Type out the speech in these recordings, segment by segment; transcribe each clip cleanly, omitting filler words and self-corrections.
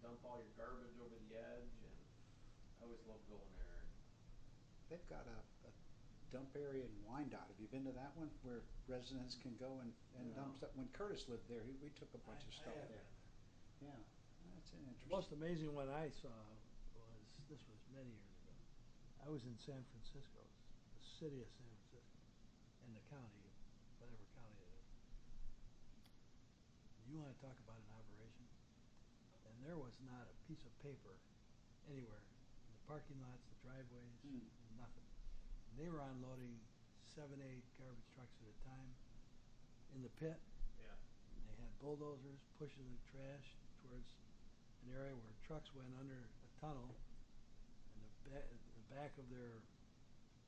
dump all your garbage over the edge, and I always love going there. They've got a dump area in Wyandotte. Have you been to that one where residents can go and dump stuff? When Curtis lived there, we took a bunch of stuff have there. been. Yeah, that's an The interesting. most amazing one I saw was, this was many years ago. I was in San Francisco, the city of San Francisco, in the county, whatever county it is. You wanna talk about an operation? And there was not a piece of paper anywhere, in the parking lots, the driveways, nothing. And they were unloading 7, 8 garbage trucks at a time in the pit. Yeah. They had bulldozers pushing the trash towards an area where trucks went under a tunnel, and the back of their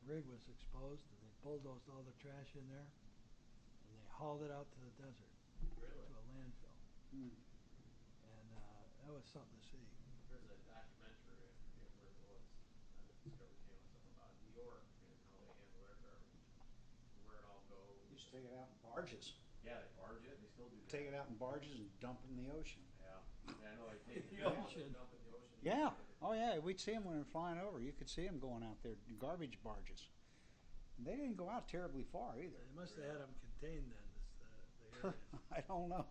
rig was exposed, and they bulldozed all the trash in there, and they hauled it out to the desert, Really? to a landfill. Mm. And that was something to see. There's a documentary, I forget where it was, on the Discovery Channel, something about New York and how they handle their garbage, and where it all goes. Used to take it out in barges. Yeah, they barge it, they still do that. Take it out in barges and dump it in the ocean. Yeah, yeah, I know, they take it The out, they ocean. dump it in the ocean. Yeah. Oh, yeah. We'd see them when they were flying over. You could see them going out there, garbage barges. And they didn't go out terribly far either. They must have had them contained then, the area. I don't know.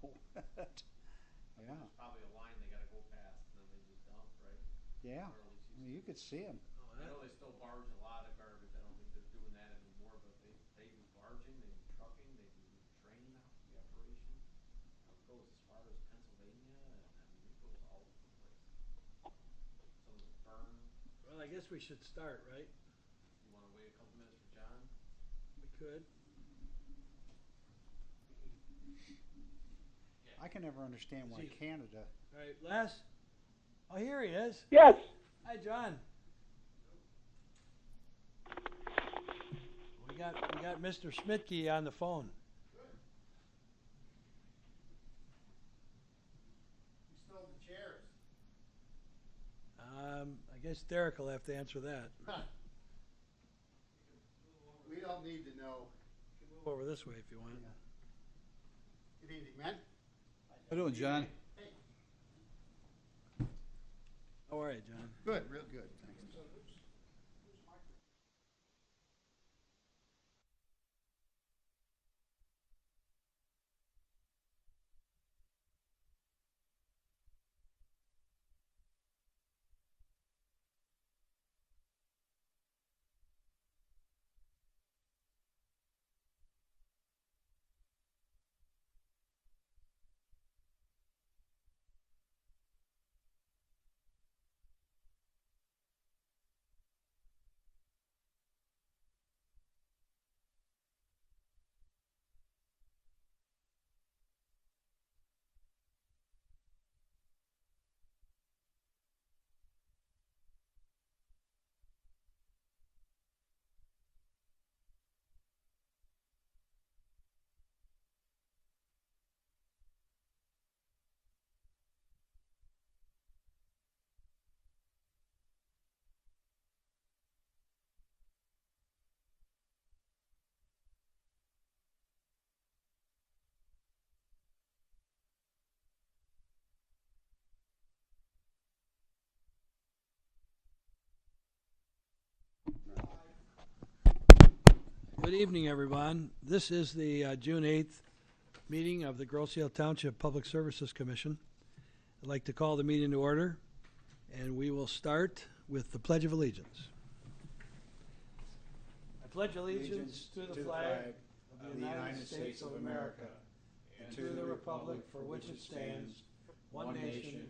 Yeah. There's probably a line they gotta go past, and then they just dump, right? Yeah. Or at least I mean, you could see them. Oh, I that, know they still barge a lot of garbage, I don't think they're doing that anymore, but they do barging, they do trucking, they do train the operation. It goes as far as Pennsylvania, and I mean, it goes all over the place. Some of it's burned. well, I guess we should start, right? You wanna wait a couple minutes for John? We could. I can never understand why See- Canada. All right, Les? Oh, here he is. Yes. Hi, John. We got Mr. Schmidtke on the phone. We stole the chairs. I guess Derek will have to answer that. We don't need to know. Move over this way if you want. Good evening, man. How you doing, John? Hey. How are you, John? Good, real good. Thanks. Good evening, everyone. This is the June 8th meeting of the Grosse-Ile Township Public Services Commission. I'd like to call the meeting to order, and we will start with the Pledge of Allegiance. I pledge allegiance to the flag of the United States of America and to the republic for which it stands, one nation,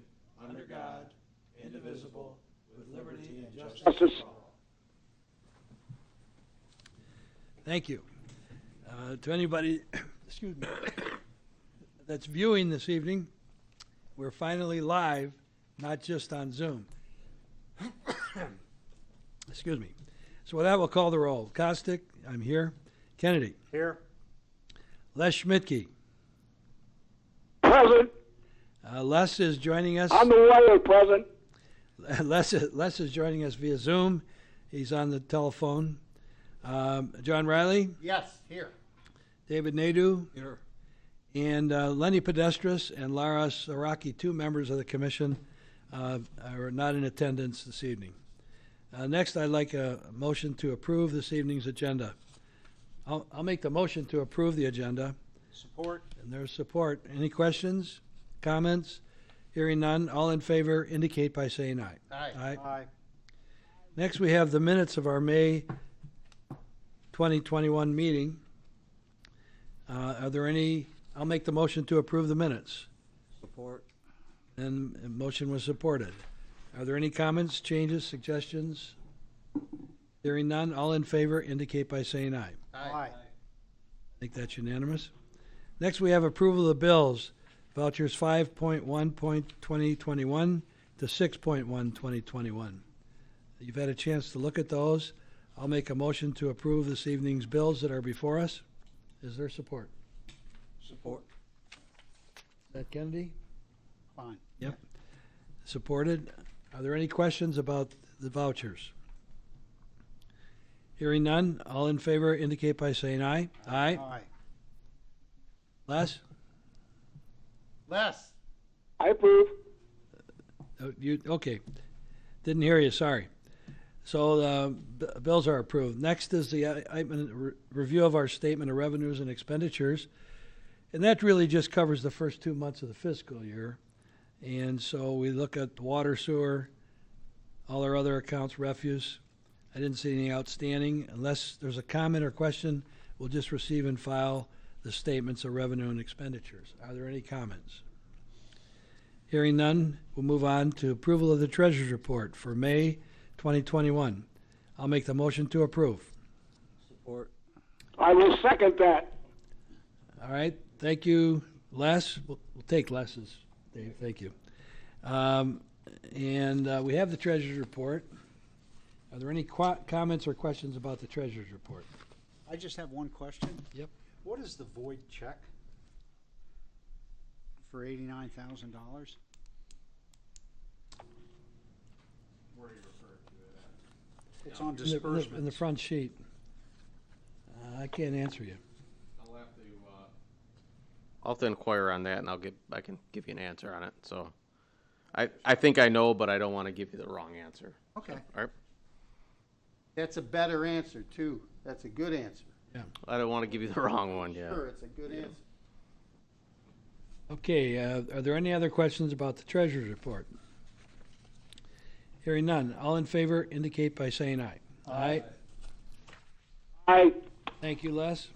under God, indivisible, with liberty and justice for all. Thank you. To anybody, excuse me, that's viewing this evening, we're finally live, not just on Zoom. Excuse me. So with that, we'll call the roll. Costick, I'm here. Kennedy. Here. Les Schmidtke. Present. Les is joining us. On the wire, present. Les is joining us via Zoom. He's on the telephone. John Reilly, Yes, here. David Nadeau, Here. and Lenny Pusdesris and Lara Saraki, 2 members of the commission, are not in attendance this evening. Next, I'd like a motion to approve this evening's agenda. I'll make the motion to approve the agenda, Support. and there's support. Any questions, comments? Hearing none, all in favor indicate by saying aye. Aye. Aye. Next, we have the minutes of our May 2021 meeting. Are there any, I'll make the motion to approve the minutes. Support. And a motion was supported. Are there any comments, changes, suggestions? Hearing none, all in favor indicate by saying aye. Aye. I think that's unanimous. Next, we have approval of the bills. Vouchers 5.1.2021 to 6.1.2021. You've had a chance to look at those. I'll make a motion to approve this evening's bills that are before us. Is there support? Support. Is that Kennedy? Fine. Yep. Supported. Are there any questions about the vouchers? Hearing none, all in favor indicate by saying aye. Aye. Aye. Les? Les. I approve. Okay. Didn't hear you, sorry. So the bills are approved. Next is the review of our statement of revenues and expenditures. And that really just covers the first 2 months of the fiscal year. And so we look at water, sewer, all our other accounts, refuse. I didn't see anything outstanding. Unless there's a comment or question, we'll just receive and file the statements of revenue and expenditures. Are there any comments? Hearing none, we'll move on to approval of the treasurer's report for May 2021. I'll make the motion to approve. Support. I will second that. All right, thank you, Les. We'll take Les's, Dave, thank you. We have the treasurer's report. Are there any comments or questions about the treasurer's report? I just have one question. Yep. What is the void check for $89,000? Where are you referring to it at? It's on In the disbursements. front sheet. I can't answer you. I'll have to, I'll have to inquire on that, and I can give you an answer on it. So, I think I know, but I don't want to give you the wrong answer. Okay. All right. That's a better answer, too. That's a good answer. I don't want to give you the wrong one. Yeah. Sure, it's a good answer. Okay, are there any other questions about the treasurer's report? Hearing none. All in favor indicate by saying aye. Aye. Aye. Thank you, Les.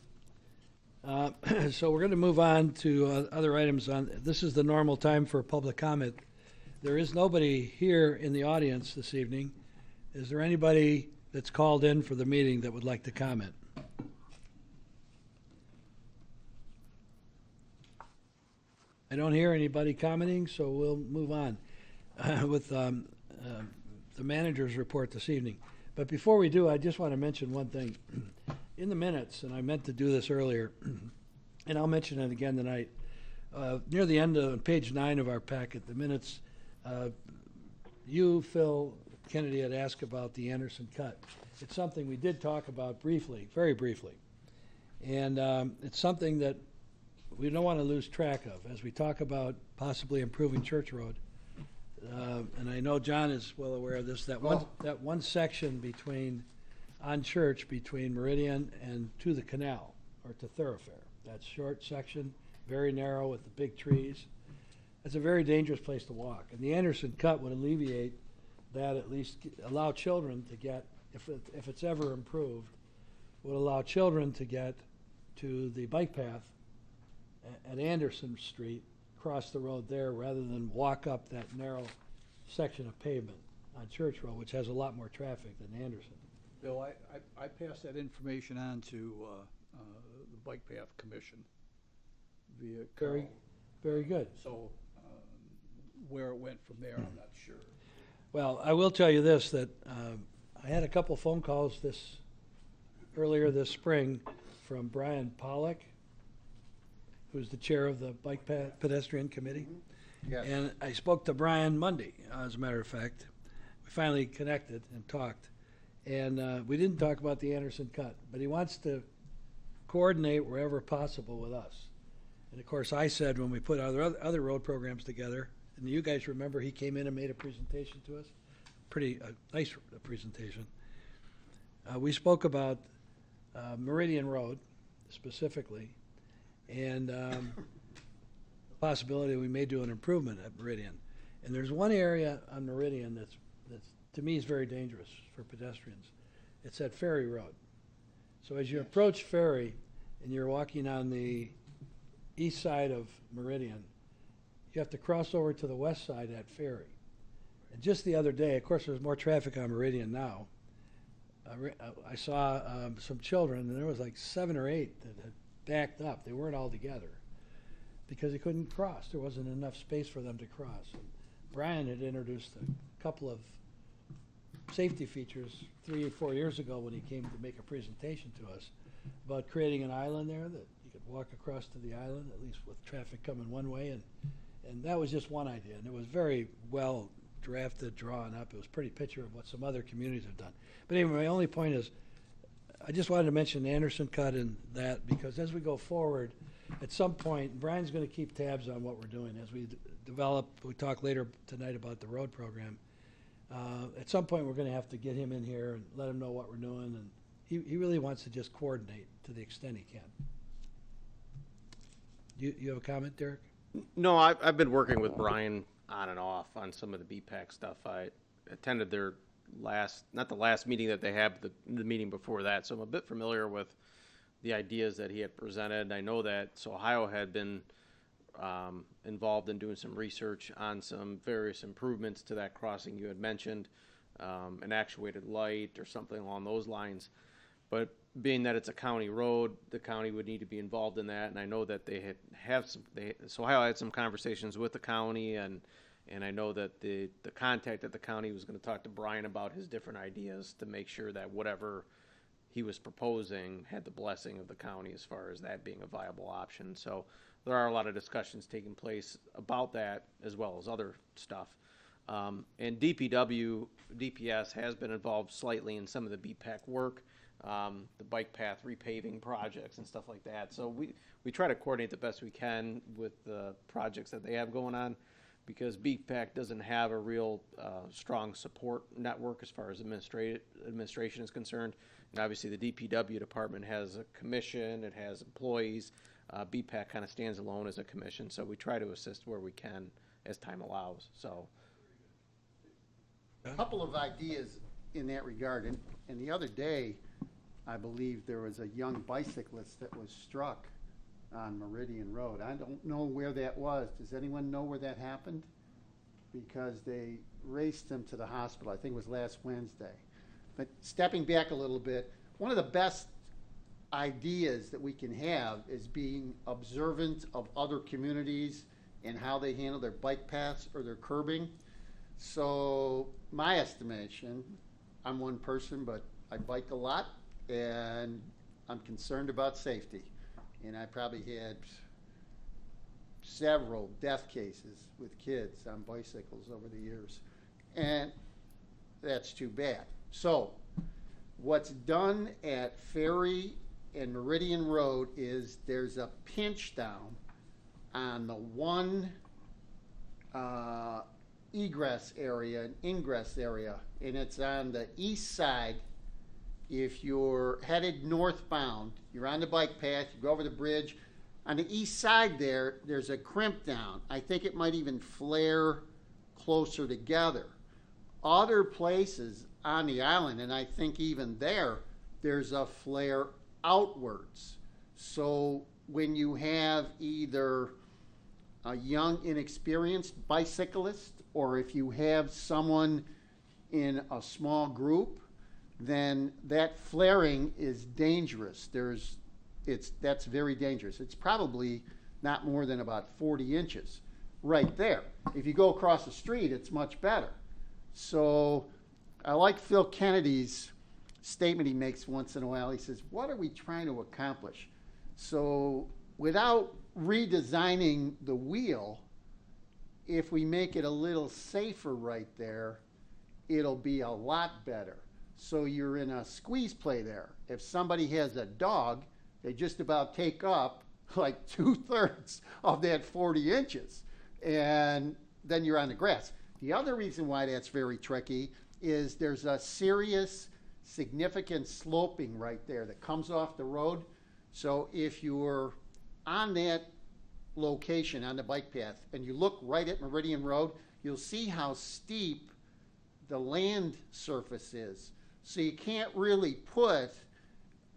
So we're going to move on to other items on, this is the normal time for public comment. There is nobody here in the audience this evening. Is there anybody that's called in for the meeting that would like to comment? I don't hear anybody commenting, so we'll move on with the manager's report this evening. But before we do, I just want to mention one thing. In the minutes, and I meant to do this earlier, and I'll mention it again tonight, near the end of page 9 of our packet, the minutes, you, Phil Kennedy, had asked about the Anderson cut. It's something we did talk about briefly, very briefly. And it's something that we don't want to lose track of as we talk about possibly improving Church Road. And I know John is well aware of this, that one section on Church between Meridian and to the canal, or to Thoroughfare. That short section, very narrow with the big trees. It's a very dangerous place to walk. And the Anderson cut would alleviate that, at least allow children to get, if it's ever improved, would allow children to get to the bike path at Anderson Street, cross the road there, rather than walk up that narrow section of pavement on Church Road, which has a lot more traffic than Anderson. Bill, I passed that information on to the Bike Path Commission via Very, Carl. very good. So where it went from there, I'm not sure. Well, I will tell you this, that I had a couple phone calls earlier this spring from Brian Pollock, who's the chair of the Bike Path Pedestrian Committee. Yes. And I spoke to Brian Monday, as a matter of fact. We finally connected and talked. And we didn't talk about the Anderson cut, but he wants to coordinate wherever possible with us. And of course, I said when we put other road programs together, And you guys remember he came in and made a presentation to us? Pretty nice presentation. We spoke about Meridian Road specifically, and the possibility we may do an improvement at Meridian. And there's one area on Meridian that's to me is very dangerous for pedestrians. It's at Ferry Road. So as you approach Ferry and you're walking on the east side of Meridian, you have to cross over to the west side at Ferry. And just the other day, of course, there's more traffic on Meridian now. I saw some children, and there was like 7 or 8 that had backed up. They weren't all together because they couldn't cross. There wasn't enough space for them to cross. And Brian had introduced a couple of safety features 3 or 4 years ago when he came to make a presentation to us about creating an island there that you could walk across to the island, at least with traffic coming one way. And that was just one idea, and it was very well drafted, drawn up. It was a pretty picture of what some other communities have done. But anyway, my only point is, I just wanted to mention Anderson Cut and that, because as we go forward, at some point, Brian's going to keep tabs on what we're doing as we develop. We talk later tonight about the road program. At some point, we're going to have to get him in here and let him know what we're doing, and he really wants to just coordinate to the extent he can. You have a comment, Derek? No, I've been working with Brian on and off on some of the BPAC stuff. I attended their not the last meeting that they had, but the meeting before that. So I'm a bit familiar with the ideas that he had presented. I know that Ohio had been involved in doing some research on some various improvements to that crossing you had mentioned, an actuated light or something along those lines. But being that it's a county road, the county would need to be involved in that. And I know that Ohio had some conversations with the county, and I know that the contact at the county was going to talk to Brian about his different ideas to make sure that whatever he was proposing had the blessing of the county as far as that being a viable option. So there are a lot of discussions taking place about that as well as other stuff. And DPS has been involved slightly in some of the BPAC work, the bike path repaving projects and stuff like that. So we try to coordinate the best we can with the projects that they have going on, because BPAC doesn't have a real strong support network as far as administration is concerned. And obviously the DPW department has a commission, it has employees. BPAC kind of stands alone as a commission, so we try to assist where we can as time allows. So, A couple of ideas in that regard, and the other day, I believe there was a young bicyclist that was struck on Meridian Road. I don't know where that was. Does anyone know where that happened? Because they raced him to the hospital. I think it was last Wednesday. But stepping back a little bit, one of the best ideas that we can have is being observant of other communities and how they handle their bike paths or their curbing. So my estimation, I'm one person, but I bike a lot, and I'm concerned about safety. And I probably had several death cases with kids on bicycles over the years. And that's too bad. So what's done at Ferry and Meridian Road is there's a pinch down on the one egress area and ingress area, and it's on the east side. If you're headed northbound, you're on the bike path, you go over the bridge. On the east side there's a crimp down. I think it might even flare closer together. Other places on the island, and I think even there's a flare outwards. So when you have either a young, inexperienced bicyclist, or if you have someone in a small group, then that flaring is dangerous. That's very dangerous. It's probably not more than about 40 inches right there. If you go across the street, it's much better. So I like Phil Kennedy's statement he makes once in a while. He says, what are we trying to accomplish? So without redesigning the wheel, if we make it a little safer right there, it'll be a lot better. So you're in a squeeze play there. If somebody has a dog, they just about take up like 2/3 of that 40 inches. And then you're on the grass. The other reason why that's very tricky is there's a serious, significant sloping right there that comes off the road. So if you're on that location on the bike path and you look right at Meridian Road, you'll see how steep the land surface is. So you can't really put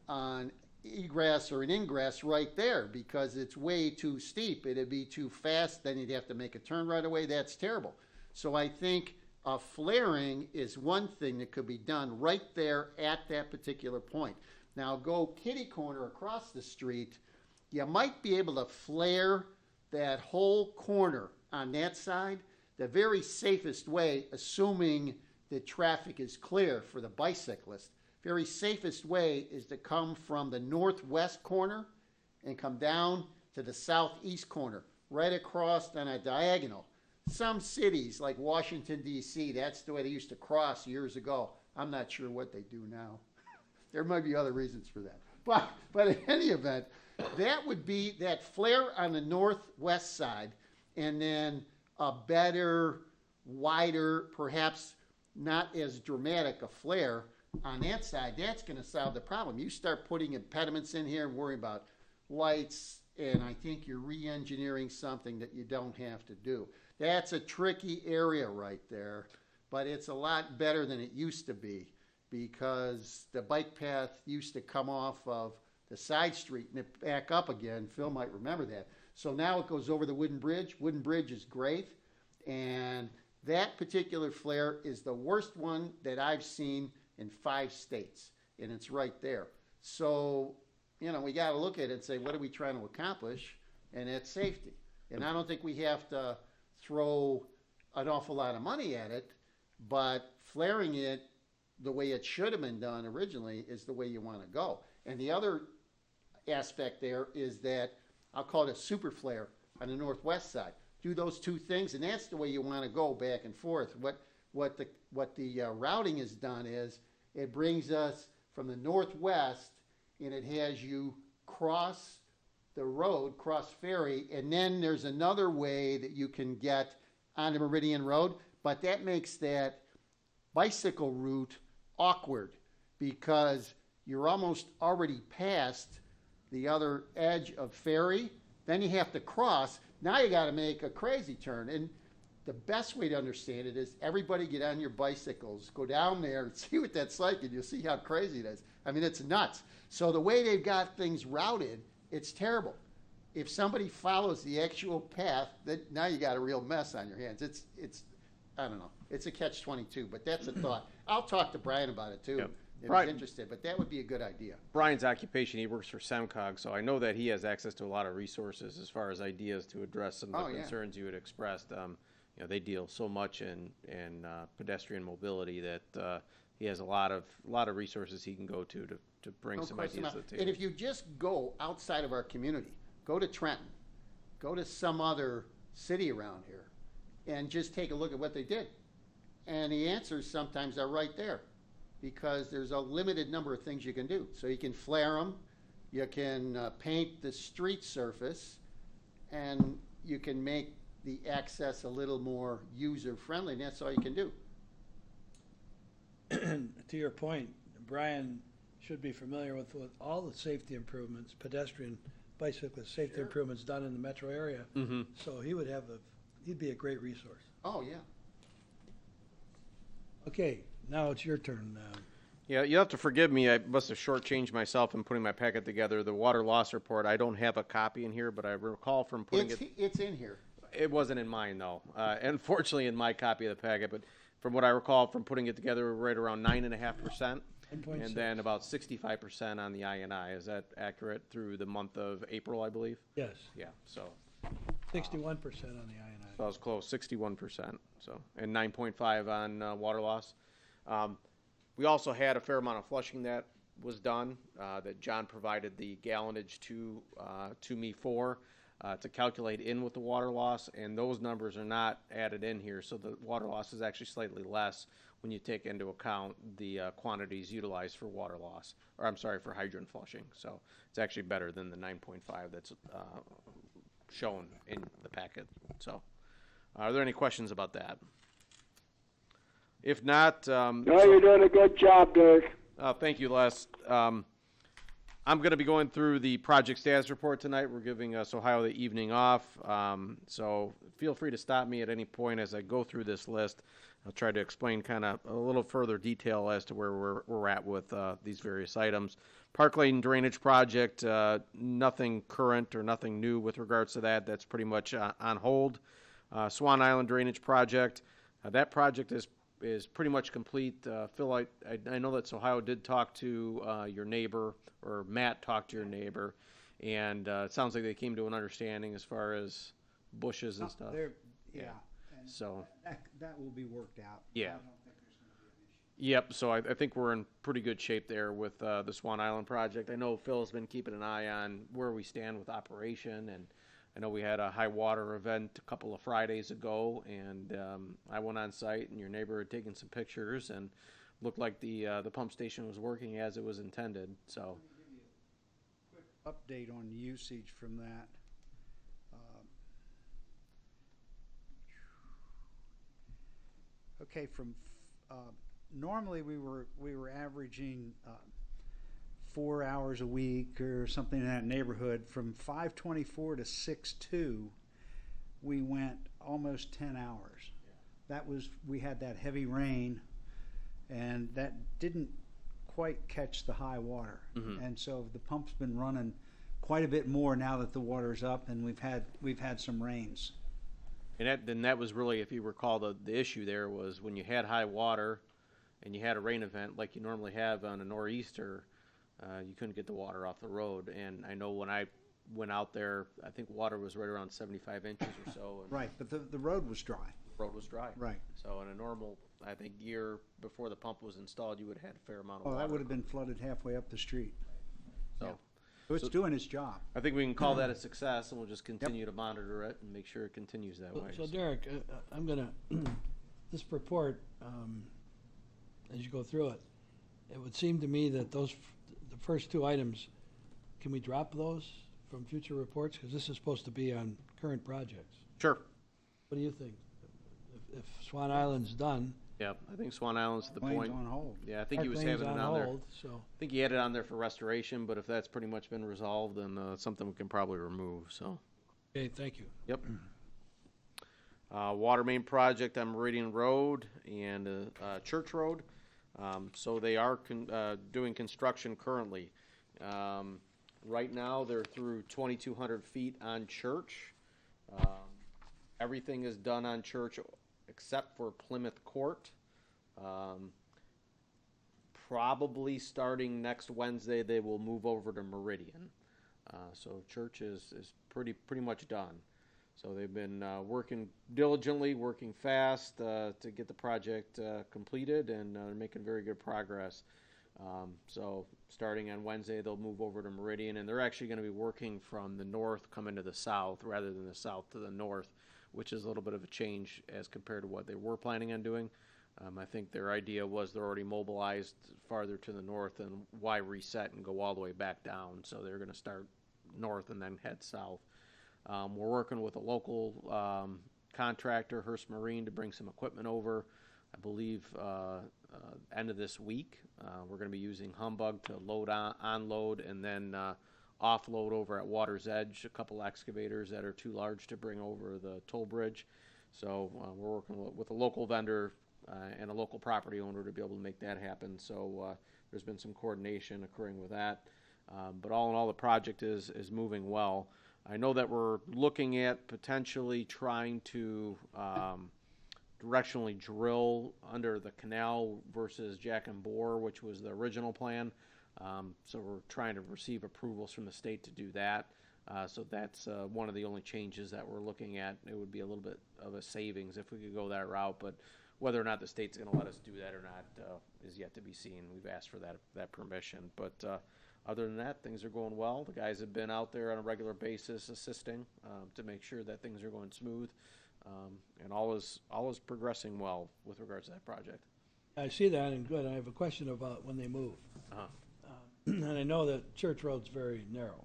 an egress or an ingress right there because it's way too steep. It'd be too fast, then you'd have to make a turn right away. That's terrible. So I think flaring is one thing that could be done right there at that particular point. Now go kitty corner across the street, you might be able to flare that whole corner on that side the very safest way, assuming that traffic is clear for the bicyclist. Very safest way is to come from the northwest corner and come down to the southeast corner, right across on a diagonal. Some cities like Washington, D.C., that's the way they used to cross years ago. I'm not sure what they do now. There might be other reasons for that. But in any event, that would be that flare on the northwest side, and then a better, wider, perhaps not as dramatic a flare on that side. That's going to solve the problem. You start putting impediments in here and worrying about lights, and I think you're re-engineering something that you don't have to do. That's a tricky area right there, but it's a lot better than it used to be because the bike path used to come off of the side street and it back up again. Phil might remember that. So now it goes over the wooden bridge. Wooden bridge is great, and that particular flare is the worst one that I've seen in 5 states, and it's right there. So, you know, we got to look at it and say, what are we trying to accomplish? And it's safety. And I don't think we have to throw an awful lot of money at it, but flaring it the way it should have been done originally is the way you want to go. And the other aspect there is that I'll call it a super flare on the northwest side. Do those two things, and that's the way you want to go back and forth. What the routing has done is it brings us from the northwest, and it has you cross the road, cross ferry, and then there's another way that you can get onto Meridian Road, but that makes that bicycle route awkward because you're almost already past the other edge of ferry. Then you have to cross. Now you got to make a crazy turn. And the best way to understand it is everybody get on your bicycles, go down there and see what that's like, and you'll see how crazy it is. I mean, it's nuts. So the way they've got things routed, it's terrible. If somebody follows the actual path, that now you got a real mess on your hands. It's I don't know. It's a catch-22, but that's a thought. I'll talk to Brian about it too. Yep. If Right. he's interested, but that would be a good idea. Brian's occupation, he works for SEMCOG, so I know that he has access to a lot of resources as far as ideas to address some of the Oh, yeah. concerns you had expressed. You know, they deal so much in pedestrian mobility that he has a lot of resources he can go to bring No some question ideas to about the it. And table. if you just go outside of our community, go to Trenton, go to some other city around here, and just take a look at what they did. And the answers sometimes are right there because there's a limited number of things you can do. So you can flare them, you can paint the street surface, and you can make the access a little more user-friendly, and that's all you can do. To your point, Brian should be familiar with all the safety improvements, pedestrian, bicyclist safety improvements done in the metro area. Mm-hmm. So he'd be a great resource. Oh, yeah. Okay, now it's your turn. Yeah, you have to forgive me. I must have shortchanged myself in putting my packet together. The water loss report, I don't have a copy in here, but I recall from putting It's in here. It wasn't in mine, though. Unfortunately, in my copy of the packet, but from what I recall from putting it together, we're right around 9.5%, 9.6. and then about 65% on the INI. Is that accurate through the month of April, I believe? Yes, Yeah, so 61% on the INI. I was close, 61%. So, and 9.5 on water loss. We also had a fair amount of flushing that was done that John provided the gallonage to me for. To calculate in with the water loss, and those numbers are not added in here, so the water loss is actually slightly less when you take into account the quantities utilized for water loss, or I'm sorry, for hydrant flushing. So it's actually better than the 9.5 that's shown in the packet. So Are there any questions about that? If not, No, you're doing a good job, Dirk. thank you, Les. I'm going to be going through the project status report tonight. We're giving Ohio the evening off, so feel free to stop me at any point as I go through this list. I'll try to explain kind of a little further detail as to where we're at with these various items. Park Lane Drainage Project, nothing current or nothing new with regards to that. That's pretty much on hold. Swan Island Drainage Project, that project is pretty much complete. Phil, I know that Ohio did talk to your neighbor, or Matt talked to your neighbor, and it sounds like they came to an understanding as far as bushes and stuff. Yeah. And So that will be worked out. Yeah. I don't think there's going to be an issue. Yep, so I think we're in pretty good shape there with the Swan Island project. I know Phil's been keeping an eye on where we stand with operation, and I know we had a high water event a couple of Fridays ago, and I went on site, and your neighbor had taken some pictures, and looked like the pump station was working as it was intended. So, Quick update on usage from that. Okay, from normally we were averaging 4 hours a week or something in that neighborhood. From 5:24 to 6:02, we went almost 10 hours. That was, we had that heavy rain, and that didn't quite catch the high water. And so the pump's been running quite a bit more now that the water's up, and we've had some rains. and that was really, if you recall, the issue there was when you had high water, and you had a rain event like you normally have on a nor'easter, you couldn't get the water off the road. And I know when I went out there, I think water was right around 75 inches or so. And Right, but the road was dry. the road was dry. Right. So in a normal, I think, year before the pump was installed, you would have had a fair amount of Oh, water. that would have been flooded halfway up the street. So So it's So- doing its job. I think we can call that a success, and we'll just continue to monitor it and make sure it continues that way. So Derek, I'm gonna, this report, as you go through it, it would seem to me that the first two items, can we drop those from future reports? Because this is supposed to be on current projects. Sure. What do you think? If Swan Island's done, Yeah, I think Swan Island's the Lane's point. on hold. Yeah, I think he Park was Lane's having it on on there. hold, so, I think he had it on there for restoration, but if that's pretty much been resolved, then it's something we can probably remove, so. okay, thank you. Yep. Water main project on Meridian Road and Church Road. So they are doing construction currently. Right now, they're through 2,200 feet on Church. Everything is done on Church except for Plymouth Court. Probably starting next Wednesday, they will move over to Meridian. So Church is pretty much done. So they've been working diligently, working fast to get the project completed, and making very good progress. So starting on Wednesday, they'll move over to Meridian, and they're actually going to be working from the north coming to the south rather than the south to the north, which is a little bit of a change as compared to what they were planning on doing. I think their idea was they're already mobilized farther to the north, and why reset and go all the way back down? So they're going to start north and then head south. We're working with a local contractor, Hearst Marine, to bring some equipment over. I believe end of this week. We're going to be using Humbug to load unload, and then offload over at Water's Edge a couple excavators that are too large to bring over the toll bridge. So we're working with a local vendor and a local property owner to be able to make that happen. So there's been some coordination occurring with that. But all in all, the project is moving well. I know that we're looking at potentially trying to directionally drill under the canal versus Jack and Bore, which was the original plan. So we're trying to receive approvals from the state to do that. So that's one of the only changes that we're looking at. It would be a little bit of a savings if we could go that route, but whether or not the state's going to let us do that or not is yet to be seen. We've asked for that permission, but other than that, things are going well. The guys have been out there on a regular basis assisting to make sure that things are going smooth, and all is progressing well with regards to that project. I see that, and good. I have a question about when they move. Uh-huh. And I know that Church Road's very narrow.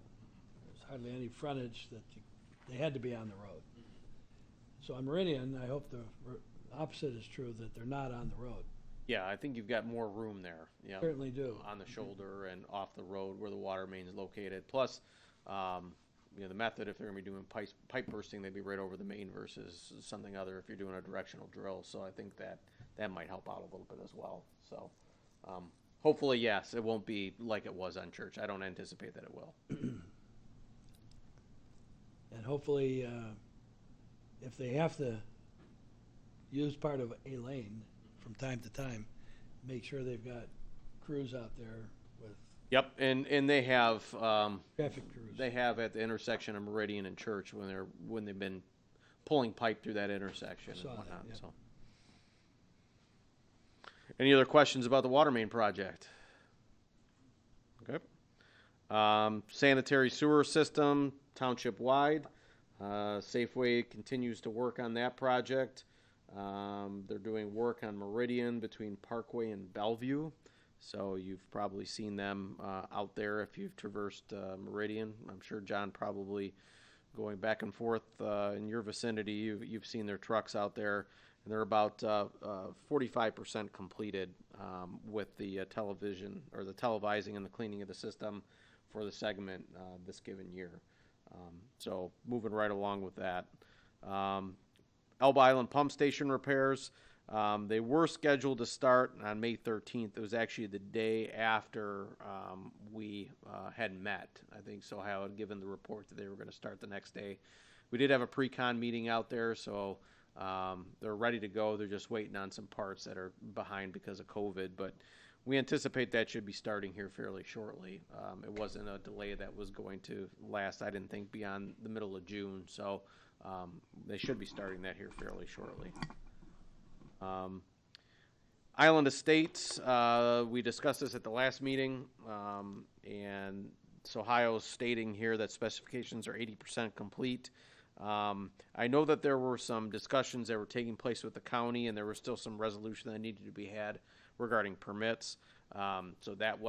There's hardly any frontage they had to be on the road. So on Meridian, I hope the opposite is true, that they're not on the road. Yeah, I think you've got more room there, yeah. Certainly do. On the shoulder and off the road where the water main is located. Plus, you know, the method, if they're gonna be doing pipe bursting, they'd be right over the main versus something other if you're doing a directional drill. So I think that might help out a little bit as well. So, hopefully, yes, it won't be like it was on Church. I don't anticipate that it will. And hopefully, if they have to use part of a lane from time to time, make sure they've got crews out there with Yep, and they have, traffic crews. they have at the intersection of Meridian and Church when they've been pulling pipe through that intersection and Saw that, whatnot, yeah. so. Any other questions about the water main project? Okay. Sanitary sewer system, township wide. Safeway continues to work on that project. They're doing work on Meridian between Parkway and Bellevue. So you've probably seen them out there if you've traversed Meridian. I'm sure John probably going back and forth in your vicinity. You've seen their trucks out there, and they're about 45% completed with the television or the televising and the cleaning of the system for the segment this given year. So moving right along with that. Elba Island pump station repairs. They were scheduled to start on May 13th. It was actually the day after we had met. I think Ohio had given the report that they were going to start the next day. We did have a pre-con meeting out there, so they're ready to go. They're just waiting on some parts that are behind because of COVID, but we anticipate that should be starting here fairly shortly. It wasn't a delay that was going to last, I didn't think, beyond the middle of June, so they should be starting that here fairly shortly. Island Estates, we discussed this at the last meeting, and Ohio's stating here that specifications are 80% complete. I know that there were some discussions that were taking place with the county, and there was still some resolution that needed to be had regarding permits. So that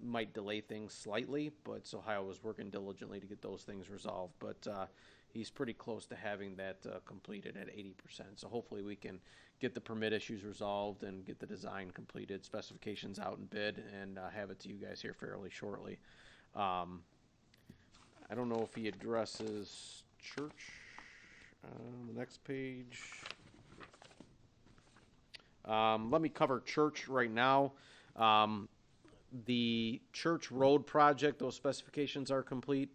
might delay things slightly, but Ohio was working diligently to get those things resolved. But he's pretty close to having that completed at 80%. So hopefully we can get the permit issues resolved and get the design completed, specifications out in bid, and have it to you guys here fairly shortly. I don't know if he addresses Church. The next page. Let me cover Church right now. The Church Road project, those specifications are complete.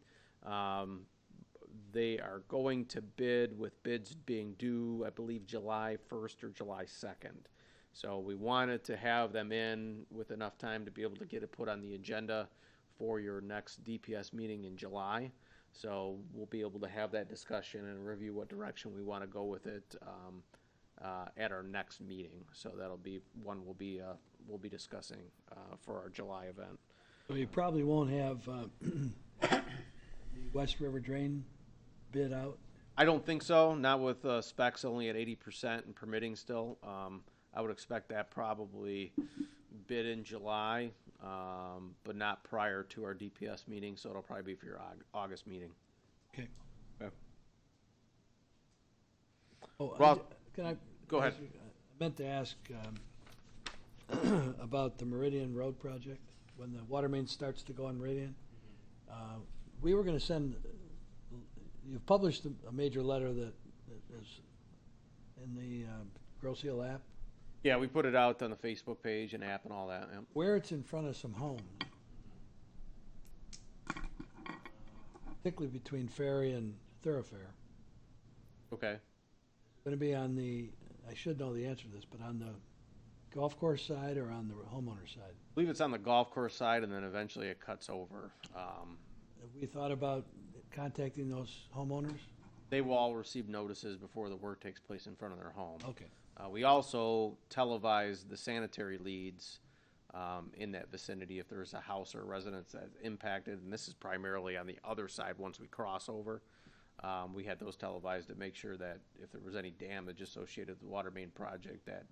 They are going to bid with bids being due, I believe, July 1st or July 2nd. So we wanted to have them in with enough time to be able to get it put on the agenda for your next DPS meeting in July. So we'll be able to have that discussion and review what direction we want to go with it at our next meeting. So that'll be one we'll be discussing for our July event. So you probably won't have the West River Drain bid out. I don't think so, not with specs only at 80% and permitting still. I would expect that probably bid in July, but not prior to our DPS meeting, so it'll probably be for your August meeting. Okay. Yeah. Oh, Rob, can I? go ahead. I meant to ask about the Meridian Road project, when the water main starts to go on Meridian. We were gonna send, you've published a major letter that is in the Grosse Hill app, Yeah, we put it out on the Facebook page and app and all that. Yeah. where it's in front of some homes. Particularly between Ferry and Thoroughfare. Okay. Gonna be on the, I should know the answer to this, but on the golf course side or on the homeowner side? I believe it's on the golf course side, and then eventually it cuts over. Have we thought about contacting those homeowners? They will all receive notices before the work takes place in front of their home. Okay. We also televise the sanitary leads in that vicinity if there's a house or a residence that's impacted, and this is primarily on the other side once we cross over. We had those televised to make sure that if there was any damage associated with the water main project, that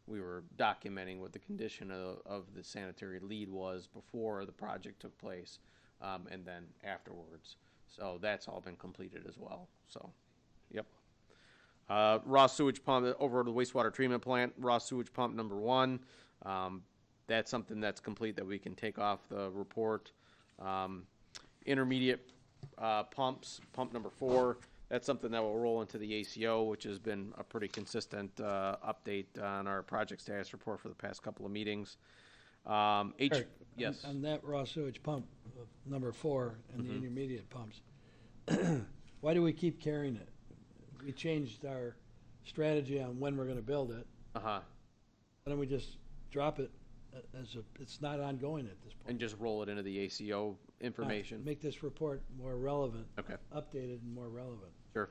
we were documenting what the condition of the sanitary lead was before the project took place, and then afterwards. So that's all been completed as well. So, yep. Raw sewage pump over at the wastewater treatment plant, raw sewage pump number 1. That's something that's complete that we can take off the report. Intermediate pumps, pump number 4, that's something that will roll into the ACO, which has been a pretty consistent update on our project status report for the past couple of meetings. Eric, Yes. On that raw sewage pump, number 4, and the intermediate pumps, why do we keep carrying it? We changed our strategy on when we're gonna build it. Uh-huh. Why don't we just drop it it's not ongoing at this point? And just roll it into the ACO information. Make this report more relevant. Okay. Updated and more relevant. Sure.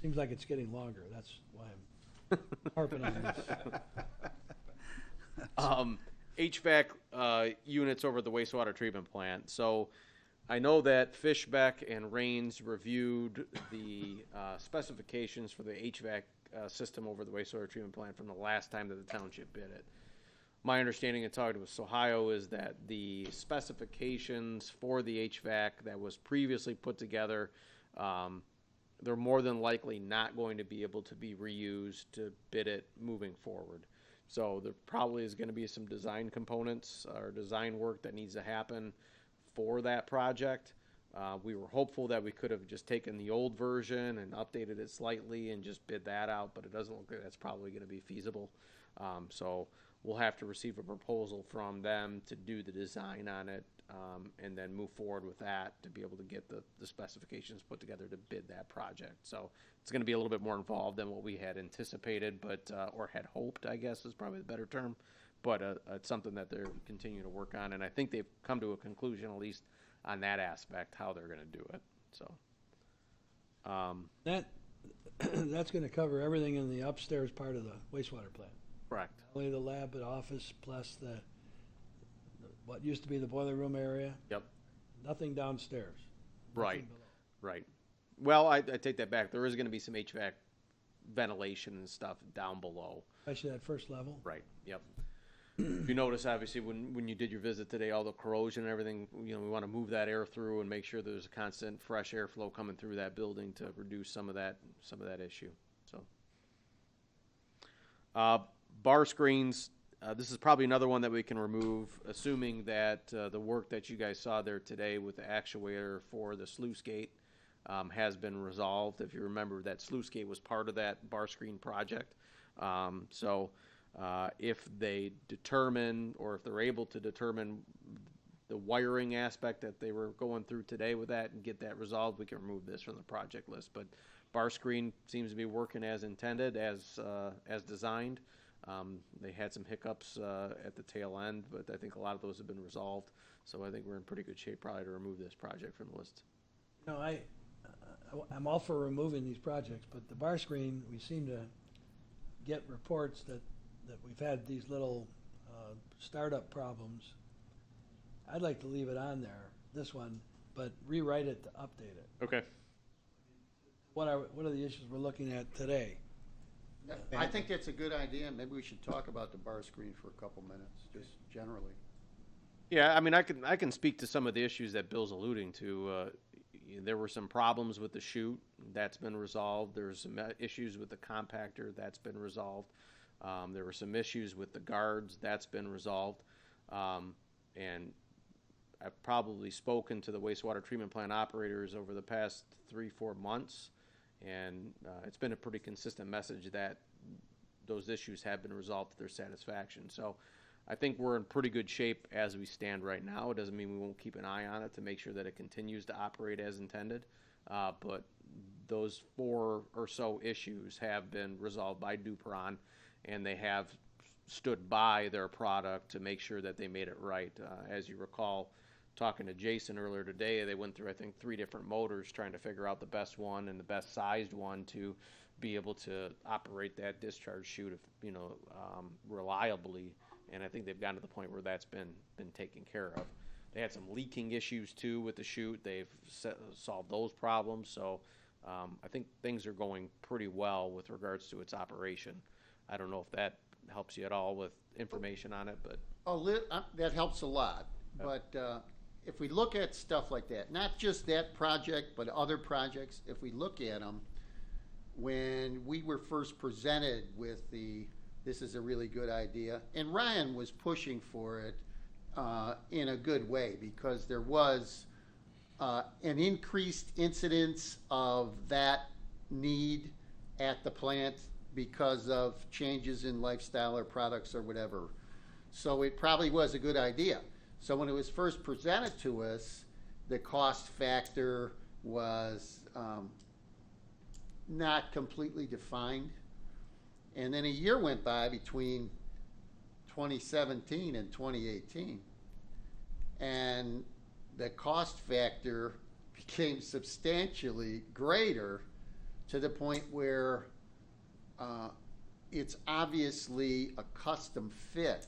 Seems like it's getting longer, that's why I'm harping on this. HVAC units over at the wastewater treatment plant. So I know that Fishbeck and Rains reviewed the specifications for the HVAC system over the wastewater treatment plant from the last time that the township bid it. My understanding in talking with Ohio is that the specifications for the HVAC that was previously put together, they're more than likely not going to be able to be reused to bid it moving forward. So there probably is going to be some design components or design work that needs to happen for that project. We were hopeful that we could have just taken the old version and updated it slightly and just bid that out, but it doesn't look like that's probably going to be feasible. So we'll have to receive a proposal from them to do the design on it, and then move forward with that to be able to get the specifications put together to bid that project. So it's going to be a little bit more involved than what we had anticipated, but or had hoped, I guess is probably the better term. But it's something that they're continuing to work on, and I think they've come to a conclusion, at least on that aspect, how they're going to do it. So That's gonna cover everything in the upstairs part of the wastewater plant. correct. Only the lab and office plus what used to be the boiler room area, Yep. nothing downstairs. Right. Nothing below. Right. Well, I take that back. There is going to be some HVAC ventilation and stuff down below. Especially that first level. Right. Yep. If you notice, obviously, when you did your visit today, all the corrosion and everything, we want to move that air through and make sure there's a constant fresh airflow coming through that building to reduce some of that issue. So, bar screens. This is probably another one that we can remove, assuming that the work that you guys saw there today with the actuator for the sluice gate has been resolved. If you remember, that sluice gate was part of that bar screen project. If they determine, or if they're able to determine the wiring aspect that they were going through today with that and get that resolved, we can remove this from the project list. But bar screen seems to be working as intended, as designed. They had some hiccups at the tail end, but I think a lot of those have been resolved. So I think we're in pretty good shape probably to remove this project from the list. No, I'm all for removing these projects, but the bar screen, we seem to get reports that we've had these little startup problems. I'd like to leave it on there, this one, but rewrite it to update it. Okay. What are the issues we're looking at today? I think that's a good idea. Maybe we should talk about the bar screen for a couple minutes, just generally. Yeah, I mean, I can speak to some of the issues that Bill's alluding to. There were some problems with the chute. That's been resolved. There's some issues with the compactor. That's been resolved. There were some issues with the guards. That's been resolved. And I've probably spoken to the wastewater treatment plant operators over the past 3-4 months. And it's been a pretty consistent message that those issues have been resolved to their satisfaction. So I think we're in pretty good shape as we stand right now. It doesn't mean we won't keep an eye on it to make sure that it continues to operate as intended. But those 4 or so issues have been resolved by Dupron, and they have stood by their product to make sure that they made it right. As you recall, talking to Jason earlier today, they went through, I think, 3 different motors trying to figure out the best one and the best sized one to be able to operate that discharge chute, reliably. And I think they've gotten to the point where that's been taken care of. They had some leaking issues too with the chute. They've solved those problems. So I think things are going pretty well with regards to its operation. I don't know if that helps you at all with information on it, but That helps a lot. But if we look at stuff like that, not just that project, but other projects, if we look at them, when we were first presented with this is a really good idea, and Ryan was pushing for it in a good way, because there was an increased incidence of that need at the plant because of changes in lifestyle or products or whatever. So it probably was a good idea. So when it was first presented to us, the cost factor was not completely defined. And then a year went by between 2017 and 2018. And the cost factor became substantially greater, to the point where it's obviously a custom fit,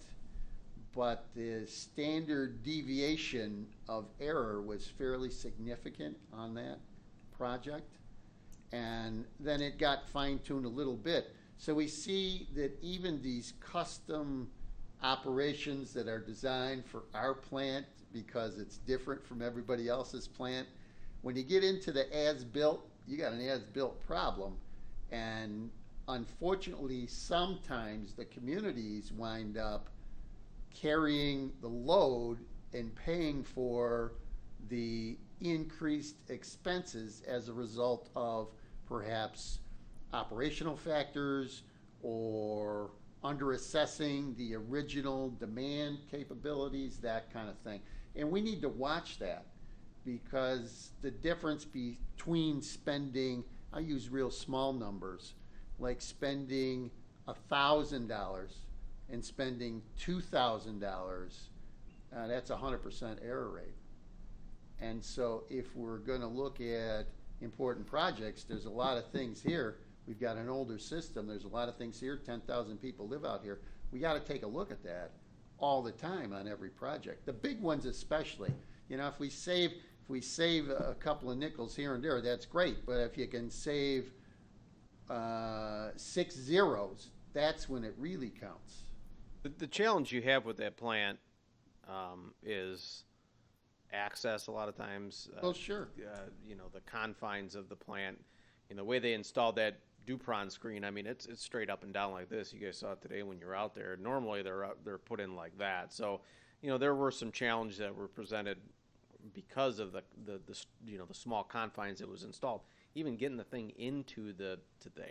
but the standard deviation of error was fairly significant on that project. And then it got fine-tuned a little bit. So we see that even these custom operations that are designed for our plant, because it's different from everybody else's plant, when you get into the as-built, you got an as-built problem. And unfortunately, sometimes the communities wind up carrying the load and paying for the increased expenses as a result of perhaps operational factors or under-assessing the original demand capabilities, that kind of thing. And we need to watch that, because the difference between spending, I use real small numbers, like spending $1,000 and spending $2,000, that's 100% error rate. And so if we're going to look at important projects, there's a lot of things here. We've got an older system. There's a lot of things here. 10,000 people live out here. We got to take a look at that all the time on every project. The big ones especially. You know, if we save a couple of nickels here and there, that's great. But if you can save 6 zeros, that's when it really counts. The challenge you have with that plant is access a lot of times. Oh, sure. You know, the confines of the plant. You know, the way they installed that Dupron screen, I mean, it's straight up and down like this. You guys saw it today when you were out there. Normally they're put in like that. So, you know, there were some challenges that were presented because of the you know, the small confines that was installed. Even getting the thing into the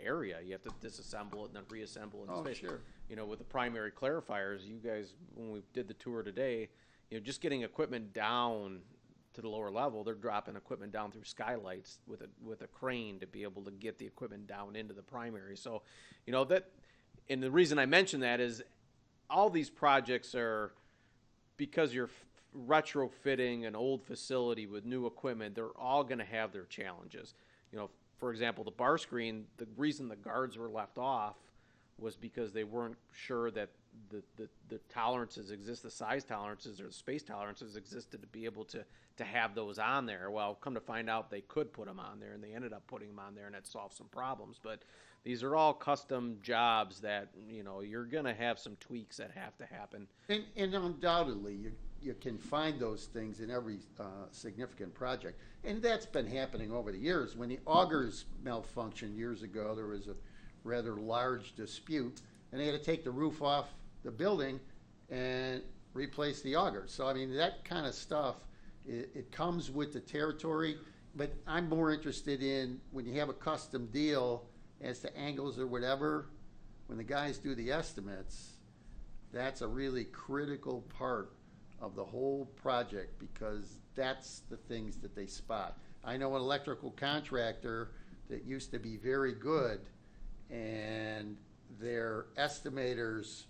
area, you have to disassemble it and then reassemble it. Oh, sure. You know, with the primary clarifiers, you guys, when we did the tour today, you know, just getting equipment down to the lower level, they're dropping equipment down through skylights with a crane to be able to get the equipment down into the primary. So, you know, that, and the reason I mention that is all these projects are, because you're retrofitting an old facility with new equipment, they're all going to have their challenges. You know, for example, the bar screen, the reason the guards were left off was because they weren't sure that the tolerances exist, the size tolerances or the space tolerances existed to be able to have those on there. Well, come to find out they could put them on there, and they ended up putting them on there, and that solved some problems. But these are all custom jobs that, you know, you're going to have some tweaks that have to happen. And undoubtedly, you can find those things in every significant project. And that's been happening over the years. When the augers malfunctioned years ago, there was a rather large dispute, and they had to take the roof off the building and replace the augers. So, I mean, that kind of stuff, it comes with the territory. But I'm more interested in when you have a custom deal as to angles or whatever, when the guys do the estimates, that's a really critical part of the whole project, because that's the things that they spot. I know an electrical contractor that used to be very good, and their estimators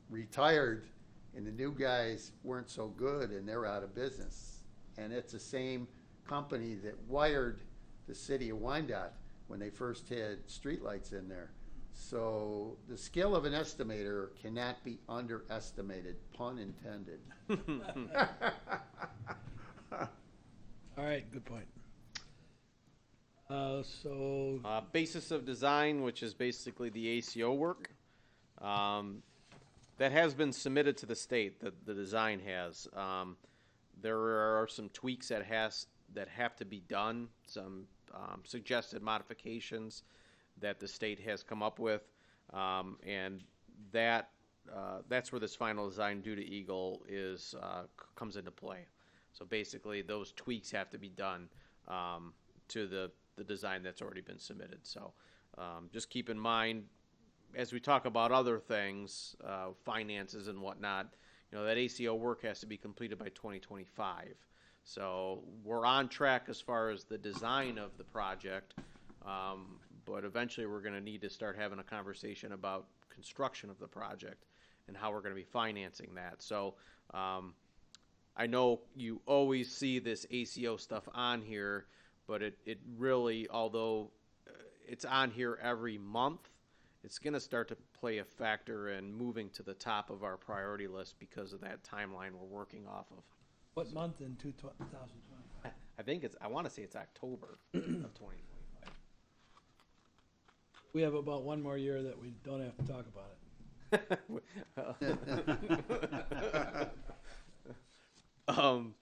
retired, and the new guys weren't so good, and they're out of business. And it's the same company that wired the city of Wyandotte when they first had streetlights in there. So the skill of an estimator cannot be underestimated, pun intended. All right, good point. Basis of design, which is basically the ACO work, that has been submitted to the state. The design has. There are some tweaks that have to be done. Some suggested modifications. that the state has come up with, and that's where this final design due to Eagle comes into play. So basically, those tweaks have to be done to the design that's already been submitted. So just keep in mind, as we talk about other things, finances and whatnot, that ACO work has to be completed by 2025. So we're on track as far as the design of the project, but eventually we're going to need to start having a conversation about construction of the project and how we're going to be financing that. So I know you always see this ACO stuff on here, but it really, although it's on here every month, it's going to start to play a factor in moving to the top of our priority list because of that timeline we're working off of. What month in 2025? I think I want to say it's October of 2025. We have about one more year that we don't have to talk about it.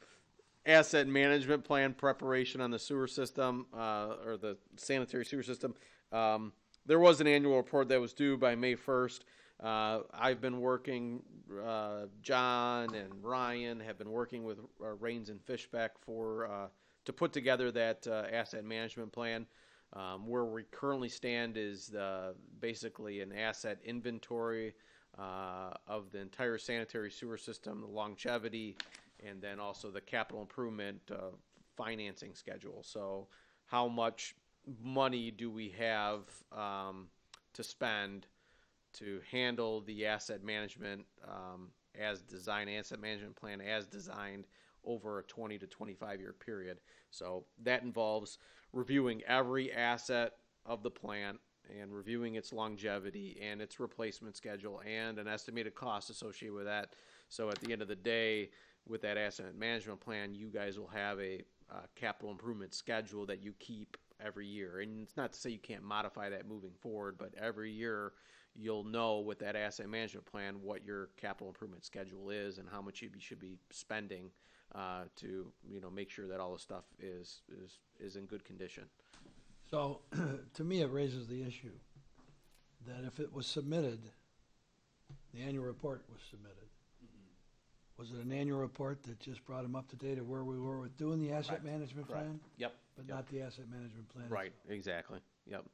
Asset management plan preparation on the sewer system, or the sanitary sewer system. There was an annual report that was due by May 1st. I've been working, John and Ryan have been working with Rains and Fishback to put together that asset management plan. Where we currently stand is basically an asset inventory of the entire sanitary sewer system, the longevity, and then also the capital improvement financing schedule. So how much money do we have to spend to handle the asset management asset management plan as designed over a 20 to 25 year period. So that involves reviewing every asset of the plant and reviewing its longevity and its replacement schedule and an estimated cost associated with that. So at the end of the day, with that asset management plan, you guys will have a capital improvement schedule that you keep every year. And it's not to say you can't modify that moving forward, but every year you'll know with that asset management plan what your capital improvement schedule is and how much you should be spending to make sure that all the stuff is in good condition. So, to me, it raises the issue that if it was submitted, the annual report was submitted. Was it an annual report that just brought them up to date of where we were with doing the asset management plan? Yep. But not the asset management plan? Right, exactly. Yep.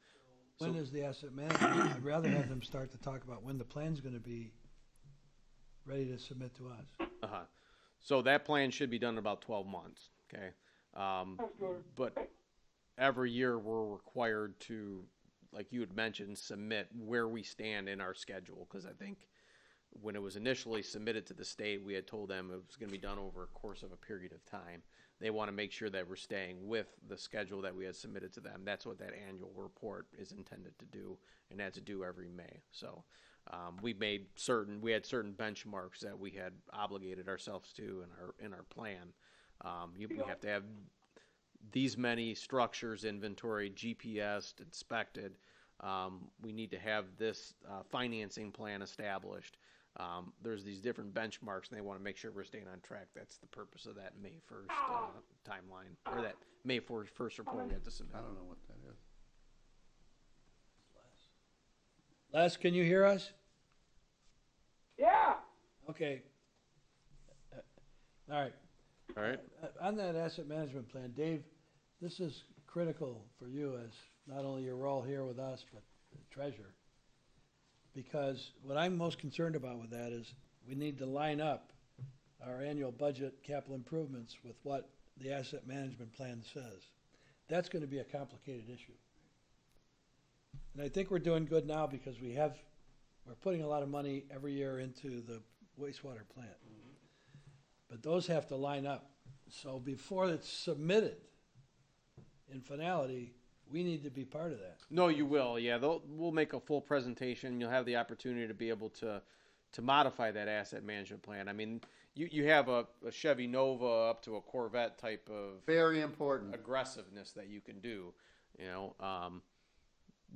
When is the asset management? I'd rather have them start to talk about when the plan's gonna be ready to submit to us. Uh-huh. So that plan should be done in about 12 months, okay? But every year we're required to, like you had mentioned, submit where we stand in our schedule, because I think when it was initially submitted to the state, we had told them it was going to be done over a course of a period of time. They want to make sure that we're staying with the schedule that we had submitted to them. That's what that annual report is intended to do, and that's due every May. So we had certain benchmarks that we had obligated ourselves to in our plan. We have to have these many structures inventoried, GPS'd, inspected. We need to have this financing plan established. There's these different benchmarks, and they want to make sure we're staying on track. That's the purpose of that May 1st timeline, or that May 1st report we have to submit. I don't know what that is. Les, can you hear us? Yeah. Okay. All right. All right. On that asset management plan, Dave, this is critical for you as not only your role here with us, but the treasurer. Because what I'm most concerned about with that is we need to line up our annual budget capital improvements with what the asset management plan says. That's going to be a complicated issue. And I think we're doing good now because we're putting a lot of money every year into the wastewater plant. But those have to line up. So before it's submitted in finality, we need to be part of that. No, you will. Yeah, we'll make a full presentation. You'll have the opportunity to be able to modify that asset management plan. I mean, you have a Chevy Nova up to a Corvette type of Very important. aggressiveness that you can do.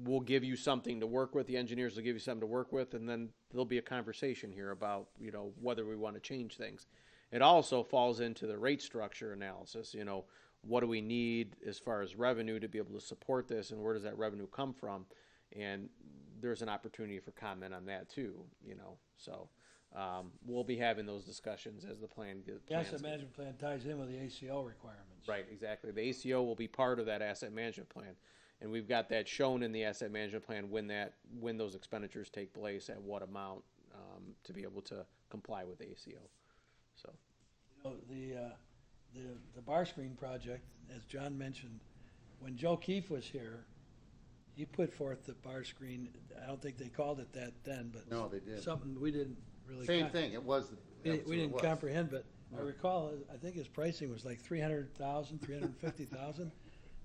We'll give you something to work with. The engineers will give you something to work with, and then there'll be a conversation here about whether we want to change things. It also falls into the rate structure analysis. What do we need as far as revenue to be able to support this, and where does that revenue come from? and there's an opportunity for comment on that too, you know, so. We'll be having those discussions as the plan gets. The asset management plan ties in with the ACO requirements. Right, exactly. The ACO will be part of that asset management plan. And we've got that shown in the asset management plan when those expenditures take place, at what amount, to be able to comply with the ACO. So, You know, the bar screen project, as John mentioned, when Joe Keefe was here, he put forth the bar screen. I don't think they called it that then, but No, they did. something we didn't really. Same thing, it was. We that's what it didn't was. comprehend, but I recall, I think his pricing was like 300,000, 350,000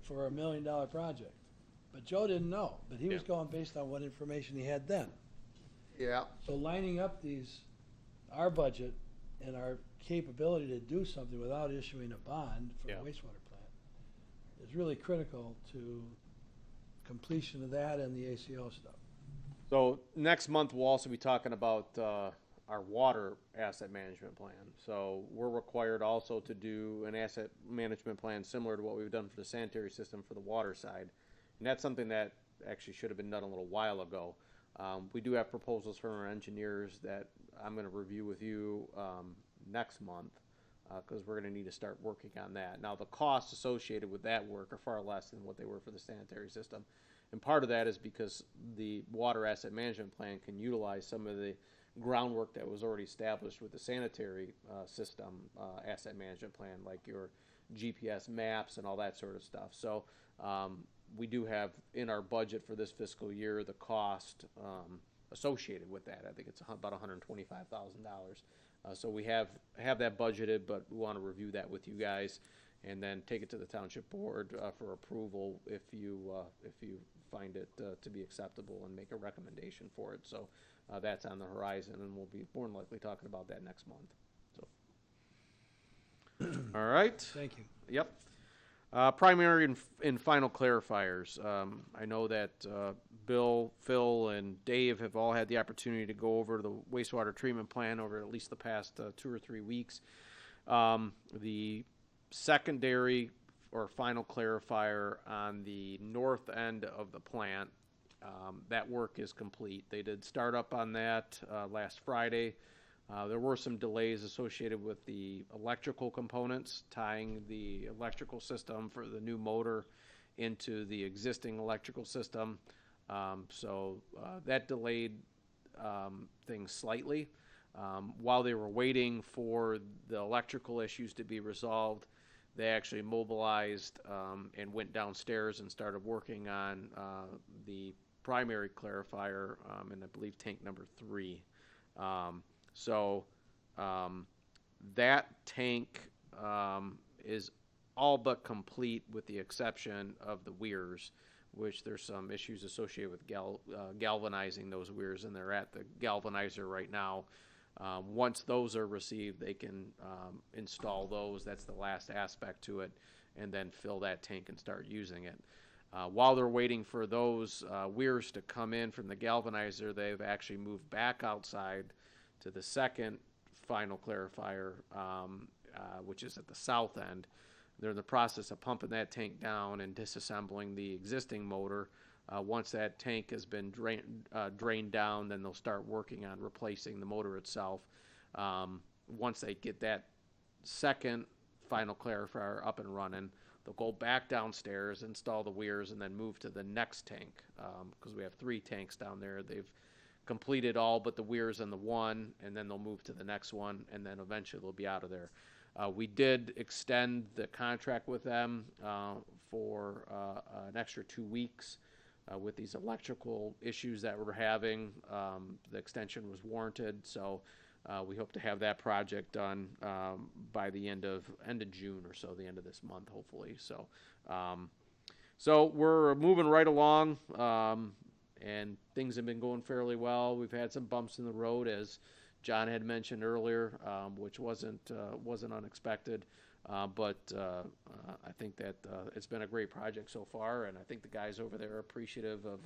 for $1 million project. But Joe didn't know, but he was Yeah. going based on what information he had then. Yeah, So lining up our budget and our capability to do something without issuing a bond for Yeah. a wastewater plant is really critical to completion of that and the ACO stuff. so next month we'll also be talking about, our water asset management plan. So we're required also to do an asset management plan similar to what we've done for the sanitary system for the water side. And that's something that actually should have been done a little while ago. We do have proposals from our engineers that I'm gonna review with you, next month, cause we're gonna need to start working on that. Now, the costs associated with that work are far less than what they were for the sanitary system. And part of that is because the water asset management plan can utilize some of the groundwork that was already established with the sanitary system asset management plan, like your GPS maps and all that sort of stuff. So we do have in our budget for this fiscal year the cost associated with that. I think it's about $125,000. So we have that budgeted, but we want to review that with you guys and then take it to the township board for approval if you find it to be acceptable and make a recommendation for it. So that's on the horizon, and we'll be more than likely talking about that next month. So, all right. Thank you. Yep. Primary and final clarifiers. I know that Bill, Phil, and Dave have all had the opportunity to go over the wastewater treatment plan over at least the past 2 or 3 weeks. The secondary or final clarifier on the north end of the plant, that work is complete. They did start up on that last Friday. There were some delays associated with the electrical components, tying the electrical system for the new motor into the existing electrical system. So that delayed things slightly. While they were waiting for the electrical issues to be resolved, they actually mobilized and went downstairs and started working on the primary clarifier and I believe tank number 3. So that tank is all but complete with the exception of the weirs, which there's some issues associated with galvanizing those weirs, and they're at the galvanizer right now. Once those are received, they can install those. That's the last aspect to it, and then fill that tank and start using it. While they're waiting for those weirs to come in from the galvanizer, they've actually moved back outside to the second final clarifier, which is at the south end. They're in the process of pumping that tank down and disassembling the existing motor. Once that tank has been drained down, then they'll start working on replacing the motor itself. Once they get that second final clarifier up and running, they'll go back downstairs, install the weirs, and then move to the next tank, because we have 3 tanks down there. They've completed all but the weirs and the one, and then they'll move to the next one, and then eventually they'll be out of there. We did extend the contract with them for an extra 2 weeks with these electrical issues that we're having. The extension was warranted, so we hope to have that project done by the end of June or so, the end of this month, hopefully. So, so we're moving right along, and things have been going fairly well. We've had some bumps in the road, as John had mentioned earlier, which wasn't unexpected. But I think that it's been a great project so far, and I think the guys over there are appreciative of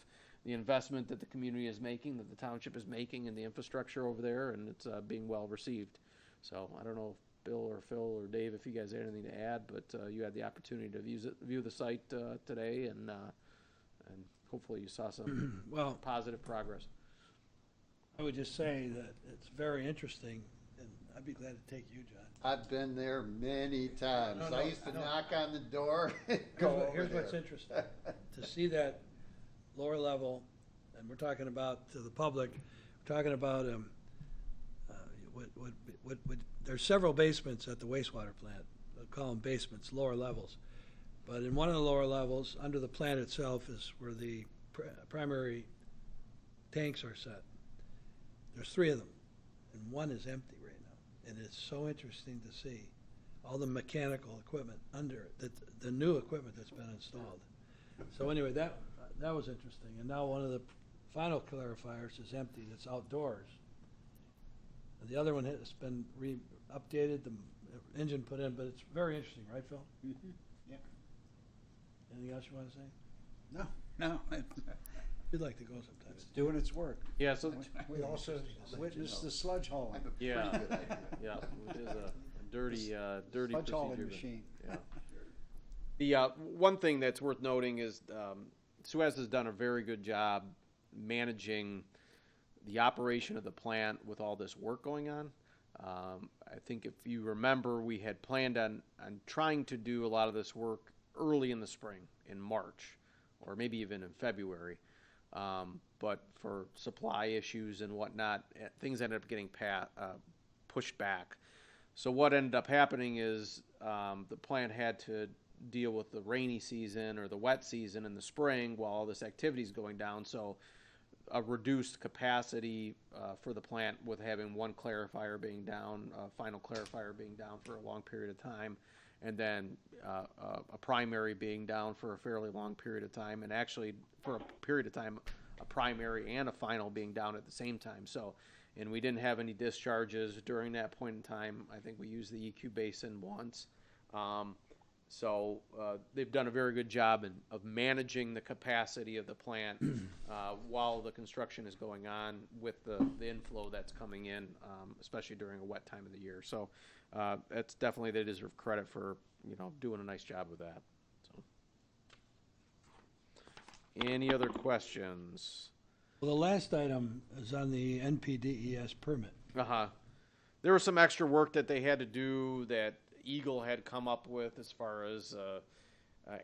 the investment that the community is making, that the township is making in the infrastructure over there, and it's being well received. So I don't know if Bill or Phil or Dave, if you guys had anything to add, but you had the opportunity to view the site today, and hopefully you saw some Well, positive progress. I would just say that it's very interesting, and I'd be glad to take you, John. I've been there many times. No, I used to no. knock on the door and go over Here's what's there. interesting, to see that lower level, and we're talking about to the public, we're talking about, there's several basements at the wastewater plant. They'll call them basements, lower levels. But in one of the lower levels, under the plant itself, is where the primary tanks are set. There's 3 of them, and one is empty right now. And it's so interesting to see all the mechanical equipment under it, the new equipment that's been installed. So anyway, that was interesting. And now one of the final clarifiers is empty, that's outdoors. The other one has been updated, the engine put in, but it's very interesting, right, Phil? Yeah. Anything else you want to say? No, We'd like to go sometime. it's doing its work. Yeah, so, We also witnessed the sludge hauling. yeah, yeah, it is a dirty, dirty Sludge hauling procedure. machine. Yeah. The one thing that's worth noting is Suez has done a very good job managing the operation of the plant with all this work going on. I think if you remember, we had planned on trying to do a lot of this work early in the spring, in March, or maybe even in February. But for supply issues and whatnot, things ended up getting pushed back. So what ended up happening is the plant had to deal with the rainy season or the wet season in the spring while all this activity is going down. So a reduced capacity for the plant with having one clarifier being down, final clarifier being down for a long period of time, and then a primary being down for a fairly long period of time, and actually for a period of time, a primary and a final being down at the same time. So, and we didn't have any discharges during that point in time. I think we used the EQ basin once. So they've done a very good job of managing the capacity of the plant while the construction is going on with the inflow that's coming in, especially during a wet time of the year. So that's definitely, they deserve credit for doing a nice job with that. So, any other questions? Well, the last item is on the NPDES permit. There was some extra work that they had to do that Eagle had come up with as far as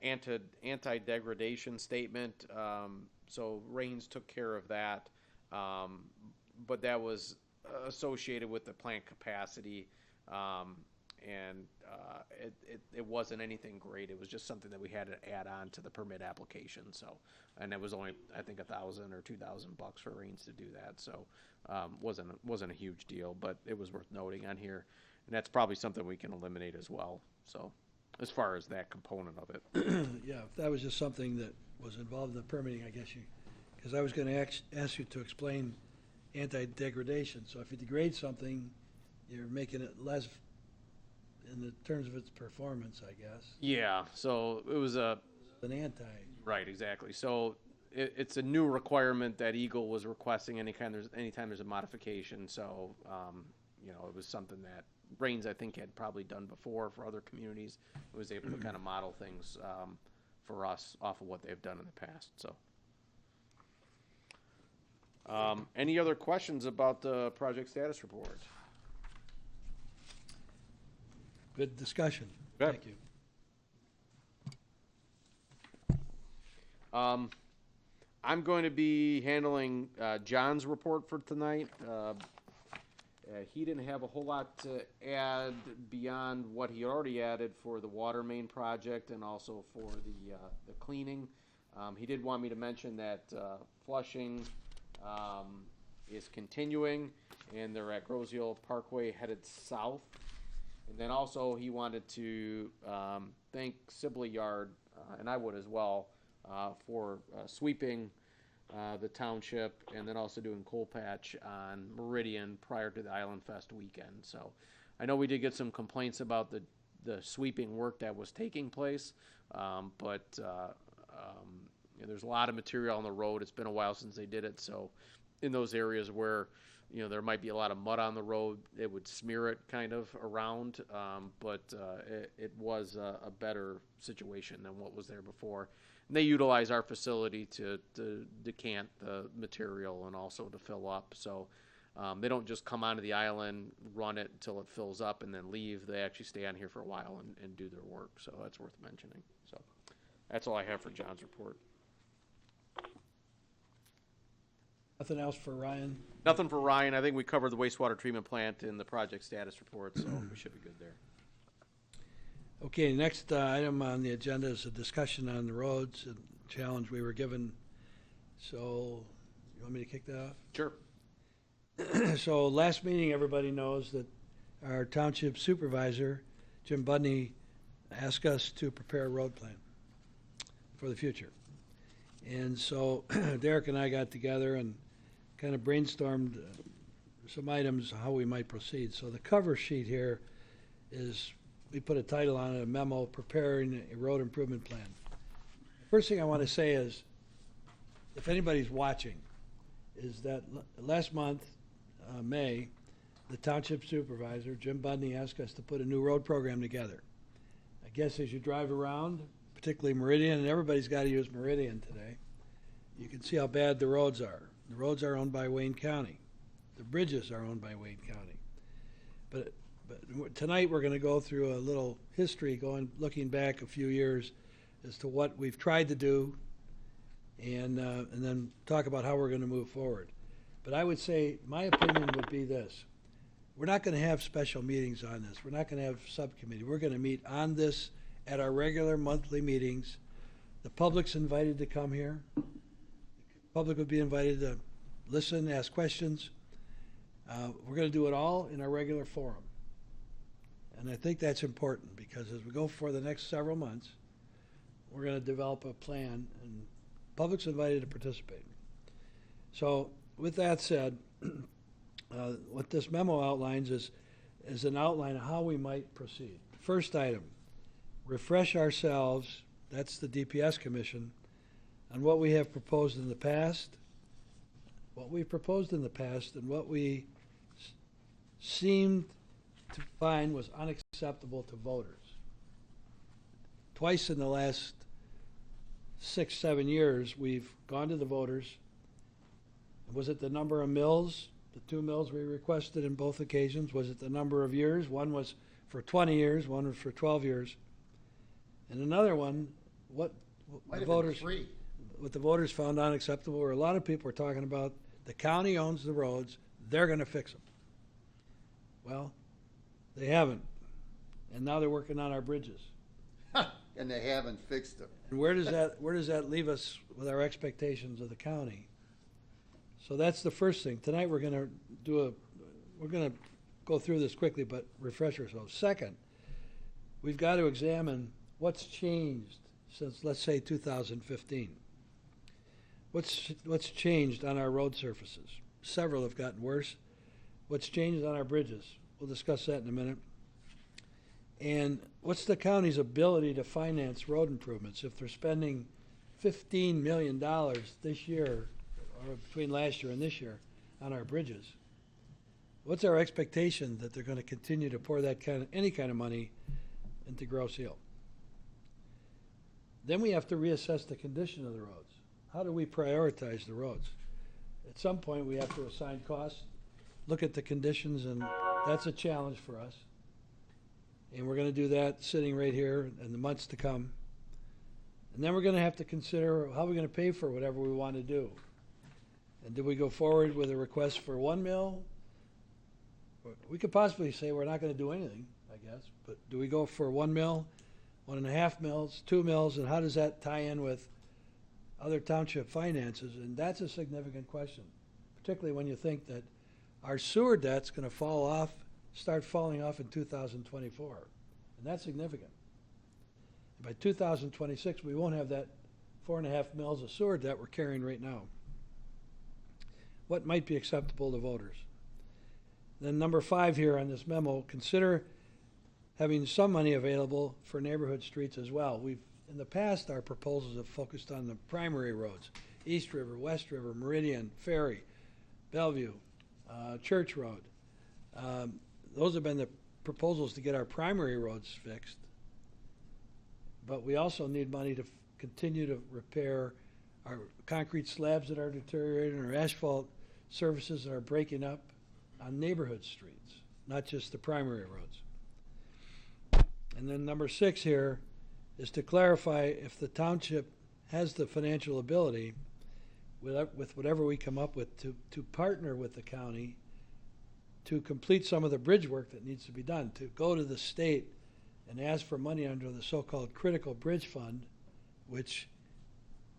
anti-degradation statement. So Rains took care of that, but that was associated with the plant capacity, and it wasn't anything great. It was just something that we had to add on to the permit application. So, and it was only, I think, $1,000 or $2,000 for Rains to do that. So wasn't a huge deal, but it was worth noting on here. And that's probably something we can eliminate as well. So, as far as that component of it. Yeah, if that was just something that was involved in the permitting, I guess because I was going to ask you to explain anti-degradation. So if you degrade something, you're making it less in the terms of its performance, I guess. Yeah, so it was An anti. right, exactly. So it's a new requirement that Eagle was requesting anytime there's a modification. So, it was something that Rains, I think, had probably done before for other communities. It was able to kind of model things for us off of what they've done in the past. So, any other questions about the project status report? Good discussion. Yeah. Thank you. I'm going to be handling John's report for tonight. He didn't have a whole lot to add beyond what he already added for the water main project and also for the cleaning. He did want me to mention that flushing is continuing, and they're at Groseal Parkway headed south. And then also he wanted to thank Sibley Yard, and I would as well, for sweeping the township, and then also doing coal patch on Meridian prior to the Island Fest weekend. So I know we did get some complaints about the sweeping work that was taking place, but there's a lot of material on the road. It's been a while since they did it, so in those areas where there might be a lot of mud on the road, it would smear it kind of around, but it was a better situation than what was there before. And they utilize our facility to decant the material and also to fill up. So they don't just come onto the island, run it until it fills up, and then leave. They actually stay on here for a while and do their work. So that's worth mentioning. So that's all I have for John's report. Nothing else for Ryan? Nothing for Ryan. I think we covered the wastewater treatment plant in the project status report, so we should be good there. Okay, next item on the agenda is a discussion on the roads and challenge we were given. So, you want me to kick that off? Sure. So last meeting, everybody knows that our township supervisor, Jim Budney, asked us to prepare a road plan for the future. And so Derek and I got together and kind of brainstormed some items, how we might proceed. So the cover sheet here is, we put a title on it, a memo, preparing a road improvement plan. First thing I want to say is, if anybody's watching, is that last month, May, the township supervisor, Jim Budney, asked us to put a new road program together. I guess as you drive around, particularly Meridian, and everybody's got to use Meridian today, you can see how bad the roads are. The roads are owned by Wayne County. The bridges are owned by Wayne County. But tonight we're going to go through a little history, looking back a few years as to what we've tried to do, and then talk about how we're going to move forward. But I would say, my opinion would be this. We're not going to have special meetings on this. We're not going to have subcommittee. We're going to meet on this at our regular monthly meetings. The public's invited to come here. The public would be invited to listen, ask questions. We're going to do it all in our regular forum. And I think that's important, because as we go for the next several months, we're going to develop a plan, and public's invited to participate. So with that said, what this memo outlines is an outline of how we might proceed. First item, refresh ourselves, that's the DPS Commission, on what we have proposed in the past, what we proposed in the past, and what we seemed to find was unacceptable to voters. Twice in the last 6-7 years, we've gone to the voters. Was it the number of mills, the 2 mills we requested in both occasions? Was it the number of years? One was for 20 years, one was for 12 years. And another one, what the voters found unacceptable, or a lot of people were talking about, the county owns the roads, they're going to fix them. Well, they haven't. And now they're working on our bridges. And they haven't fixed them. And where does that leave us with our expectations of the county? So that's the first thing. Tonight we're going to go through this quickly, but refresh ourselves. Second, we've got to examine what's changed since, let's say, 2015. What's changed on our road surfaces? Several have gotten worse. What's changed on our bridges? We'll discuss that in a minute. And what's the county's ability to finance road improvements if they're spending $15 million this year, or between last year and this year, on our bridges? What's our expectation that they're going to continue to pour any kind of money into Grosse Ile? Then we have to reassess the condition of the roads. How do we prioritize the roads? At some point, we have to assign costs, look at the conditions, and that's a challenge for us. And we're going to do that sitting right here in the months to come. And then we're going to have to consider how we're going to pay for whatever we want to do. And do we go forward with a request for 1 mill? We could possibly say we're not going to do anything, I guess. But do we go for 1 mill, 1.5 mills, 2 mills, and how does that tie in with other township finances? And that's a significant question, particularly when you think that our sewer debt's going to start falling off in 2024. And that's significant. By 2026, we won't have that 4.5 mils of sewer debt we're carrying right now. What might be acceptable to voters? Then number 5 here on this memo, consider having some money available for neighborhood streets as well. In the past, our proposals have focused on the primary roads, East River, West River, Meridian, Ferry, Bellevue, Church Road. Those have been the proposals to get our primary roads fixed. But we also need money to continue to repair our concrete slabs that are deteriorating, our asphalt surfaces that are breaking up on neighborhood streets, not just the primary roads. And then number 6 here is to clarify if the township has the financial ability, with whatever we come up with, to partner with the county to complete some of the bridge work that needs to be done, to go to the state and ask for money under the so-called critical bridge fund, which,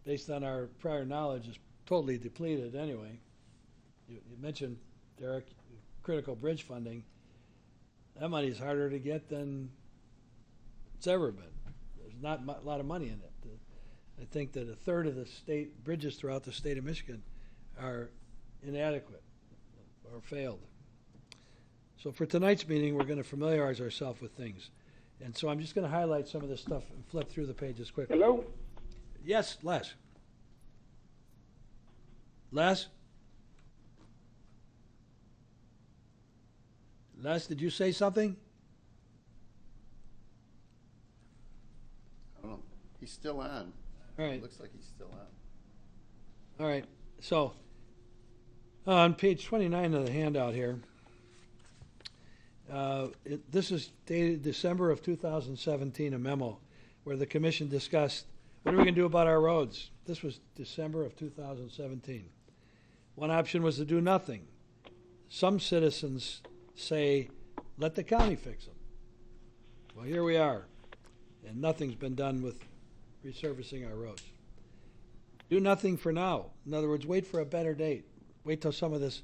based on our prior knowledge, is totally depleted anyway. You mentioned, Derek, critical bridge funding. That money is harder to get than it's ever been. There's not a lot of money in it. I think that a third of the state bridges throughout the state of Michigan are inadequate or failed. So for tonight's meeting, we're going to familiarize ourselves with things. And so I'm just going to highlight some of this stuff and flip through the pages quickly. Hello? Yes, Les. Les? Les, did you say something? I don't know. He's still on. All right. Looks like he's still on. All right, so on page 29 of the handout here, this is dated December of 2017, a memo where the commission discussed, what are we going to do about our roads? This was December of 2017. One option was to do nothing. Some citizens say, let the county fix them. Well, here we are, and nothing's been done with resurfacing our roads. Do nothing for now. In other words, wait for a better date. Wait till some of this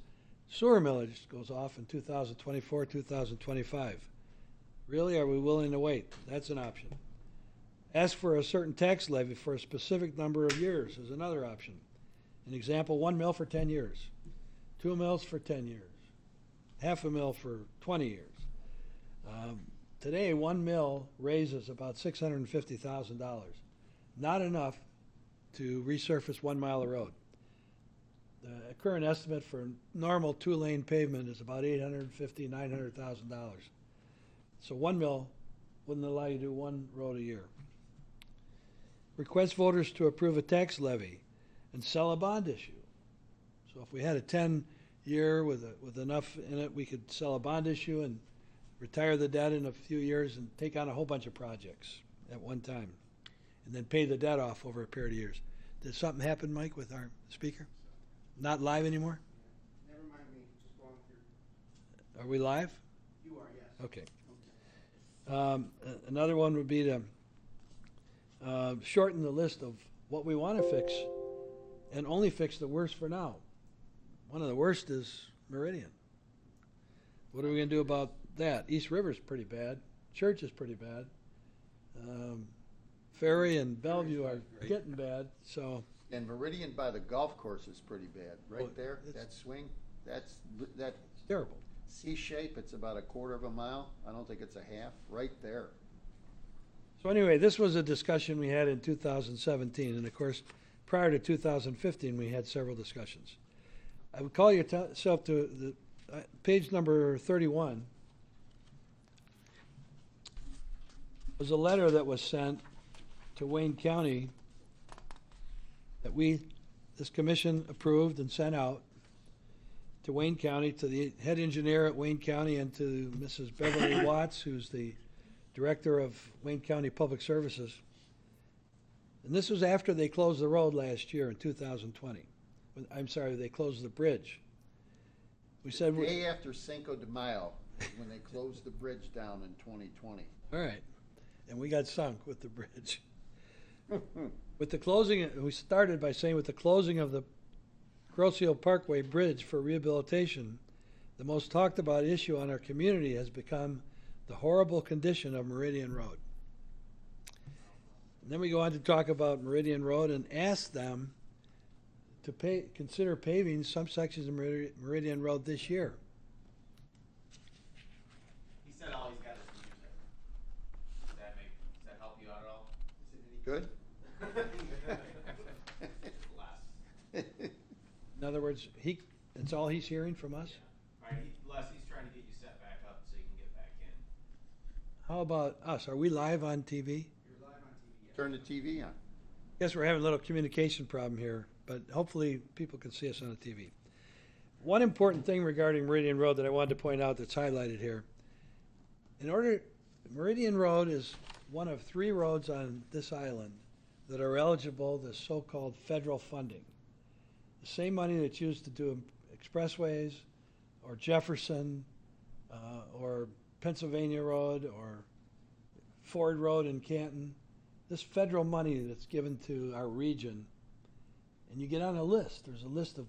sewer millage goes off in 2024, 2025. Really, are we willing to wait? That's an option. Ask for a certain tax levy for a specific number of years is another option. An example, 1 mil for 10 years, 2 mils for 10 years, half a mil for 20 years. Today, 1 mil raises about $650,000. Not enough to resurface 1 mile of road. The current estimate for normal 2-lane pavement is about $850,000, $900,000. So 1 mil wouldn't allow you to do 1 road a year. Request voters to approve a tax levy and sell a bond issue. So if we had a 10-year with enough in it, we could sell a bond issue and retire the debt in a few years and take on a whole bunch of projects at one time, and then pay the debt off over a period of years. Did something happen, Mike, with our speaker? Not live anymore? Never mind me. Just going through. Are we live? You are, yes. Okay. Another one would be to shorten the list of what we want to fix and only fix the worst for now. One of the worst is Meridian. What are we going to do about that? East River's pretty bad. Church is pretty bad. Ferry and Bellevue are getting bad. So And Meridian by the golf course is pretty bad. Right Oh, there, it's- that swing, that it's terrible. C shape, it's about a quarter of a mile. I don't think it's a half, right there. So anyway, this was a discussion we had in 2017, and of course, prior to 2015, we had several discussions. I would call yourself to the page number 31. Was a letter that was sent to Wayne County that this commission approved and sent out to Wayne County, to the head engineer at Wayne County, and to Mrs. Beverly Watts, who's the director of Wayne County Public Services. And this was after they closed the road last year in 2020. I'm sorry, they closed the bridge. We said, Day after Cinco de Mayo, when they closed the bridge down in 2020. all right, and we got sunk with the bridge. With the closing, we started by saying with the closing of the Grosse Parkway Bridge for rehabilitation, the most talked about issue on our community has become the horrible condition of Meridian Road. And then we go on to talk about Meridian Road and ask them to consider paving some sections of Meridian Road this year. He said all he's got is music. Does that help you out at all? Is it any good? Less. In other words, it's all he's hearing from us? All right, Les, he's trying to get you set back up so you can get back in. How about us? Are we live on TV? You're live on TV. Turn the TV on. Guess we're having a little communication problem here, but hopefully people can see us on the TV. One important thing regarding Meridian Road that I wanted to point out that's highlighted here. Meridian Road is one of 3 roads on this island that are eligible to so-called federal funding. The same money that's used to do expressways, or Jefferson, or Pennsylvania Road, or Ford Road in Canton. This federal money that's given to our region, and you get on a list. There's a list of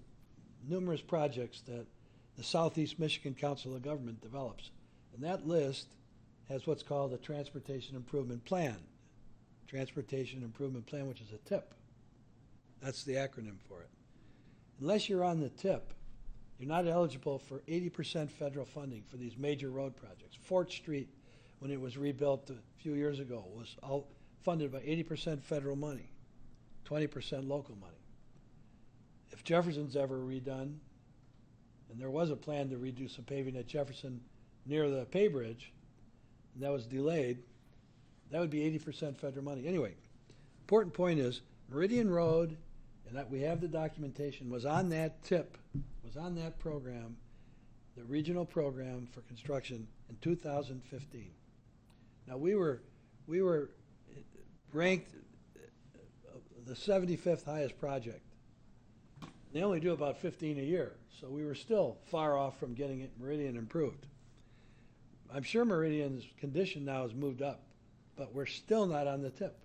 numerous projects that the Southeast Michigan Council of Government develops. And that list has what's called a Transportation Improvement Plan. Transportation Improvement Plan, which is a TIP. That's the acronym for it. Unless you're on the TIP, you're not eligible for 80% federal funding for these major road projects. Fort Street, when it was rebuilt a few years ago, was all funded by 80% federal money, 20% local money. If Jefferson's ever redone, and there was a plan to redo some paving at Jefferson near the Pay Bridge, and that was delayed, that would be 80% federal money. Anyway, important point is Meridian Road, and that we have the documentation, was on that TIP, was on that program, the regional program for construction in 2015. Now we were ranked the 75th highest project. They only do about 15 a year, so we were still far off from getting it Meridian improved. I'm sure Meridian's condition now has moved up, but we're still not on the TIP.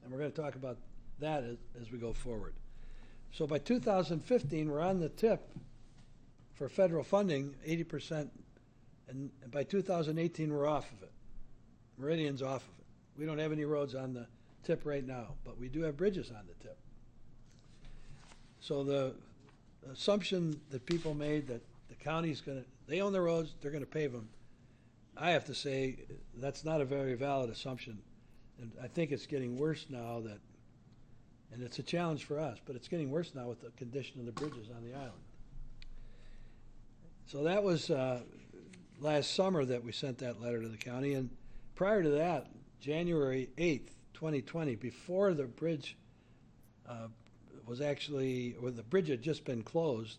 And we're going to talk about that as we go forward. So by 2015, we're on the TIP for federal funding, 80%, and by 2018, we're off of it. Meridian's off of it. We don't have any roads on the TIP right now, but we do have bridges on the TIP. So the assumption that people made that the county's they own the roads, they're gonna pave them, I have to say, that's not a very valid assumption. And I think it's getting worse now and it's a challenge for us, but it's getting worse now with the condition of the bridges on the island. So that was last summer that we sent that letter to the county, and prior to that, January 8th, 2020, before the bridge the bridge had just been closed,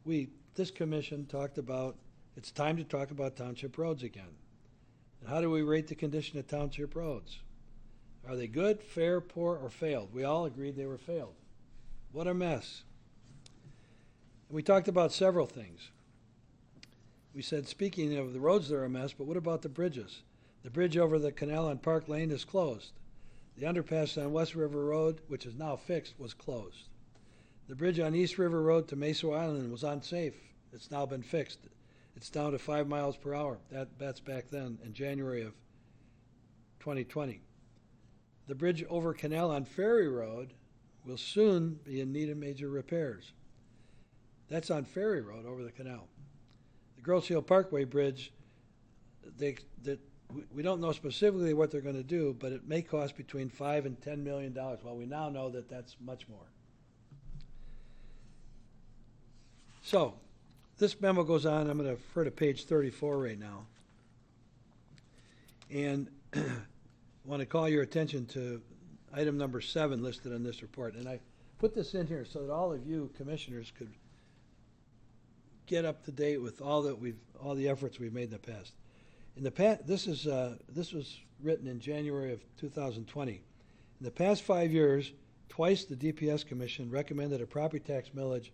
this commission talked about, it's time to talk about township roads again. And how do we rate the condition of township roads? Are they good, fair, poor, or failed? We all agreed they were failed. What a mess. And we talked about several things. We said, speaking of the roads, they're a mess, but what about the bridges? The bridge over the canal on Park Lane is closed. The underpass on West River Road, which is now fixed, was closed. The bridge on East River Road to Mesa Island was unsafe. It's now been fixed. It's down to 5 miles per hour. That's back then in January of 2020. The bridge over canal on Ferry Road will soon be in need of major repairs. That's on Ferry Road over the canal. The Grosse Hill Parkway Bridge, we don't know specifically what they're going to do, but it may cost between $5 and $10 million. Well, we now know that that's much more. So, this memo goes on. I'm going to refer to page 34 right now. And I want to call your attention to item number 7 listed on this report. And I put this in here so that all of you commissioners could get up to date with all the efforts we've made in the past. In the past, this was written in January of 2020. In the past 5 years, twice the DPS Commission recommended a property tax millage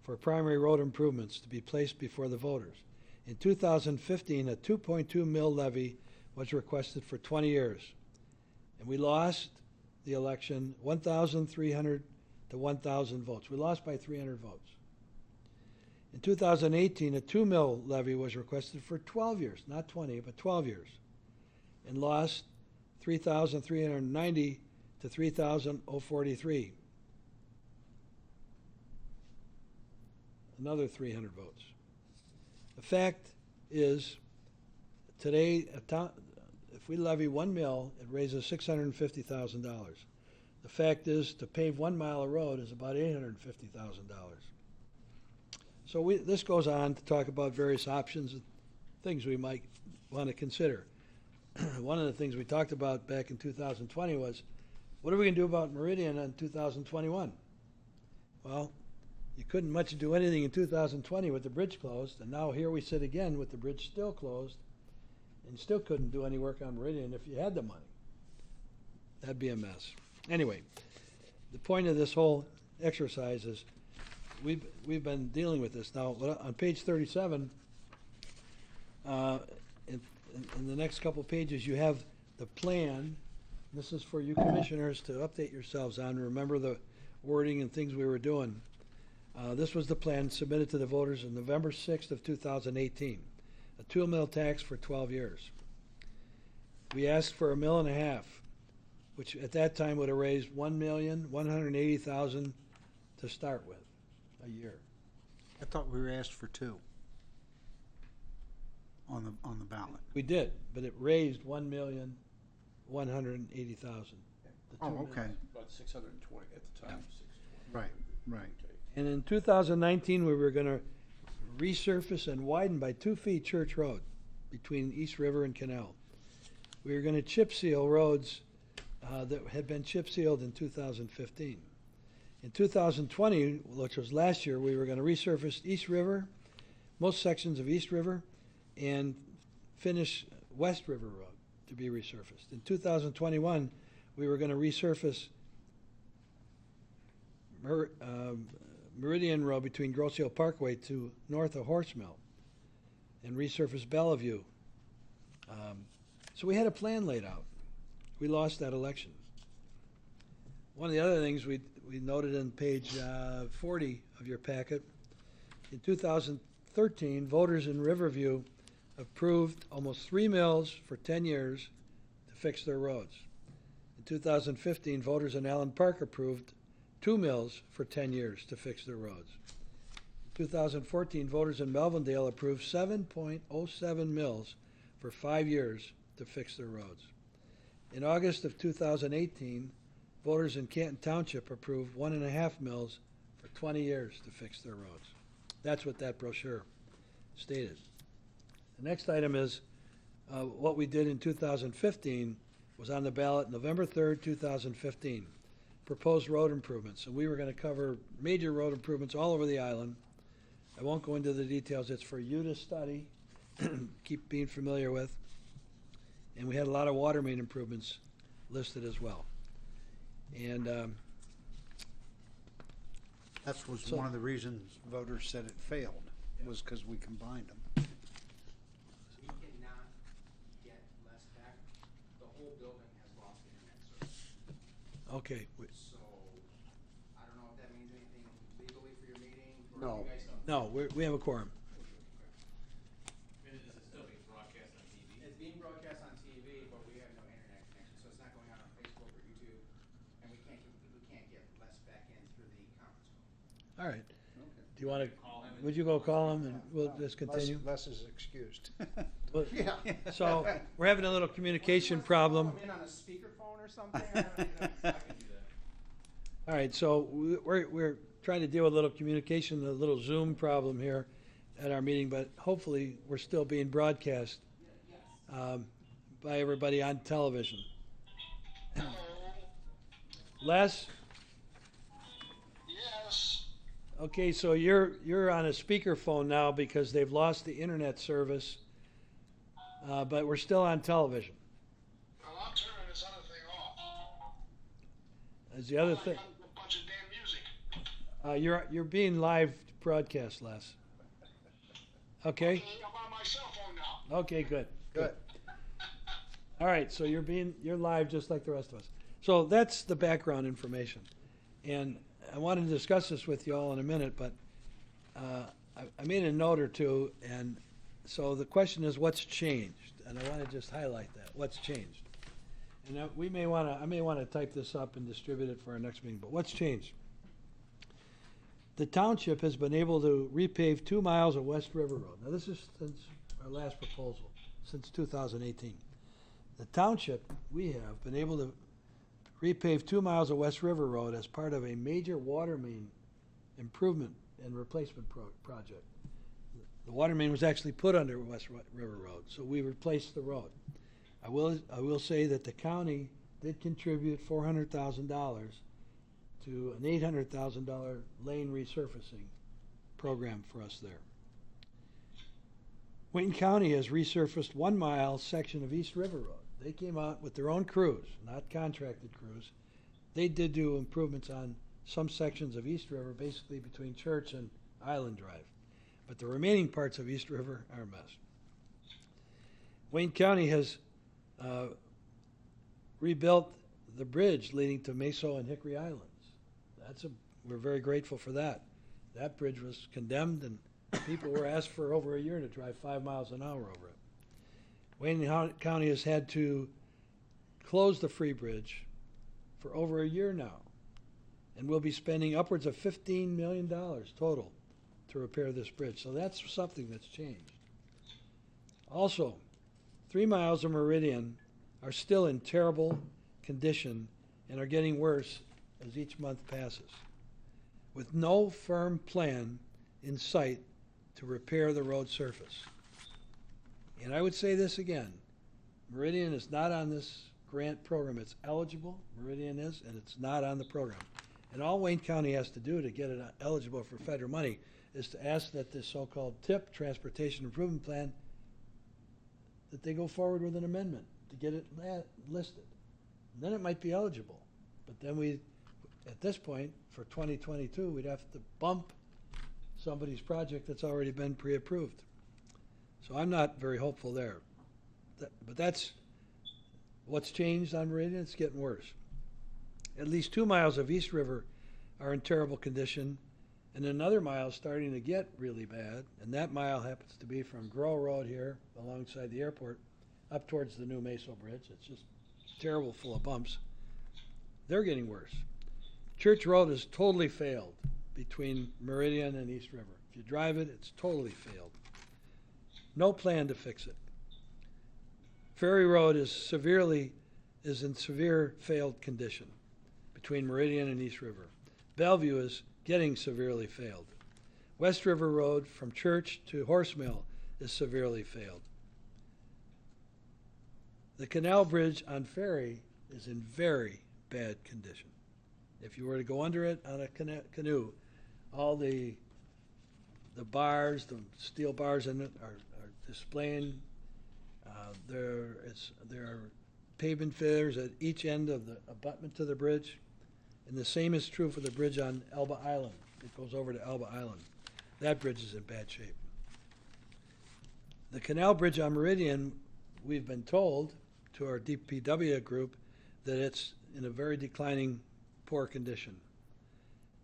for primary road improvements to be placed before the voters. In 2015, a 2.2 mil levy was requested for 20 years. And we lost the election 1,300 to 1,000 votes. We lost by 300 votes. In 2018, a 2 mil levy was requested for 12 years, not 20, but 12 years, and lost 3,390 to 3,043. Another 300 votes. The fact is, today, if we levy 1 mil, it raises $650,000. The fact is, to pave 1 mile of road is about $850,000. So this goes on to talk about various options and things we might want to consider. One of the things we talked about back in 2020 was What are we gonna do about Meridian in 2021? Well, you couldn't much do anything in 2020 with the bridge closed, and now here we sit again with the bridge still closed, and you still couldn't do any work on Meridian if you had the money. That'd be a mess. Anyway, the point of this whole exercise is we've been dealing with this. Now, on page 37, in the next couple pages, you have the plan. This is for you commissioners to update yourselves on. Remember the wording and things we were doing. This was the plan submitted to the voters on November 6th of 2018. A 2 mil tax for 12 years. We asked for $1.5 million, which at that time would have raised $1,180,000 to start with a year. I thought we were asked for 2 on the ballot. We did, but it raised $1,180,000. Oh, okay. About 620 at the time. Right, right. And in 2019, we were going to resurface and widen by 2 feet Church Road between East River and Canal. We were going to chip seal roads that had been chip sealed in 2015. In 2020, which was last year, we were going to resurface East River, most sections of East River, and finish West River Road to be resurfaced. In 2021, we were going to resurface Meridian Road between Grosse Hill Parkway to north of Horse Mill and resurface Bellevue. So we had a plan laid out. We lost that election. One of the other things we noted in page 40 of your packet, in 2013, voters in Riverview approved almost 3 mills for 10 years to fix their roads. In 2015, voters in Allen Park approved 2 mills for 10 years to fix their roads. In 2014, voters in Melvindale approved 7.07 mills for 5 years to fix their roads. In August of 2018, voters in Canton Township approved 1.5 mills for 20 years to fix their roads. That's what that brochure stated. The next item is what we did in 2015 was on the ballot November 3rd, 2015. Proposed road improvements. And we were going to cover major road improvements all over the island. I won't go into the details. It's for you to study, keep being familiar with. And we had a lot of water main improvements listed as well. And That was So- one of the reasons voters said it failed, was because we combined them. We cannot get less back. The whole building has lost internet service. okay, So, I don't know if that means anything legally for your meeting, or No. you guys don't. no, we have a quorum. Is it still being broadcast on TV? It's being broadcast on TV, but we have no internet connection, so it's not going out on Facebook or YouTube, and we can't get less back in through the conference call. All right. Do you want to, would you go call him and we'll just continue? Les is excused. Well, Yeah. So, we're having a little communication problem. I'm in on a speakerphone or something. I can do that. All right, so we're trying to deal with a little communication, a little Zoom problem here at our meeting, but hopefully we're still being broadcast by everybody on television. Les? Yes. Okay, so you're on a speakerphone now because they've lost the internet service, but we're still on television. Well, I'm turning this other thing off. Is the other thing? A bunch of damn music. You're being live broadcast, Les. Okay. I'm on my cell phone now. Okay, good. Good. All right, so you're live just like the rest of us. So that's the background information. And I wanted to discuss this with you all in a minute, but I made a note or two, and so the question is what's changed? And I want to just highlight that, what's changed. And I may want to type this up and distribute it for our next meeting, but what's changed? The township has been able to repave 2 miles of West River Road. Now, this is since our last proposal, since 2018. The township, we have been able to repave 2 miles of West River Road as part of a major water main improvement and replacement project. The water main was actually put under West River Road, so we replaced the road. I will say that the county did contribute $400,000 to an $800,000 lane resurfacing program for us there. Wayne County has resurfaced 1 mile section of East River Road. They came out with their own crews, not contracted crews. They did do improvements on some sections of East River, basically between Church and Island Drive. But the remaining parts of East River are a mess. Wayne County has rebuilt the bridge leading to Meso and Hickory Islands. We're very grateful for that. That bridge was condemned, and people were asked for over a year to drive 5 miles an hour over it. Wayne County has had to close the Free Bridge for over a year now, and we'll be spending upwards of $15 million total to repair this bridge. So that's something that's changed. Also, 3 miles of Meridian are still in terrible condition and are getting worse as each month passes, with no firm plan in sight to repair the road surface. And I would say this again, Meridian is not on this grant program. It's eligible, Meridian is, and it's not on the program. And all Wayne County has to do to get it eligible for federal money is to ask that this so-called TIP, Transportation Improvement Plan, that they go forward with an amendment to get it listed. And then it might be eligible. But then at this point, for 2022, we'd have to bump somebody's project that's already been pre-approved. So I'm not very hopeful there. But that's what's changed on Meridian. It's getting worse. At least 2 miles of East River are in terrible condition, and another mile is starting to get really bad, and that mile happens to be from Grow Road here, alongside the airport, up towards the new Meso Bridge. It's just terrible, full of bumps. They're getting worse. Church Road has totally failed between Meridian and East River. If you drive it, it's totally failed. No plan to fix it. Ferry Road is in severe failed condition between Meridian and East River. Bellevue is getting severely failed. West River Road from Church to Horse Mill is severely failed. The canal bridge on Ferry is in very bad condition. If you were to go under it on a canoe, all the bars, the steel bars in it are displaying. There are pavement failures at each end of the abutment to the bridge. And the same is true for the bridge on Elba Island. It goes over to Elba Island. That bridge is in bad shape. The canal bridge on Meridian, we've been told to our DPW group that it's in a very declining, poor condition.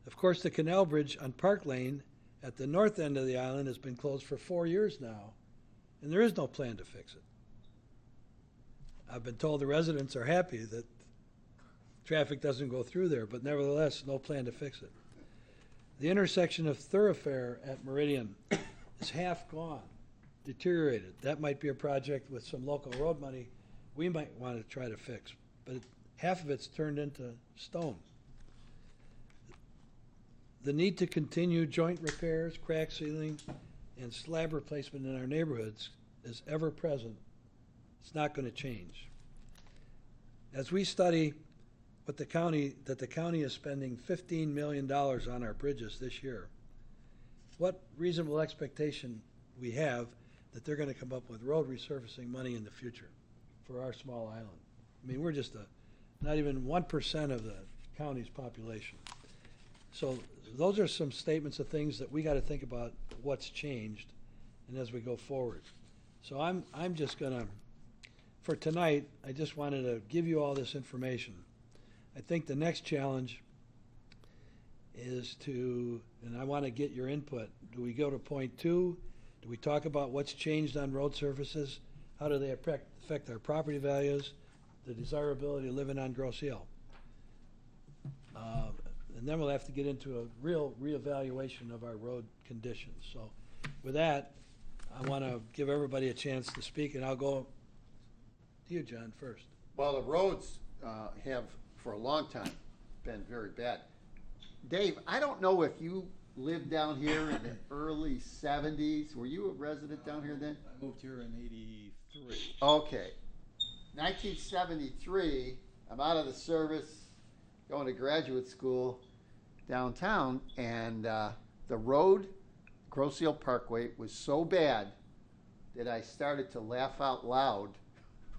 Of course, the canal bridge on Park Lane at the north end of the island has been closed for 4 years now, and there is no plan to fix it. I've been told the residents are happy that traffic doesn't go through there, but nevertheless, no plan to fix it. The intersection of Thoroughfare at Meridian is half gone, deteriorated. That might be a project with some local road money we might want to try to fix, but half of it's turned into stone. The need to continue joint repairs, crack sealing, and slab replacement in our neighborhoods is ever present. It's not going to change. As we study that the county is spending $15 million on our bridges this year, what reasonable expectation we have that they're going to come up with road resurfacing money in the future for our small island? I mean, we're just not even 1% of the county's population. So those are some statements of things that we got to think about what's changed, and as we go forward. So I'm just gonna, for tonight, I just wanted to give you all this information. I think the next challenge is and I want to get your input. Do we go to point 2? Do we talk about what's changed on road surfaces? How do they affect our property values? The desirability of living on Grosse Ile? And then we'll have to get into a real reevaluation of our road conditions. So with that, I want to give everybody a chance to speak, and I'll go to you, John, first. Well, the roads have, for a long time, been very bad. Dave, I don't know if you lived down here in the early 70s. Were you a resident down here then? I moved here in '83. Okay. 1973, I'm out of the service, going to graduate school downtown, and the road, Grosse Ile Parkway, was so bad that I started to laugh out loud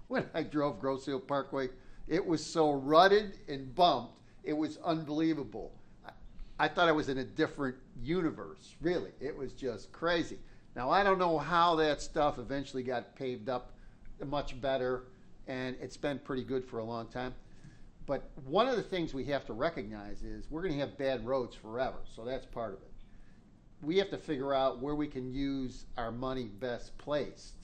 when I drove Grosse Ile Parkway. It was so rutted and bumped, it was unbelievable. I thought I was in a different universe, really. It was just crazy. Now, I don't know how that stuff eventually got paved up much better, and it's been pretty good for a long time. But one of the things we have to recognize is we're going to have bad roads forever, so that's part of it. We have to figure out where we can use our money best placed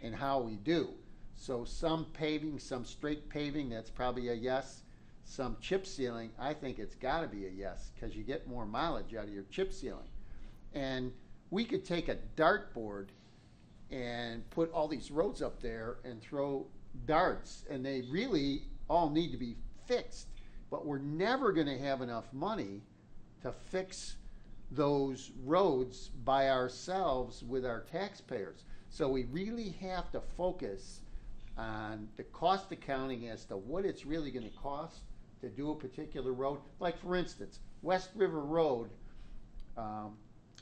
and how we do. So some paving, some straight paving, that's probably a yes. Some chip sealing, I think it's got to be a yes, because you get more mileage out of your chip sealing. And we could take a dartboard and put all these roads up there and throw darts, and they really all need to be fixed. But we're never going to have enough money to fix those roads by ourselves with our taxpayers. So we really have to focus on the cost accounting as to what it's really going to cost to do a particular road. Like, for instance, West River Road,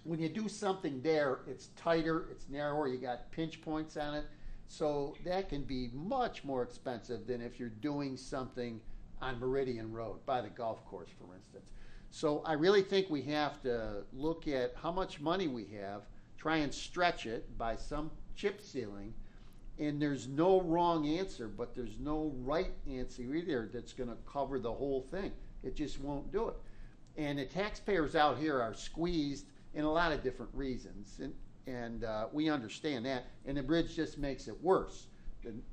when you do something there, it's tighter, it's narrower, you got pinch points on it. So that can be much more expensive than if you're doing something on Meridian Road by the golf course, for instance. So I really think we have to look at how much money we have, try and stretch it by some chip sealing, and there's no wrong answer, but there's no right answer either that's going to cover the whole thing. It just won't do it. And the taxpayers out here are squeezed in a lot of different reasons, and we understand that, and the bridge just makes it worse.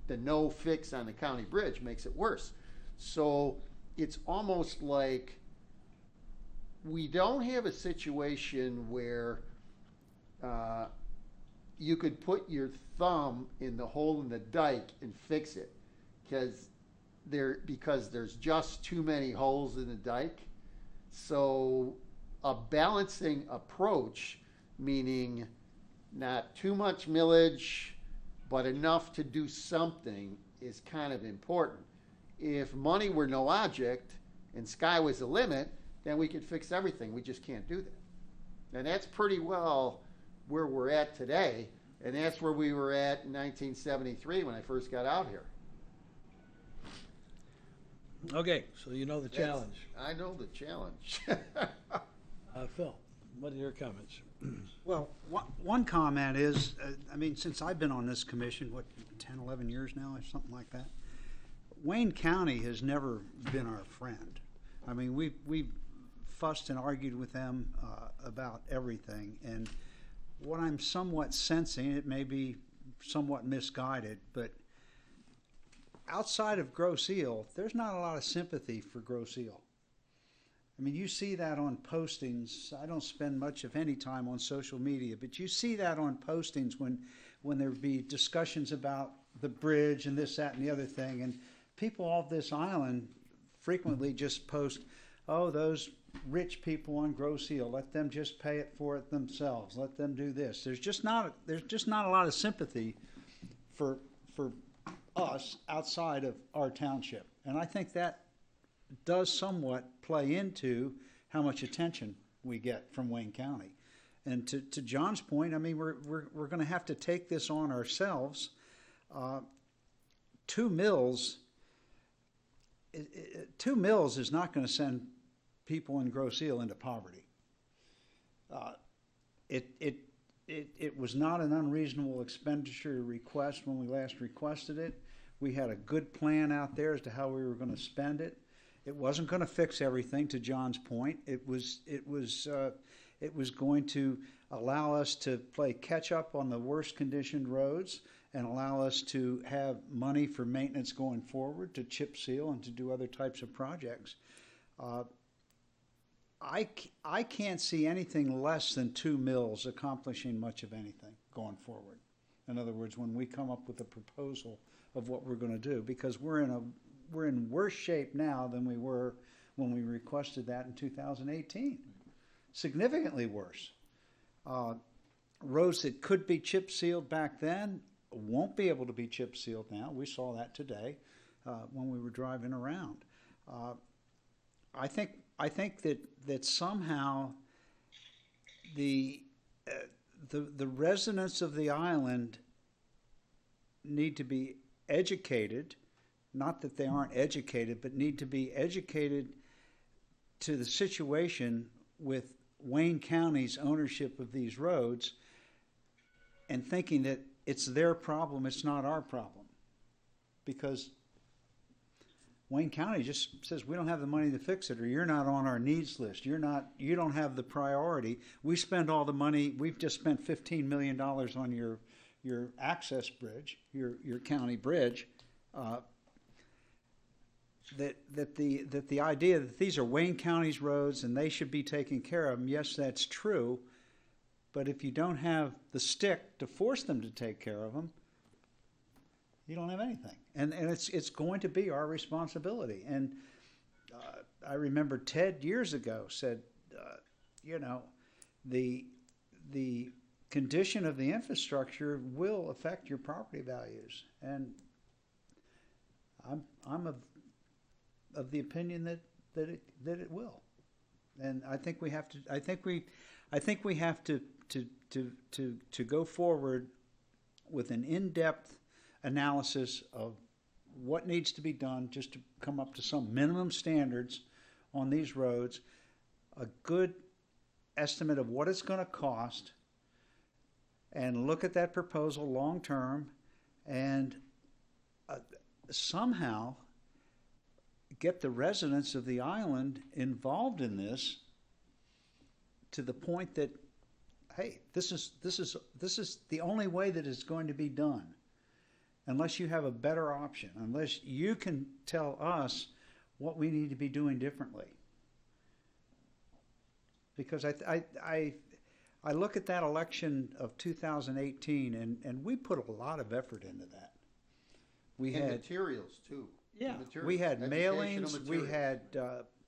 The no fix on the county bridge makes it worse. So it's almost like we don't have a situation where you could put your thumb in the hole in the dike and fix it, because there's just too many holes in the dike. So a balancing approach, meaning not too much millage, but enough to do something, is kind of important. If money were no object and sky was the limit, then we could fix everything. We just can't do that. And that's pretty well where we're at today, and that's where we were at in 1973 when I first got out here. Okay, so you know the challenge. I know the challenge. Phil, what are your comments? Well, one comment is, I mean, since I've been on this commission, 10, 11 years now, or something like that, Wayne County has never been our friend. I mean, we've fussed and argued with them about everything, and what I'm somewhat sensing, it may be somewhat misguided, but outside of Grosse Ile, there's not a lot of sympathy for Grosse Ile. I mean, you see that on postings. I don't spend much of any time on social media, but you see that on postings when there be discussions about the bridge and this, that, and the other thing, and people off this island frequently just post, oh, those rich people on Grosse Ile, let them just pay it for it themselves. Let them do this. There's just not a lot of sympathy for us outside of our township, and I think that does somewhat play into how much attention we get from Wayne County. And to John's point, I mean, we're going to have to take this on ourselves. 2 mills. 2 mills is not going to send people in Grosse Ile into poverty. It was not an unreasonable expenditure request when we last requested it. We had a good plan out there as to how we were going to spend it. It wasn't going to fix everything, to John's point. It was going to allow us to play catch up on the worst conditioned roads and allow us to have money for maintenance going forward, to chip seal and to do other types of projects. I can't see anything less than 2 mills accomplishing much of anything going forward. In other words, when we come up with a proposal of what we're going to do, because we're in worse shape now than we were when we requested that in 2018. Significantly worse. Roads that could be chip sealed back then won't be able to be chip sealed now. We saw that today. when we were driving around. I think that somehow the residents of the island need to be educated, not that they aren't educated, but need to be educated to the situation with Wayne County's ownership of these roads and thinking that it's their problem, it's not our problem. Because Wayne County just says, we don't have the money to fix it, or you're not on our needs list. You don't have the priority. We spend all the money. We've just spent $15 million on your access bridge, your county bridge. That the idea that these are Wayne County's roads and they should be taken care of them, yes, that's true. But if you don't have the stick to force them to take care of them, you don't have anything. And it's going to be our responsibility. And I remember Ted years ago said, the condition of the infrastructure will affect your property values. And I'm of the opinion that it will. And I think we have to. I think we have to go forward with an in-depth analysis of what needs to be done just to come up to some minimum standards on these roads, a good estimate of what it's going to cost, and look at that proposal long term, and somehow get the residents of the island involved in this to the point that, hey, this is the only way that it's going to be done, unless you have a better option, unless you can tell us what we need to be doing differently. Because I look at that election of 2018, and we put a lot of effort into that. We And had materials too. yeah, Materials, we had educational mailings,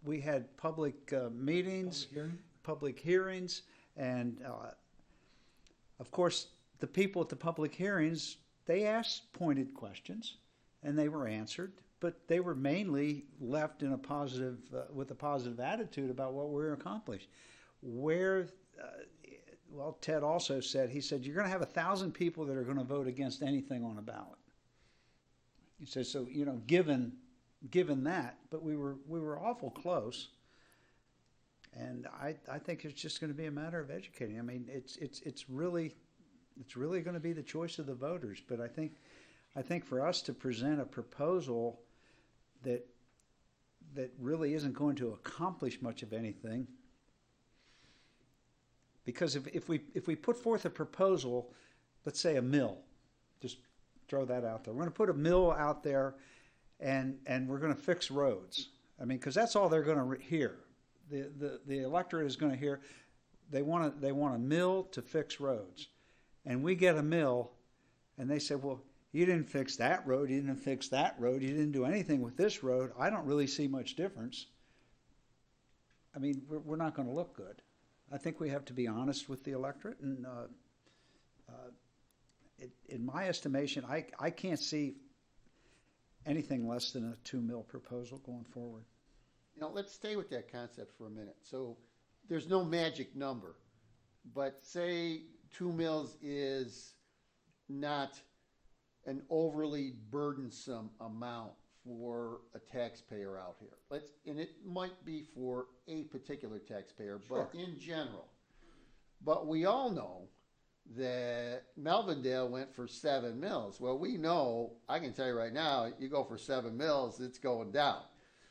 we had public meetings, Public hearing? public hearings, and of course, the people at the public hearings, they asked pointed questions, and they were answered, but they were mainly left in a positive, with a positive attitude about what we were accomplished. Well, Ted also said, he said, you're going to have 1,000 people that are going to vote against anything on a ballot. He says, so, given that, but we were awful close. And I think it's just going to be a matter of educating. I mean, it's really going to be the choice of the voters. But I think for us to present a proposal that really isn't going to accomplish much of anything, because if we put forth a proposal, let's say a mill, just throw that out there. We're going to put a mill out there, and we're going to fix roads. I mean, because that's all they're going to hear. The electorate is going to hear they want a mill to fix roads, and we get a mill, and they say, well, you didn't fix that road, you didn't fix that road, you didn't do anything with this road. I don't really see much difference. I mean, we're not going to look good. I think we have to be honest with the electorate, and in my estimation, I can't see anything less than a 2 mil proposal going forward. Now, let's stay with that concept for a minute. So there's no magic number, but say 2 mils is not an overly burdensome amount for a taxpayer out here. And it might be for a particular taxpayer, but in general. But we all know that Melvindale went for 7 mils. Well, we know, I can tell you right now, you go for 7 mils, it's going down.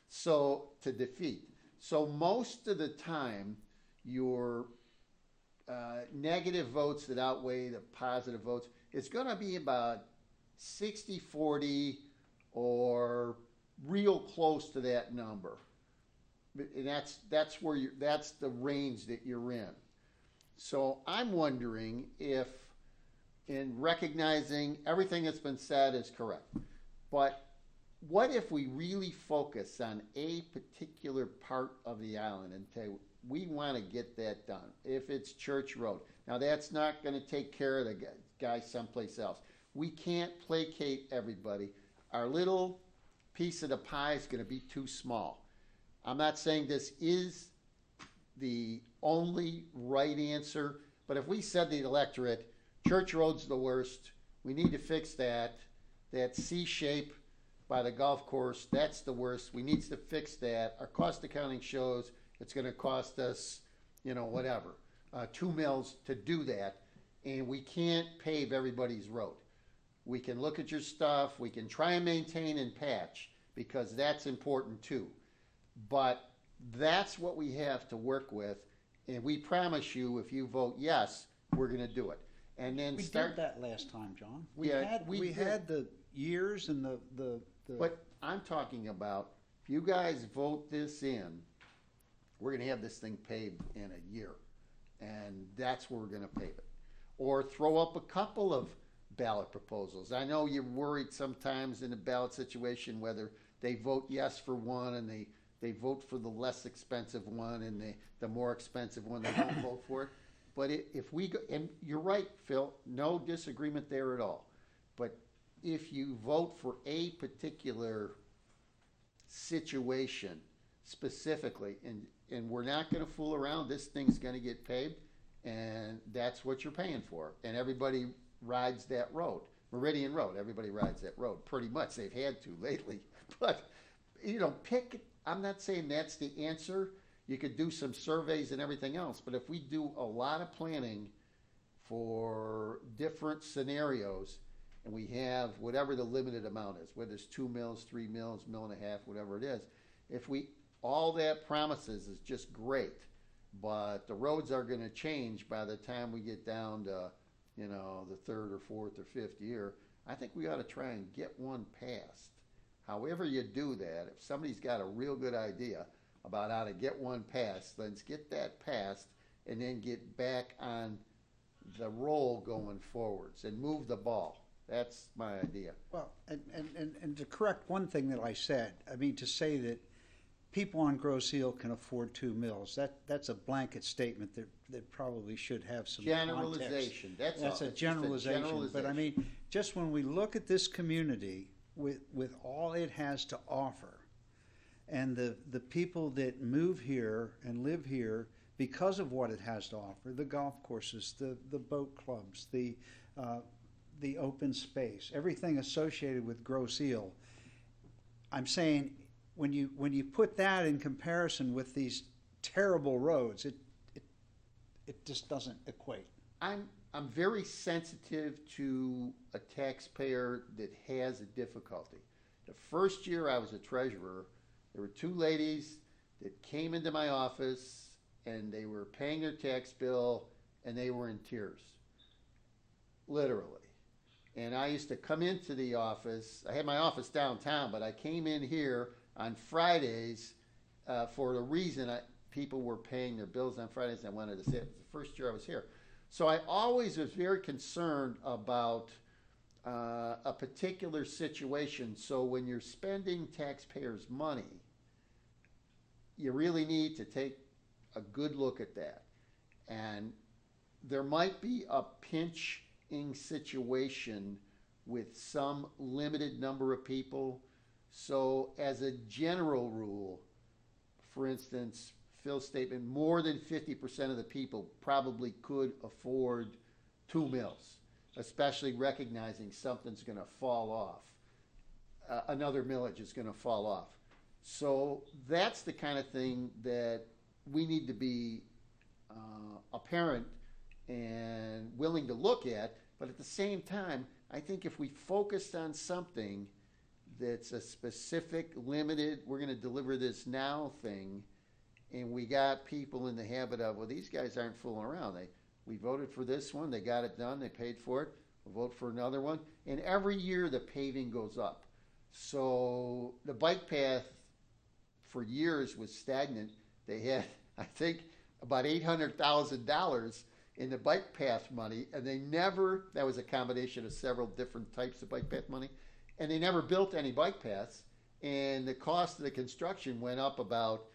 So, to defeat. So most of the time, your negative votes that outweigh the positive votes, it's going to be about 60-40 or real close to that number. And that's where that's the range that you're in. So I'm wondering if, in recognizing everything that's been said is correct, but what if we really focus on a particular part of the island and say, we want to get that done? If it's Church Road. Now, that's not going to take care of the guy someplace else. We can't placate everybody. Our little piece of the pie is gonna be too small. I'm not saying this is the only right answer, but if we said to the electorate, Church Road's the worst, we need to fix that, that C shape by the golf course, that's the worst, we need to fix that, our cost accounting shows it's gonna cost us, whatever, 2 mils to do that, and we can't pave everybody's road. We can look at your stuff, we can try and maintain and patch, because that's important too. But that's what we have to work with, and we promise you, if you vote yes, we're gonna do it. And then We start. did that last time, John. Yeah, we We did. had the years and the. But I'm talking about, if you guys vote this in, we're gonna have this thing paved in a year. And that's where we're gonna pave it. Or throw up a couple of ballot proposals. I know you're worried sometimes in a ballot situation whether they vote yes for one and they vote for the less expensive one and the more expensive one, they don't vote for it. But if we go, and you're right, Phil, no disagreement there at all. But if you vote for a particular situation specifically, and we're not gonna fool around, this thing's gonna get paved, and that's what you're paying for. And everybody rides that road, Meridian Road, everybody rides that road, pretty much, they've had to lately. But, I'm not saying that's the answer, you could do some surveys and everything else, but if we do a lot of planning for different scenarios, and we have whatever the limited amount is, whether it's 2 mils, 3 mils, 1.5 mils, whatever it is, all that promises is just great, but the roads are gonna change by the time we get down to, the 3rd or 4th or 5th year. I think we ought to try and get one passed. However you do that, if somebody's got a real good idea about how to get one passed, let's get that passed and then get back on the roll going forwards and move the ball. That's my idea. Well, and to correct one thing that I said, to say that people on Grosse Ile can afford 2 mils, that's a blanket statement that probably should have some context. Generalization, that's all. That's a It's just a generalization, but just when we look at this community with all it has to offer, and the people that move here and live here because of what it has to offer, the golf courses, the boat clubs, the open space, everything associated with Grosse Ile, I'm saying when you put that in comparison with these terrible roads, it just doesn't equate. I'm very sensitive to a taxpayer that has a difficulty. The first year I was a treasurer, there were 2 ladies that came into my office and they were paying their tax bill and they were in tears, literally. And I used to come into the office, I had my office downtown, but I came in here on Fridays for the reason people were paying their bills on Fridays, and I wanted to say it was the first year I was here. So I always was very concerned about a particular situation. So when you're spending taxpayers' money, you really need to take a good look at that. And there might be a pinching situation with some limited number of people. So as a general rule, for instance, Phil's statement, more than 50% of the people probably could afford 2 mils, especially recognizing something's going to fall off. Another millage is going to fall off. So that's the kind of thing that we need to be apparent and willing to look at. But at the same time, I think if we focused on something that's a specific, limited, we're going to deliver this now thing, and we got people in the habit of, well, these guys aren't fooling around. We voted for this one, they got it done, they paid for it, we'll vote for another one. And every year the paving goes up. So the bike path for years was stagnant. They had, I think, about $800,000 in the bike path money, and they never, that was a combination of several different types of bike path money, and they never built any bike paths, and the cost of the construction went up about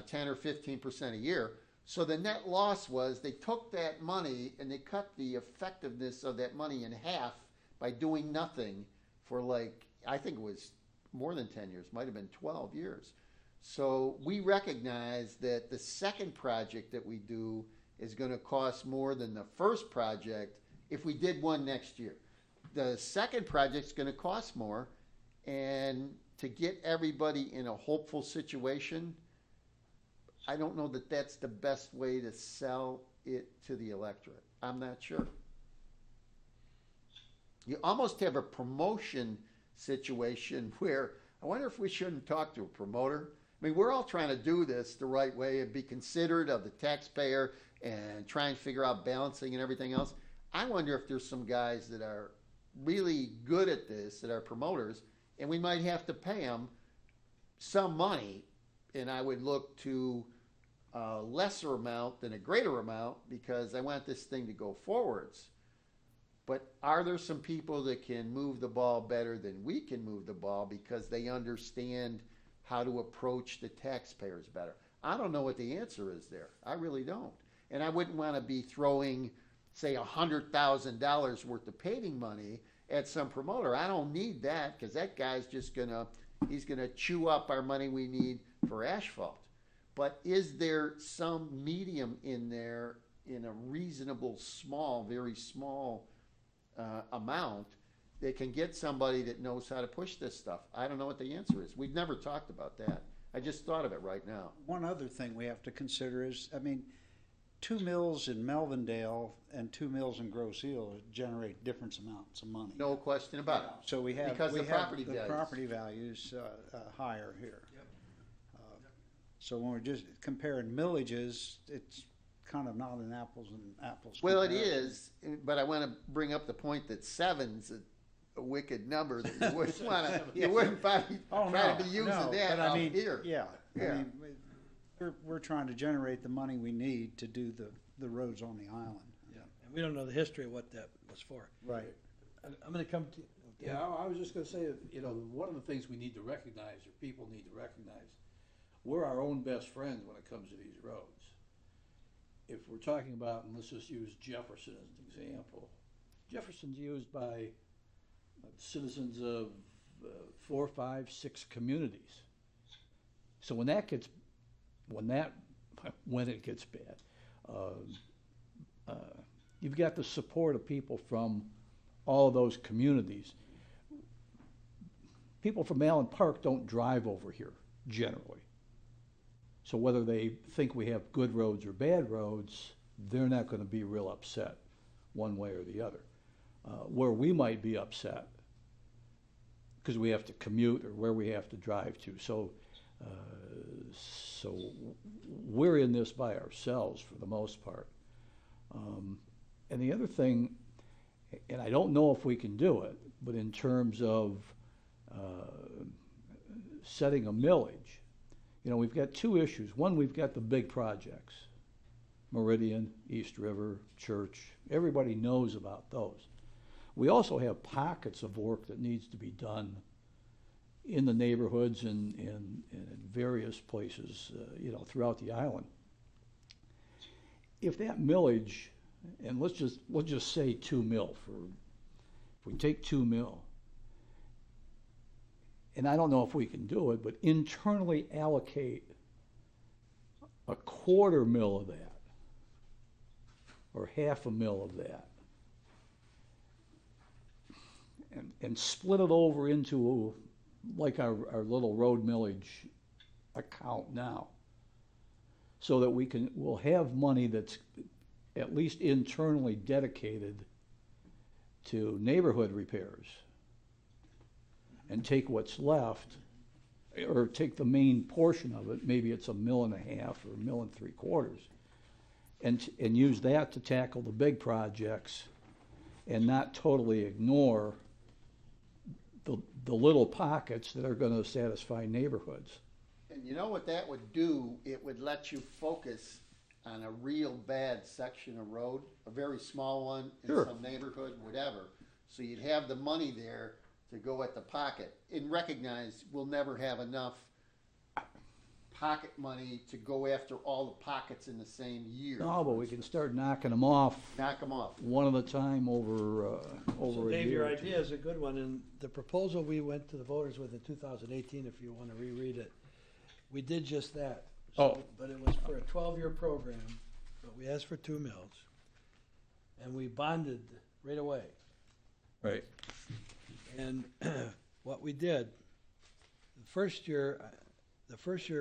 10 or 15% a year. So the net loss was they took that money and they cut the effectiveness of that money in half by doing nothing for, like, I think it was more than 10 years, might have been 12 years. So we recognize that the second project that we do is going to cost more than the first project if we did one next year. The second project's going to cost more, and to get everybody in a hopeful situation, I don't know that that's the best way to sell it to the electorate. I'm not sure. You almost have a promotion situation where I wonder if we shouldn't talk to a promoter. I mean, we're all trying to do this the right way and be considerate of the taxpayer and try and figure out balancing and everything else. I wonder if there's some guys that are really good at this, that are promoters, and we might have to pay them some money, and I would look to a lesser amount than a greater amount because I want this thing to go forwards. But are there some people that can move the ball better than we can move the ball because they understand how to approach the taxpayers better? I don't know what the answer is there. I really don't. And I wouldn't want to be throwing, say, $100,000 worth of paving money at some promoter. I don't need that because that guy's just he's gonna chew up our money we need for asphalt. But is there some medium in there in a reasonable small, very small amount that can get somebody that knows how to push this stuff? I don't know what the answer is. We've never talked about that. I just thought of it right now. One other thing we have to consider is, I mean, 2 mills in Melvindale and 2 mills in Grosse Ile generate different amounts of money. No question about it. So we have, Because we the have property the values. property values higher here. Yep. So when we're just comparing millages, it's kind of not an apples and apples. Well, it comparison. is, but I want to bring up the point that 7's a wicked number that you wouldn't want to, you wouldn't try to be using that but I out mean, here. Yeah, Yeah. I mean, we're trying to generate the money we need to do the roads on the island. Yeah, and we don't know the history of what that was for. Right. I'm gonna come to. Yeah, I was just gonna say, that, you know, one of the things we need to recognize, or people need to recognize, we're our own best friends when it comes to these roads. If we're talking about, and let's just use Jefferson as an example, Jefferson's used by citizens of 4, 5, 6 communities. So when it gets bad, you've got the support of people from all of those communities. People from Allen Park don't drive over here generally. So whether they think we have good roads or bad roads, they're not going to be real upset one way or the other. Where we might be upset because we have to commute or where we have to drive to. So we're in this by ourselves for the most part. And the other thing, and I don't know if we can do it, but in terms of setting a millage, you know, we've got 2 issues. One, we've got the big projects, Meridian, East River, Church. Everybody knows about those. We also have pockets of work that needs to be done in the neighborhoods and in various places, you know, throughout the island. If that millage, and we'll just say 2 mil if we take 2 mil, and I don't know if we can do it, but internally allocate a 1/4 mil of that, or 1/2 mil of that, and split it over into like our little road millage account now, so that we'll have money that's at least internally dedicated to neighborhood repairs, and take what's left, or take the main portion of it, maybe it's 1.5 mil or 1.75 mil, and use that to tackle the big projects and not totally ignore the little pockets that are gonna satisfy neighborhoods. And you know what that would do? It would let you focus on a real bad section of road, a very small one in Sure. some neighborhood, whatever. So you'd have the money there to go at the pocket, and recognize we'll never have enough pocket money to go after all the pockets in the same year. No, but we can start knocking them off Knock them off. one at a time over So a Dave, year. your or two. idea is a good one, and the proposal we went to the voters with in 2018, if you want to reread it, we did just that. So- Oh. But it was for a 12-year program, but we asked for 2 mills, and we bonded right away. Right. And what we did, the first year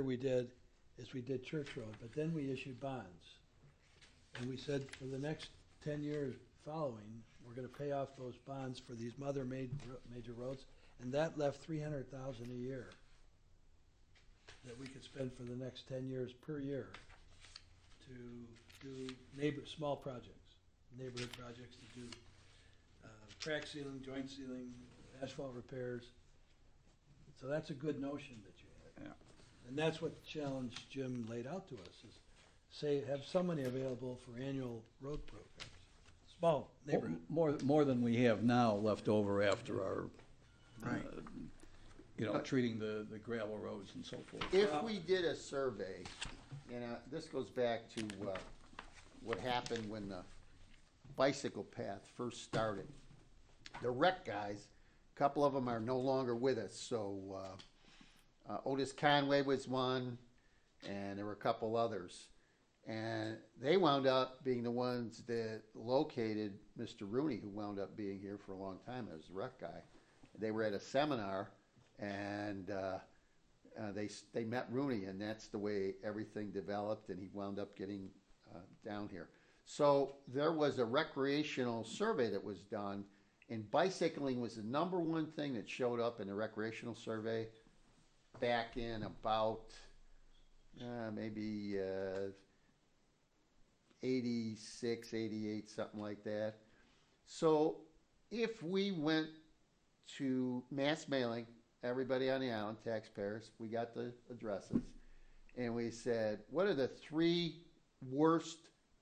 we did is we did Church Road, but then we issued bonds. And we said for the next 10 years following, we're gonna pay off those bonds for these major roads, and that left $300,000 a year that we could spend for the next 10 years per year to do small projects, neighborhood projects, to do crack sealing, joint sealing, asphalt repairs. So that's a good notion that you had. Yeah. And that's what the challenge Jim laid out to us, is say, have some money available for annual road programs, small neighborhood. More than we have now left over after our, Right. treating the gravel roads and so forth. If we did a survey, this goes back to what happened when the bicycle path first started. The rec guys, a couple of them are no longer with us, so Otis Conway was one, and there were a couple others. And they wound up being the ones that located Mr. Rooney, who wound up being here for a long time as the rec guy. They were at a seminar, and they met Rooney, and that's the way everything developed, and he wound up getting down here. So there was a recreational survey that was done, and bicycling was the number one thing that showed up in the recreational survey back in about maybe 86, 88, something like that. So if we went to mass mailing, everybody on the island, taxpayers, we got the addresses, and we said, what are the 3 worst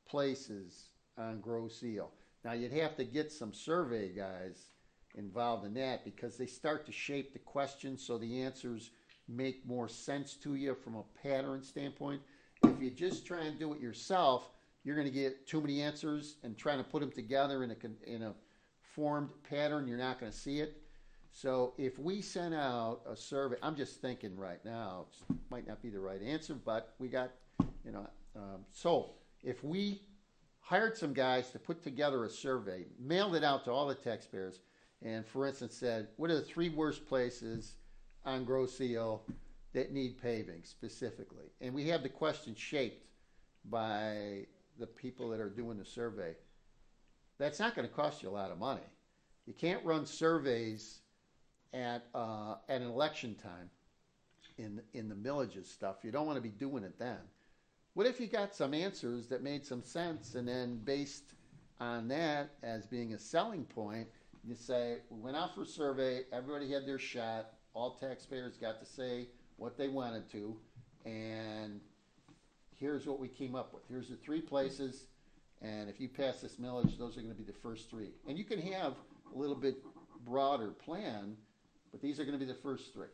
places on Grosse Ile? Now, you'd have to get some survey guys involved in that, because they start to shape the questions so the answers make more sense to you from a pattern standpoint. If you just try and do it yourself, you're going to get too many answers, and trying to put them together in a formed pattern, you're not going to see it. So if we sent out a survey, I'm just thinking right now, it might not be the right answer, but we got, so if we hired some guys to put together a survey, mailed it out to all the taxpayers, and for instance said, what are the 3 worst places on Grosse Ile that need paving specifically? And we have the question shaped by the people that are doing the survey. That's not going to cost you a lot of money. You can't run surveys at an election time in the millages stuff. You don't want to be doing it then. What if you got some answers that made some sense, and then based on that as being a selling point, you say, we went out for a survey, everybody had their shot, all taxpayers got to say what they wanted to, and here's what we came up with. Here's the 3 places, and if you pass this millage, those are going to be the first 3. And you can have a little bit broader plan, but these are going to be the first 3.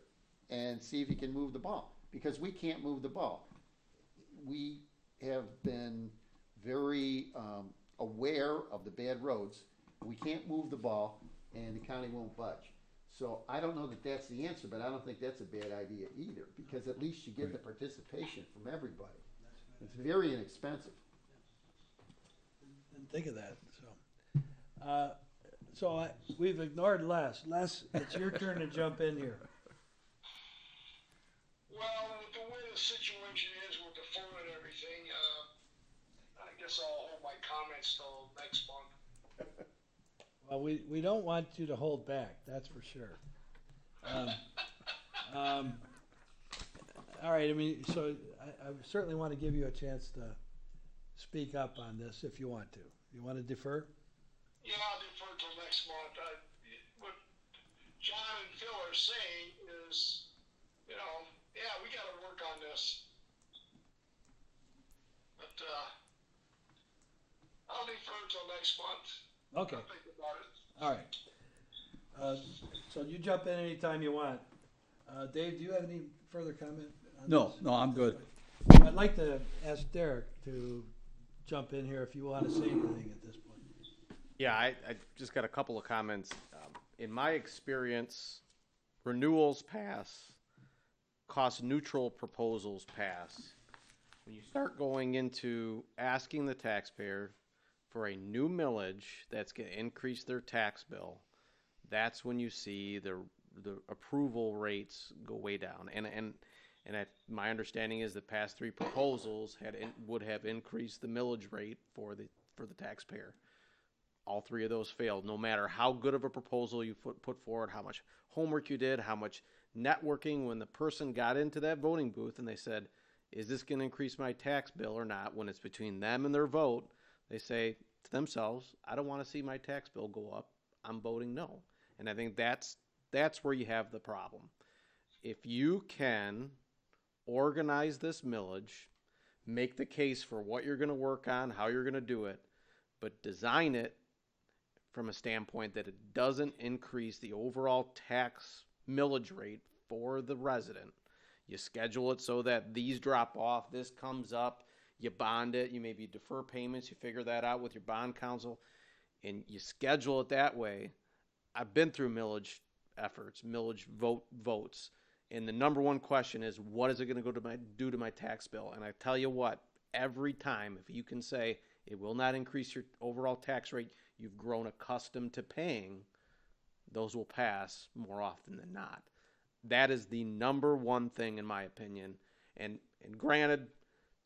And see if you can move the ball, because we can't move the ball. We have been very aware of the bad roads. We can't move the ball, and the county won't budge. So I don't know that that's the answer, but I don't think that's a bad idea either, because at least you get the participation from everybody. It's very inexpensive. Didn't think of that, so. We've ignored Les. Les, it's your turn to jump in here. Well, with the way the situation is with the phone and everything, I guess I'll hold my comments till next month. Well, we don't want you to hold back, that's for sure. All right, so I certainly want to give you a chance to speak up on this if you want to. You want to defer? Yeah, I'll defer till next month. What John and Phil are saying is, yeah, we got to work on this. But I'll defer till next month. Okay, I'll think about it. all right. So you jump in anytime you want. Dave, do you have any further comment No, this? no, I'm good. I'd like to ask Derek to jump in here if you want to say anything at this point. Yeah, I just got a couple of comments. In my experience, renewals pass, cost neutral proposals pass. When you start going into asking the taxpayer for a new millage that's going to increase their tax bill, that's when you see the approval rates go way down. My understanding is the past three proposals would have increased the millage rate for the taxpayer. All three of those failed, no matter how good of a proposal you put forward, how much homework you did, how much networking. When the person got into that voting booth and they said, is this going to increase my tax bill or not? When it's between them and their vote, they say to themselves, I don't want to see my tax bill go up. I'm voting no. And I think that's where you have the problem. If you can organize this millage, make the case for what you're going to work on, how you're going to do it, but design it from a standpoint that it doesn't increase the overall tax millage rate for the resident. You schedule it so that these drop off, this comes up, you bond it, you maybe defer payments, you figure that out with your bond counsel, and you schedule it that way. I've been through millage efforts, millage votes, and the number one question is, what is it going to do to my tax bill? And I tell you what, every time, if you can say it will not increase your overall tax rate you've grown accustomed to paying, those will pass more often than not. That is the number one thing in my opinion. And granted,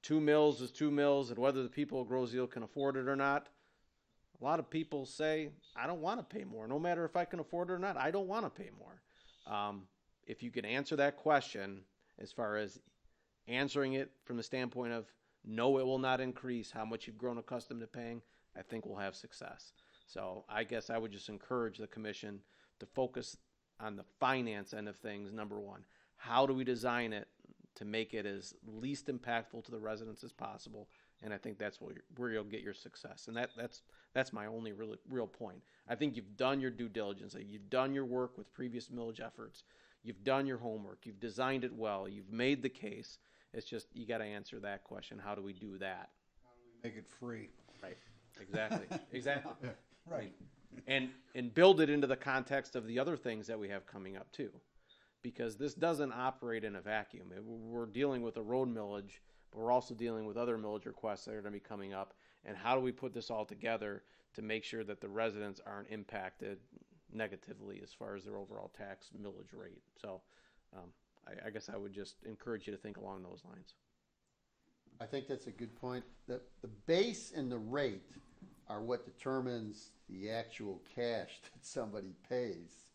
2 mills is 2 mills, and whether the people of Groseal can afford it or not, a lot of people say, I don't want to pay more. No matter if I can afford it or not, I don't want to pay more. If you can answer that question as far as answering it from the standpoint of, no, it will not increase how much you've grown accustomed to paying, I think we'll have success. So I guess I would just encourage the commission to focus on the finance end of things, number one. How do we design it to make it as least impactful to the residents as possible? And I think that's where you'll get your success. And that's my only real point. I think you've done your due diligence. You've done your work with previous millage efforts. You've done your homework. You've designed it well. You've made the case. It's just, you got to answer that question. How do we do that? How do we make it free? Right. Exactly. Exactly. Right. And build it into the context of the other things that we have coming up too. Because this doesn't operate in a vacuum. We're dealing with a road millage, but we're also dealing with other millage requests that are going to be coming up. And how do we put this all together to make sure that the residents aren't impacted negatively as far as their overall tax millage rate? So I guess I would just encourage you to think along those lines. I think that's a good point. The base and the rate are what determines the actual cash that somebody pays.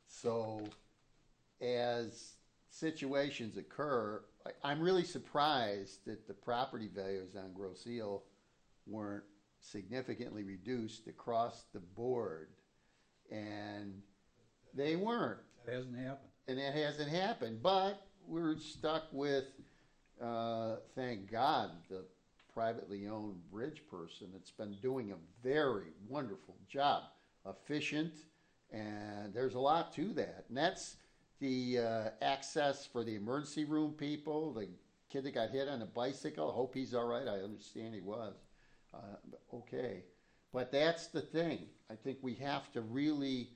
So as situations occur, I'm really surprised that the property values on Groseal weren't significantly reduced across the board. And they weren't. That hasn't happened. And that hasn't happened. But we're stuck with, thank God, the privately owned bridge person that's been doing a very wonderful job, efficient, and there's a lot to that. And that's the access for the emergency room people, the kid that got hit on a bicycle. I hope he's all right. I understand he was. Okay. But that's the thing. I think we have to really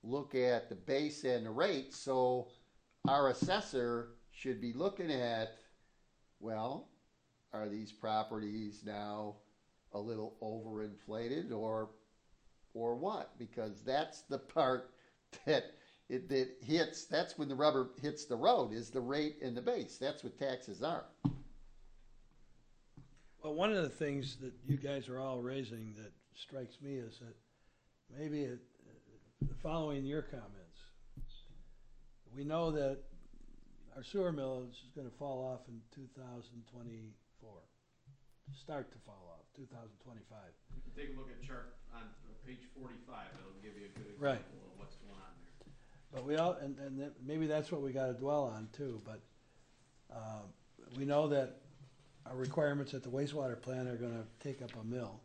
look at the base and the rate. So our assessor should be looking at, well, are these properties now a little overinflated or what? Because that's the part that that hits, that's when the rubber hits the road, is the rate and the base. That's what taxes are. Well, one of the things that you guys are all raising that strikes me is that maybe following your comments, we know that our sewer millage is going to fall off in 2024. Start to fall off, 2025. You can take a look at chart on page 45. It'll give you a good example Right. of what's going on there. But we all, and maybe that's what we got to dwell on too. But we know that our requirements at the wastewater plant are going to take up a mill.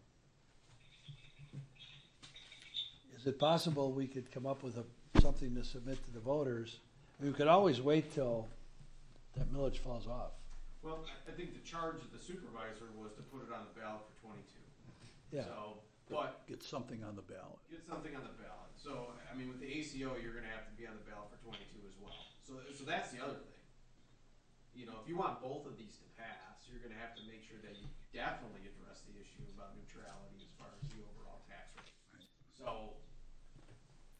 Is it possible we could come up with something to submit to the voters? We could always wait till that millage falls off. Well, I think the charge of the supervisor was to put it on the ballot for 22. Yeah. So, but Get something on the ballot. get something on the ballot. So, I mean, with the ACO, you're gonna have to be on the ballot for 22 as well. So that's the other thing. You know, if you want both of these to pass, you're gonna have to make sure that you definitely address the issue about neutrality as far as the overall tax rate. So,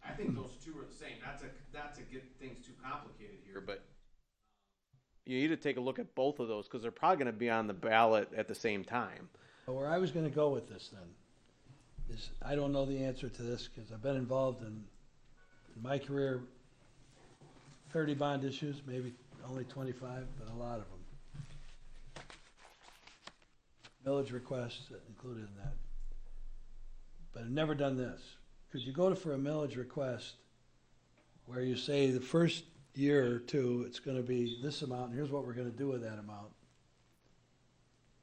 I think those two are the same, not to get things too complicated here, but you need to take a look at both of those, because they're probably gonna be on the ballot at the same time. But where I was gonna go with this then, is I don't know the answer to this, because I've been involved in my career, 30 bond issues, maybe only 25, but a lot of them. Millage requests included in that. But I've never done this. Could you go for a millage request where you say the first year or two, it's gonna be this amount, and here's what we're gonna do with that amount?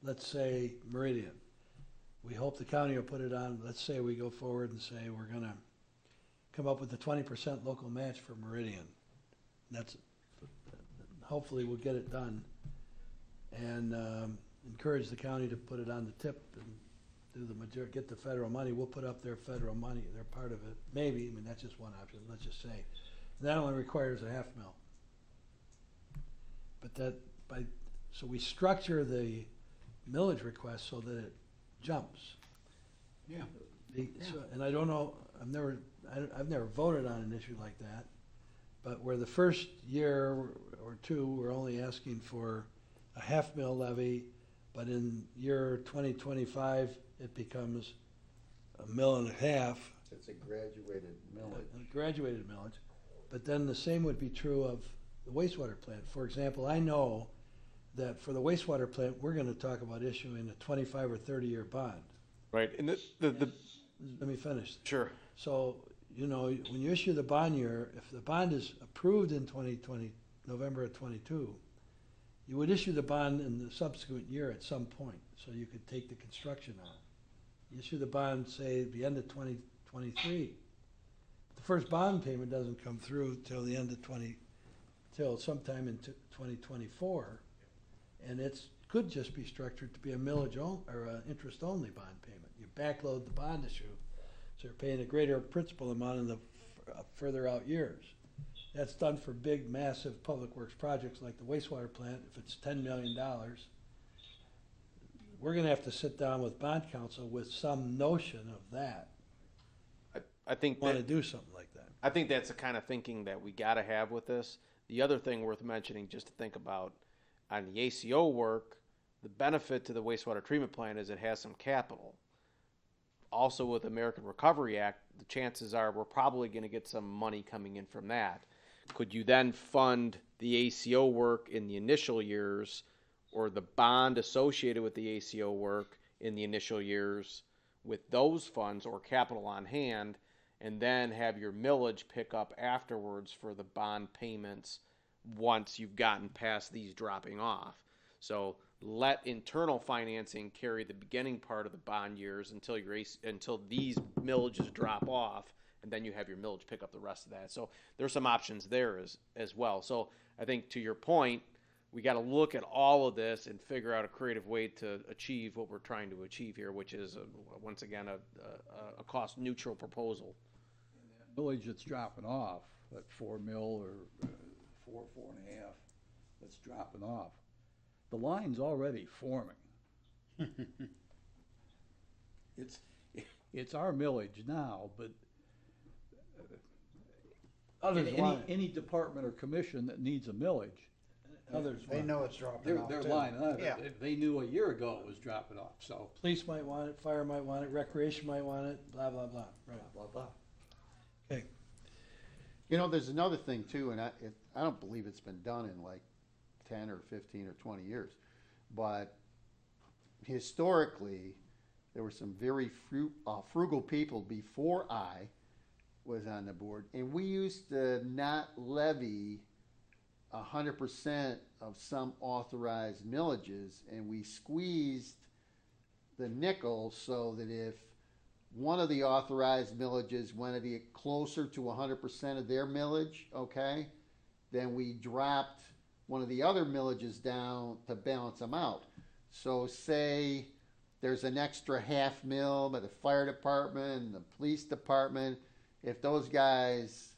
Let's say Meridian. We hope the county will put it on, let's say we go forward and say we're gonna come up with a 20% local match for Meridian. That's, hopefully we'll get it done. And encourage the county to put it on the tip and do the majority, get the federal money. We'll put up their federal money, their part of it. Maybe, I mean, that's just one option, let's just say. And that only requires a half mil. But so we structure the millage request so that it jumps. Yeah. And I don't know, I've never voted on an issue like that, but where the first year or two, we're only asking for a half mil levy, but in year 2025, it becomes $1.5 million. It's a graduated millage. A graduated millage. But then the same would be true of the wastewater plant. For example, I know that for the wastewater plant, we're gonna talk about issuing a 25 or 30-year bond. Right, and Let me finish. sure. So, you know, when you issue the bond year, if the bond is approved in 2020, November of 22, you would issue the bond in the subsequent year at some point, so you could take the construction on. You issue the bond, say, at the end of 2023. The first bond payment doesn't come through till the end of till sometime in 2024, and it's could just be structured to be a millage or an interest-only bond payment. You backload the bond issue, so you're paying a greater principal amount in the further out years. That's done for big, massive public works projects like the wastewater plant. If it's $10 million, we're gonna have to sit down with bond counsel with some notion of that. I think Want to that, do something like that. I think that's the kind of thinking that we gotta have with this. The other thing worth mentioning, just to think about, on the ACO work, the benefit to the wastewater treatment plant is it has some capital. Also with American Recovery Act, the chances are we're probably gonna get some money coming in from that. Could you then fund the ACO work in the initial years, or the bond associated with the ACO work in the initial years with those funds or capital on hand, and then have your millage pick up afterwards for the bond payments once you've gotten past these dropping off? So let internal financing carry the beginning part of the bond years until these millages drop off, and then you have your millage pick up the rest of that. So there's some options there as well. So I think, to your point, we got to look at all of this and figure out a creative way to achieve what we're trying to achieve here, which is once again a cost neutral proposal. Village that's dropping off at 4 mil or 4.5, that's dropping off. The line's already forming. It's our millage now, but Others want it. any department or commission that needs a millage, Others They want it. know it's dropping off they're too. lining up. Yeah. They knew a year ago it was dropping off, so Police might want it, fire might want it, recreation might want it, blah, blah, blah. Right. blah, blah. Okay. You know, there's another thing too, and I don't believe it's been done in like 10 or 15 or 20 years, but historically, there were some very frugal people before I was on the board, and we used to not levy 100% of some authorized millages, and we squeezed the nickel so that if one of the authorized millages wanted to get closer to 100% of their millage, okay, then we dropped one of the other millages down to balance them out. So say there's an extra half mil by the fire department and the police department. If those guys,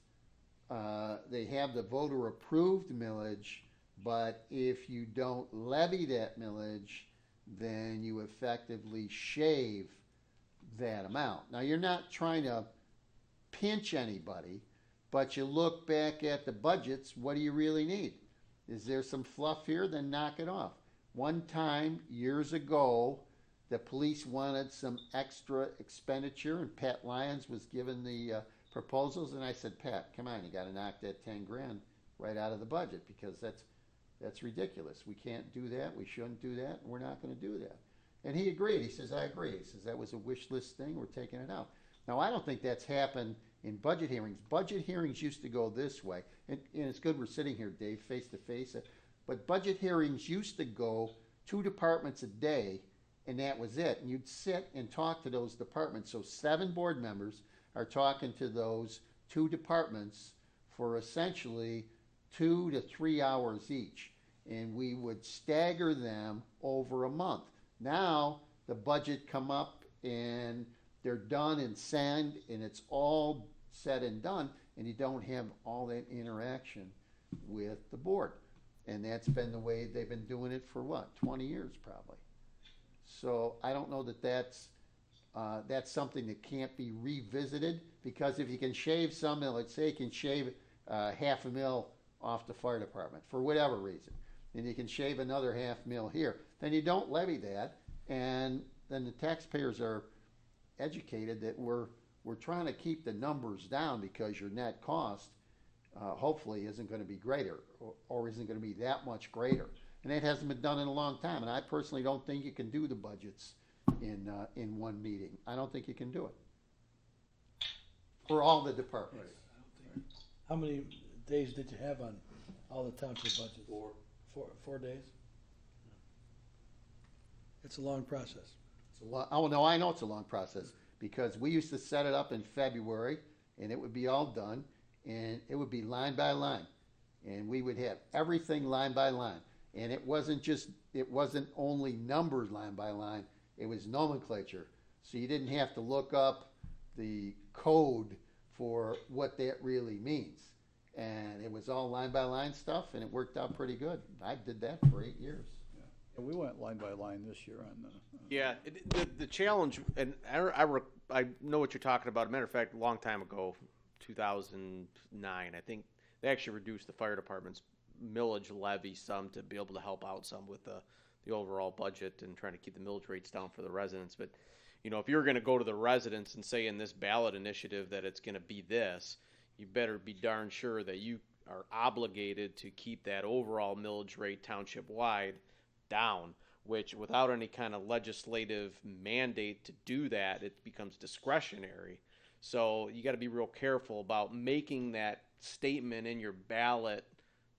they have the voter approved millage, but if you don't levy that millage, then you effectively shave that amount. Now, you're not trying to pinch anybody, but you look back at the budgets, what do you really need? Is there some fluff here? Then knock it off. One time, years ago, the police wanted some extra expenditure, and Pat Lyons was given the proposals, and I said, Pat, come on, you got to knock that 10 grand right out of the budget, because that's ridiculous. We can't do that. We shouldn't do that. And we're not going to do that. And he agreed. He says, I agree. He says, that was a wish list thing. We're taking it out. Now, I don't think that's happened in budget hearings. Budget hearings used to go this way. And it's good we're sitting here, Dave, face to face. But budget hearings used to go 2 departments a day, and that was it. And you'd sit and talk to those departments. So 7 board members are talking to those 2 departments for essentially 2 to 3 hours each. And we would stagger them over a month. Now the budget come up and they're done and signed, and it's all said and done, and you don't have all that interaction with the board. And that's been the way they've been doing it for what, 20 years probably. So I don't know that that's something that can't be revisited, because if you can shave some, let's say you can shave $500,000 off the fire department for whatever reason, and you can shave another $500,000 here, then you don't levy that, and then the taxpayers are educated that we're trying to keep the numbers down, because your net cost hopefully isn't going to be greater, or isn't going to be that much greater. And that hasn't been done in a long time. And I personally don't think you can do the budgets in one meeting. I don't think you can do it for all the departments. How many days did you have on all the township budgets? 4 days? It's a long process. It's a lot. Oh, no, I know it's a long process, because we used to set it up in February, and it would be all done, and it would be line by line, and we would have everything line by line. And it wasn't only numbers line by line, it was nomenclature. So you didn't have to look up the code for what that really means. And it was all line by line stuff, and it worked out pretty good. I did that for 8 years. And we went line by line this year on the. Yeah, the challenge, and I know what you're talking about. As a matter of fact, a long time ago, 2009, I think they actually reduced the fire department's millage levy some to be able to help out some with the overall budget and trying to keep the millage rates down for the residents. But, you know, if you're going to go to the residents and say in this ballot initiative that it's going to be this, you better be darn sure that you are obligated to keep that overall millage rate township-wide down, which without any kind of legislative mandate to do that, it becomes discretionary. So you got to be real careful about making that statement in your ballot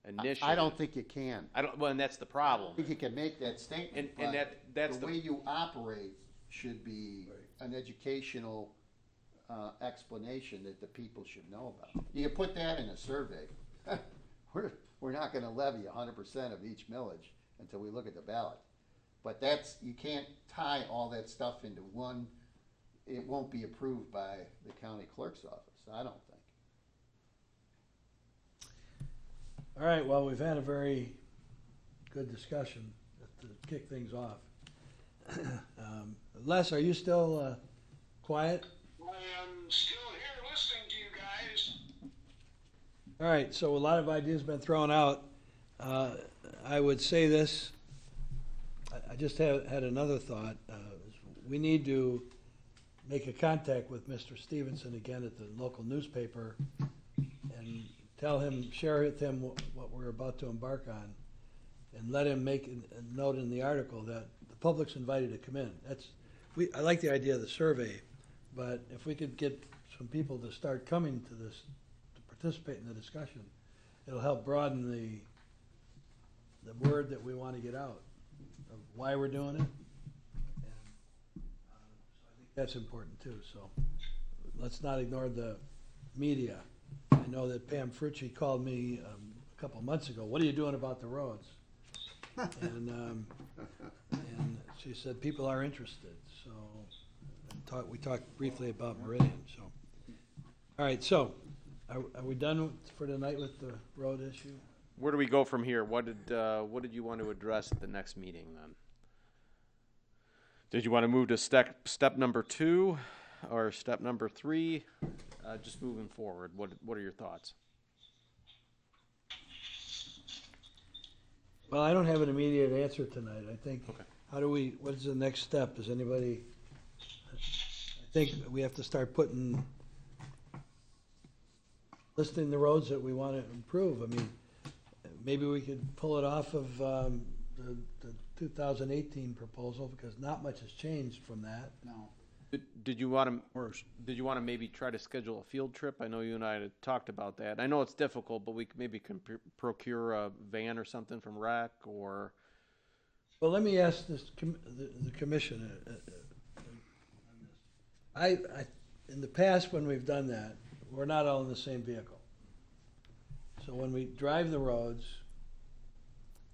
initiative. I don't think you can. Well, and that's the problem. I think you can make that statement, And but that's the way you operate should be an educational explanation that the people should know about. You can put that in a survey. We're not going to levy 100% of each millage until we look at the ballot. But you can't tie all that stuff into one. It won't be approved by the county clerk's office, I don't think. All right, well, we've had a very good discussion to kick things off. Les, are you still quiet? I am still here listening to you guys. All right, so a lot of ideas been thrown out. I would say this, I just had another thought. We need to make a contact with Mr. Stevenson again at the local newspaper and tell him, share with him what we're about to embark on, and let him make a note in the article that the public's invited to come in. I like the idea of the survey, but if we could get some people to start coming to this, to participate in the discussion, it'll help broaden the word that we want to get out of why we're doing it. And so I think that's important too. So let's not ignore the media. I know that Pam Fritchie called me a couple months ago, what are you doing about the roads? And she said, people are interested, so, we talked briefly about Meridian, so. All right, so, are we done for tonight with the road issue? Where do we go from here? What did you want to address at the next meeting then? Did you want to move to step number 2 or step number 3? Just moving forward, what are your thoughts? Well, I don't have an immediate answer tonight. I think, Okay. what is the next step? Does anybody, I think we have to start listing the roads that we want to improve. I mean, maybe we could pull it off of the 2018 proposal, because not much has changed from that. No, Did you want to worse. Did you want to maybe try to schedule a field trip? I know you and I had talked about that. I know it's difficult, but we maybe can procure a van or something from REC or. Well, let me ask this, the commission. In the past, when we've done that, we're not all in the same vehicle. So when we drive the roads,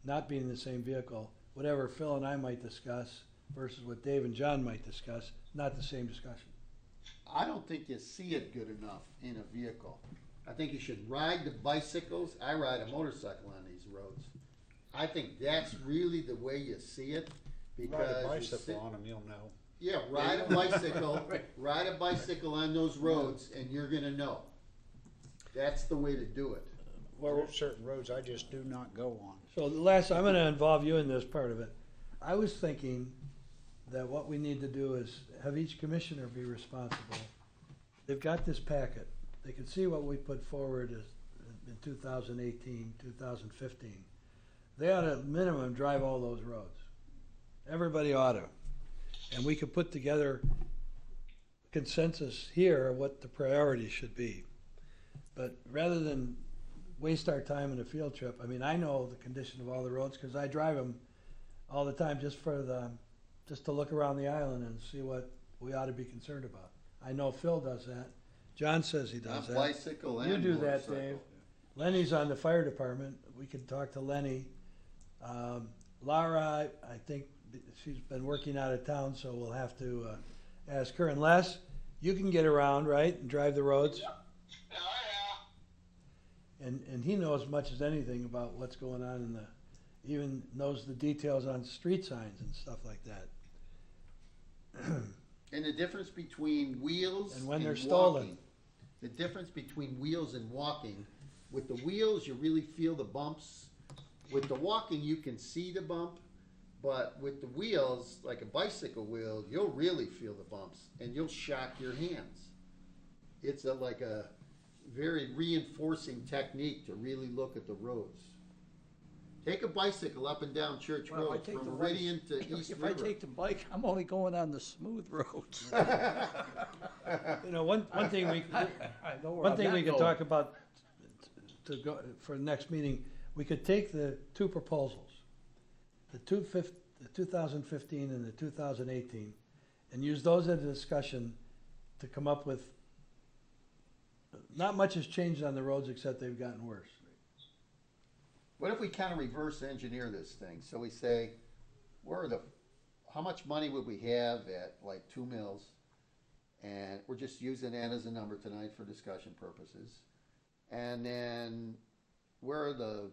not being in the same vehicle, whatever Phil and I might discuss versus what Dave and John might discuss, not the same discussion. I don't think you see it good enough in a vehicle. I think you should ride the bicycles. I ride a motorcycle on these roads. I think that's really the way you see it, because Ride a you sit- bicycle on them, you'll know. Yeah, ride a bicycle, ride a bicycle on those roads, and you're gonna know. That's the way to do it. There's certain roads I just do not go on. So the last, I'm gonna involve you in this part of it. I was thinking that what we need to do is have each commissioner be responsible. They've got this packet. They can see what we put forward as in 2018, 2015. They ought to minimum drive all those roads. Everybody ought to. And we could put together consensus here of what the priorities should be. But rather than waste our time in a field trip, I mean, I know the condition of all the roads because I drive them all the time just to look around the island and see what we ought to be concerned about. I know Phil does that. John says he does Not that. bicycle and You do that, motorcycle. Dave. Lenny's on the fire department. We can talk to Lenny. Laura, I think she's been working out of town, so we'll have to ask her. And Les, you can get around, right, and drive the roads? Yeah, And he knows as much as anything about what's going on in even knows the details on street signs and stuff like that. And the difference between wheels And when they're walking. stolen. The difference between wheels and walking, with the wheels, you really feel the bumps. With the walking, you can see the bump, but with the wheels, like a bicycle wheel, you'll really feel the bumps and you'll shock your hands. It's like a very reinforcing technique to really look at the roads. Take a bicycle up and down Church Well, I Road take from the Meridian to If East I River. take the bike, I'm only going on the smooth roads. You know, one thing we I know where one I'm thing not we could going. talk about to go for the next meeting, we could take the two proposals, the 2015 and the 2018, and use those as a discussion to come up with. Not much has changed on the roads except they've gotten worse. What if we kind of reverse engineer this thing? So we say, how much money would we have at like 2 mills? And we're just using that as a number tonight for discussion purposes. And then where are the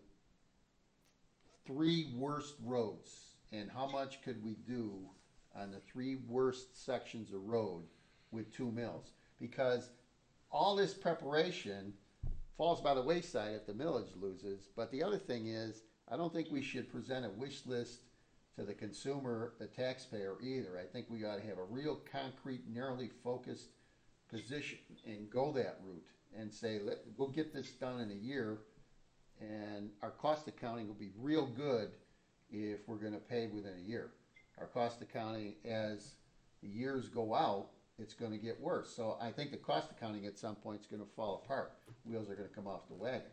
3 worst roads? And how much could we do on the 3 worst sections of road with 2 mills? Because all this preparation falls by the wayside if the millage loses. But the other thing is, I don't think we should present a wish list to the consumer, the taxpayer either. I think we ought to have a real concrete, narrowly focused position and go that route and say, we'll get this done in a year, and our cost accounting will be real good if we're gonna pay within a year. Our cost accounting, as the years go out, it's gonna get worse. So I think the cost accounting at some point is gonna fall apart. Wheels are gonna come off the wagon.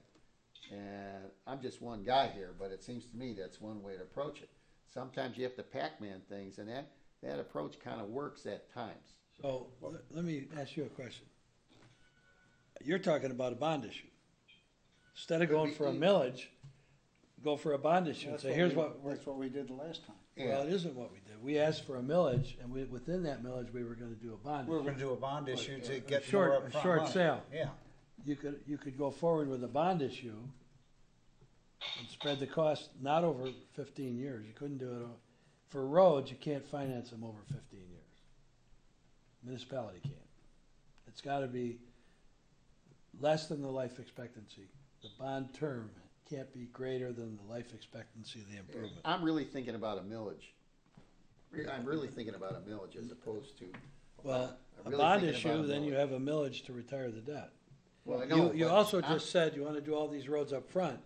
And I'm just one guy here, but it seems to me that's one way to approach it. Sometimes you have to Pac-Man things, and that approach kind of works at times. So let me ask you a question. You're talking about a bond issue. Instead of going for a millage, go for a bond issue and say, here's what we're, That's what we did the last time. well, it isn't what we did. We asked for a millage, and within that millage, we were gonna do a bond We were issue. gonna do a bond issue to A get short- more a upfront short money. sale. Yeah. You could go forward with a bond issue and spread the cost not over 15 years. You couldn't do it, for roads, you can't finance them over 15 years. Municipality can't. It's gotta be less than the life expectancy. The bond term can't be greater than the life expectancy of the improvement. I'm really thinking about a millage. I'm really thinking about a millage as opposed to. Well, I'm a really bond thinking about issue, a then you millage. have a millage to retire the debt. Well, I know, You but also I'm- just said you wanna do all these roads up front.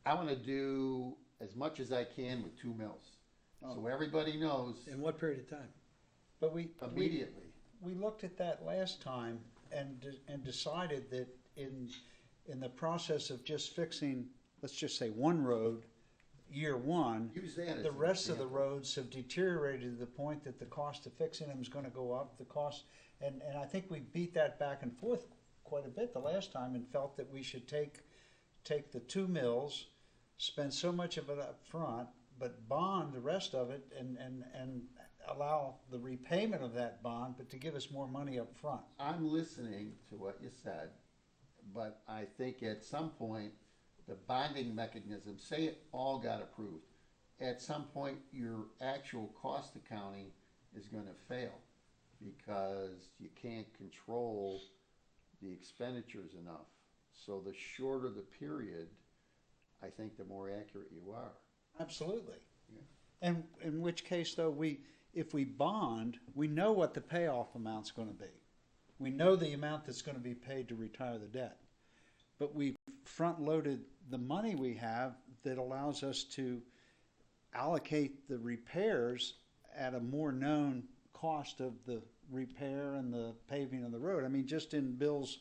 I wanna do as much as I can with 2 mills. So everybody knows In what period of time? But we immediately. we looked at that last time and decided that in the process of just fixing, let's just say one road, year one, Use that as the an rest of the example. roads have deteriorated to the point that the cost of fixing them is gonna go up, the cost, and I think we beat that back and forth quite a bit the last time and felt that we should take the 2 mills, spend so much of it up front, but bond the rest of it and allow the repayment of that bond, but to give us more money up front. I'm listening to what you said, but I think at some point, the bonding mechanism, say it all got approved, at some point, your actual cost accounting is gonna fail because you can't control the expenditures enough. So the shorter the period, I think the more accurate you are. Absolutely. And in which case though, if we bond, we know what the payoff amount's gonna be. We know the amount that's gonna be paid to retire the debt. But we front-loaded the money we have that allows us to allocate the repairs at a more known cost of the repair and the paving of the road. I mean, just in Bill's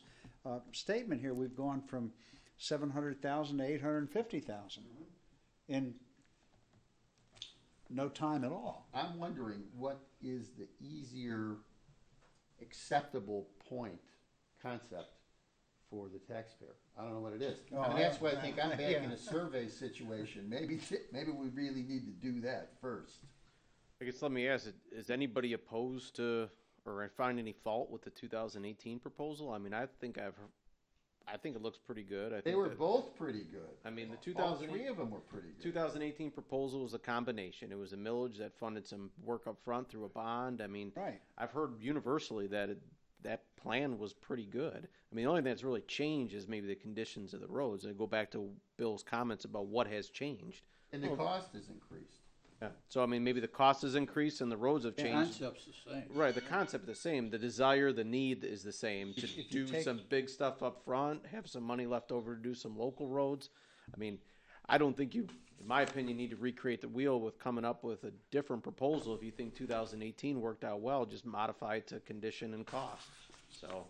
statement here, we've gone from 700,000 to 850,000 in no time at all. I'm wondering what is the easier acceptable point concept for the taxpayer? I don't know what it is. I mean, that's why I think I'm back in a survey situation. Maybe we really need to do that first. I guess let me ask, is anybody opposed to, or find any fault with the 2018 proposal? I mean, I think it looks pretty good. I They think were that- both pretty good. I mean, the All 2008 three of them were pretty good. 2018 proposal was a combination. It was a millage that funded some work up front through a bond. I mean, Right. I've heard universally that that plan was pretty good. I mean, the only thing that's really changed is maybe the conditions of the roads. And I go back to Bill's comments about what has changed. And the cost has increased. Yeah. So I mean, maybe the cost has increased and the roads have The changed. concept's the same. Right, the concept is the same. The desire, the need is the same. To If you do take- some big stuff up front, have some money left over to do some local roads. I mean, I don't think you, in my opinion, need to recreate the wheel with coming up with a different proposal. If you think 2018 worked out well, just modify it to condition and cost. So,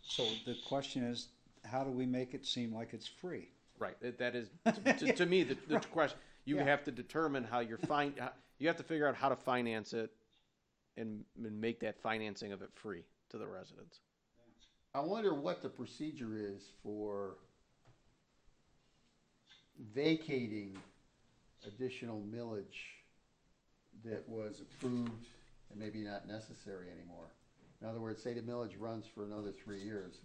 So the question is, how do we make it seem like it's free? right, that is, to me, the question. You Yeah. have to determine how you have to figure out how to finance it and make that financing of it free to the residents. I wonder what the procedure is for vacating additional millage that was approved and maybe not necessary anymore. In other words, say the millage runs for another 3 years,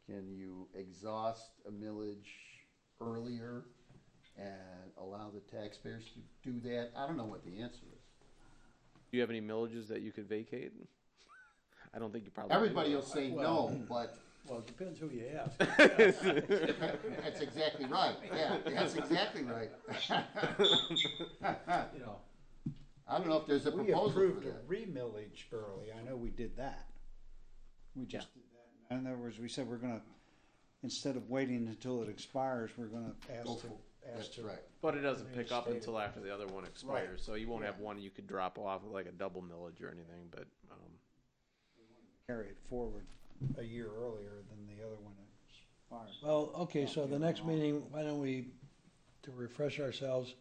can you exhaust a millage earlier and allow the taxpayers to do that? I don't know what the answer is. Do you have any millages that you could vacate? I don't think you probably. Everybody do. will say no, but Well, it depends who you ask. that's exactly right. Yeah, that's exactly right. You know, I don't know if there's a We proposal for approved a that. remillage early, I know we did that. We just did that. In other words, we said we're gonna, instead of waiting until it expires, we're gonna Go for- That's ask to. right. But it doesn't pick up until after the other one expires, so you won't have one you could drop off like a double millage or anything, but, Carry it forward a year earlier than the other one expired. well, okay, so the next meeting, why don't we, to refresh ourselves,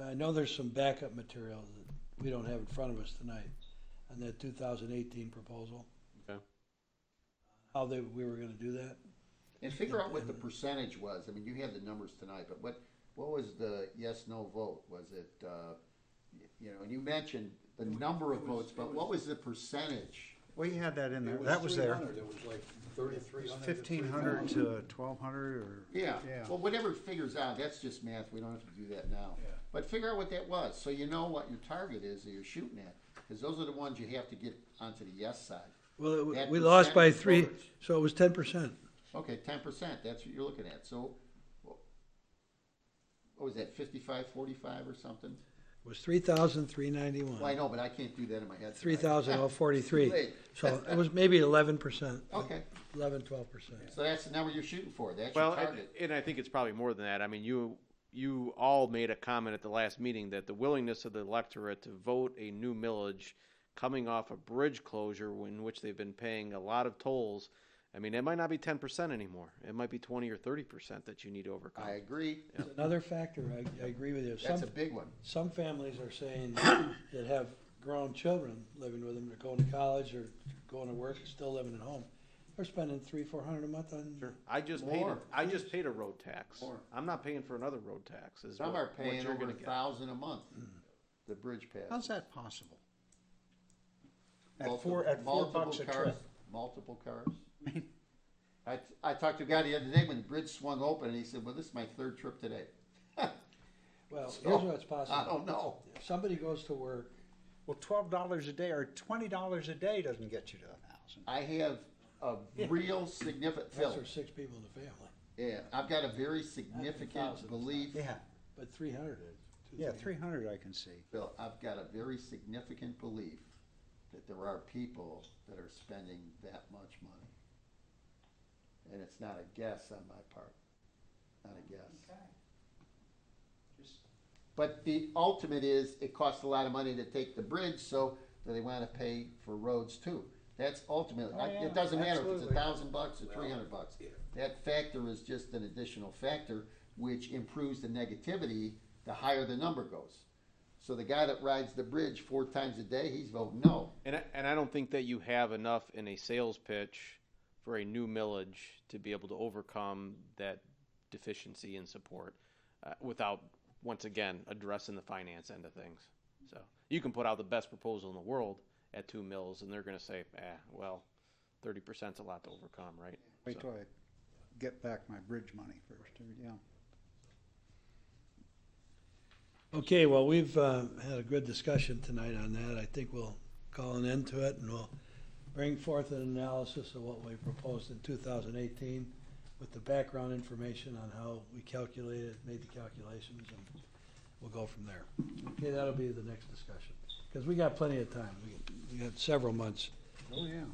I know there's some backup material that we don't have in front of us tonight on that 2018 proposal. okay. how we were gonna do that. And figure out what the percentage was. I mean, you have the numbers tonight, but what was the yes, no vote? Was it, you know, and you mentioned the number of votes, but what was the percentage? Well, you had that in there. That was there. It was like 3,300. 1,500 to 1,200 or. Yeah, Yeah. well, whatever it figures out, that's just math, we don't have to do that now. Yeah. But figure out what that was, so you know what your target is that you're shooting at, because those are the ones you have to get onto the yes side. Well, That we lost by percentage 3, voters. so it was 10%. Okay, 10%, that's what you're looking at, so, what was that, 55, 45 or something? It was 3,391. Well, I know, but I can't do that in my head. tonight. 3,043. Too late. So it was maybe 11%. Okay, 11, 12%. so that's the number you're shooting for, that's Well, your target. and I think it's probably more than that. I mean, you all made a comment at the last meeting that the willingness of the electorate to vote a new millage coming off a bridge closure in which they've been paying a lot of tolls, I mean, it might not be 10% anymore. It might be 20 or 30% that you need to overcome. I agree, It's another factor, I agree with you. that's a big one. Some families are saying that have grown children living with them, they're going to college or going to work, still living at home. They're spending $300-400 a month on. I just More. paid a road tax. More. I'm not paying for another road tax. Is Some what- are what paying you're over gonna get. $1,000 a month, the bridge pass. How's that possible? At Multiple- four multiple bucks a cars, trip. Multiple cars. I talked to a guy the other day when the bridge swung open, and he said, well, this is my third trip today. Well, So, here's what's possible. I don't know. If somebody goes to work, Well, $12 a day or $20 a day doesn't get you to 1,000. I have a real significant, that's Phil, for 6 people in the family, yeah, I've got a very significant 1,000. belief, Yeah, but 300 is. yeah, 300 I can see. Phil, I've got a very significant belief that there are people that are spending that much money. And it's not a guess on my part, not a guess. But the ultimate is, it costs a lot of money to take the bridge, so do they wanna pay for roads too? That's ultimately, Oh, yeah, it doesn't matter if it's absolutely. $1,000 or $300. That factor is just an additional factor, which improves the negativity, the higher the number goes. So the guy that rides the bridge 4 times a day, he's voting no. And I don't think that you have enough in a sales pitch for a new millage to be able to overcome that deficiency in support without, once again, addressing the finance end of things. So you can put out the best proposal in the world at 2 mills, and they're going to say, well, 30%'s a lot to overcome, right? Wait So- till I get back my bridge money first, yeah. Okay, well, we've had a good discussion tonight on that. I think we'll call an end to it, and we'll bring forth an analysis of what we proposed in 2018 with the background information on how we calculated, made the calculations, and we'll go from there. Okay, that'll be the next discussion, because we got plenty of time. We got several months. Oh, yeah.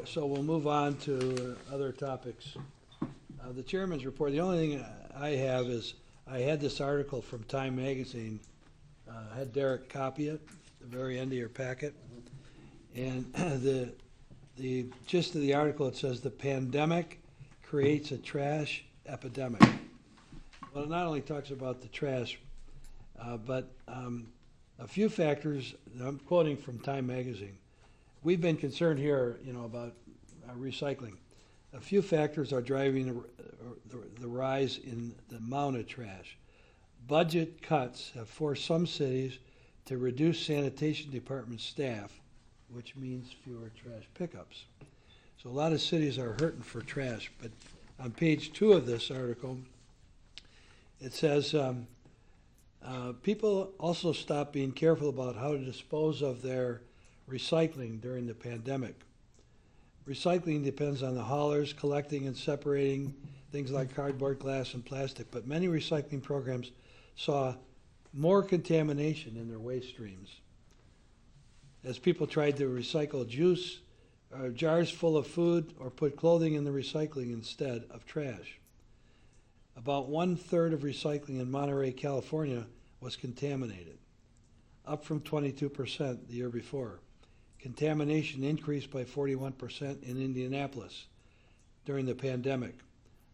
So we'll move on to other topics. The chairman's report, the only thing I have is, I had this article from Time Magazine, had Derek copy it, the very end of your packet. And the gist of the article, it says, the pandemic creates a trash epidemic. Well, it not only talks about the trash, but a few factors, I'm quoting from Time Magazine. We've been concerned here, about recycling. A few factors are driving the rise in the amount of trash. Budget cuts have forced some cities to reduce sanitation department staff, which means fewer trash pickups. So a lot of cities are hurting for trash, but on page 2 of this article, it says, people also stopped being careful about how to dispose of their recycling during the pandemic. Recycling depends on the haulers collecting and separating things like cardboard, glass, and plastic, but many recycling programs saw more contamination in their waste streams. As people tried to recycle juice, jars full of food, or put clothing in the recycling instead of trash. About 1/3 of recycling in Monterey, California was contaminated, up from 22% the year before. Contamination increased by 41% in Indianapolis during the pandemic.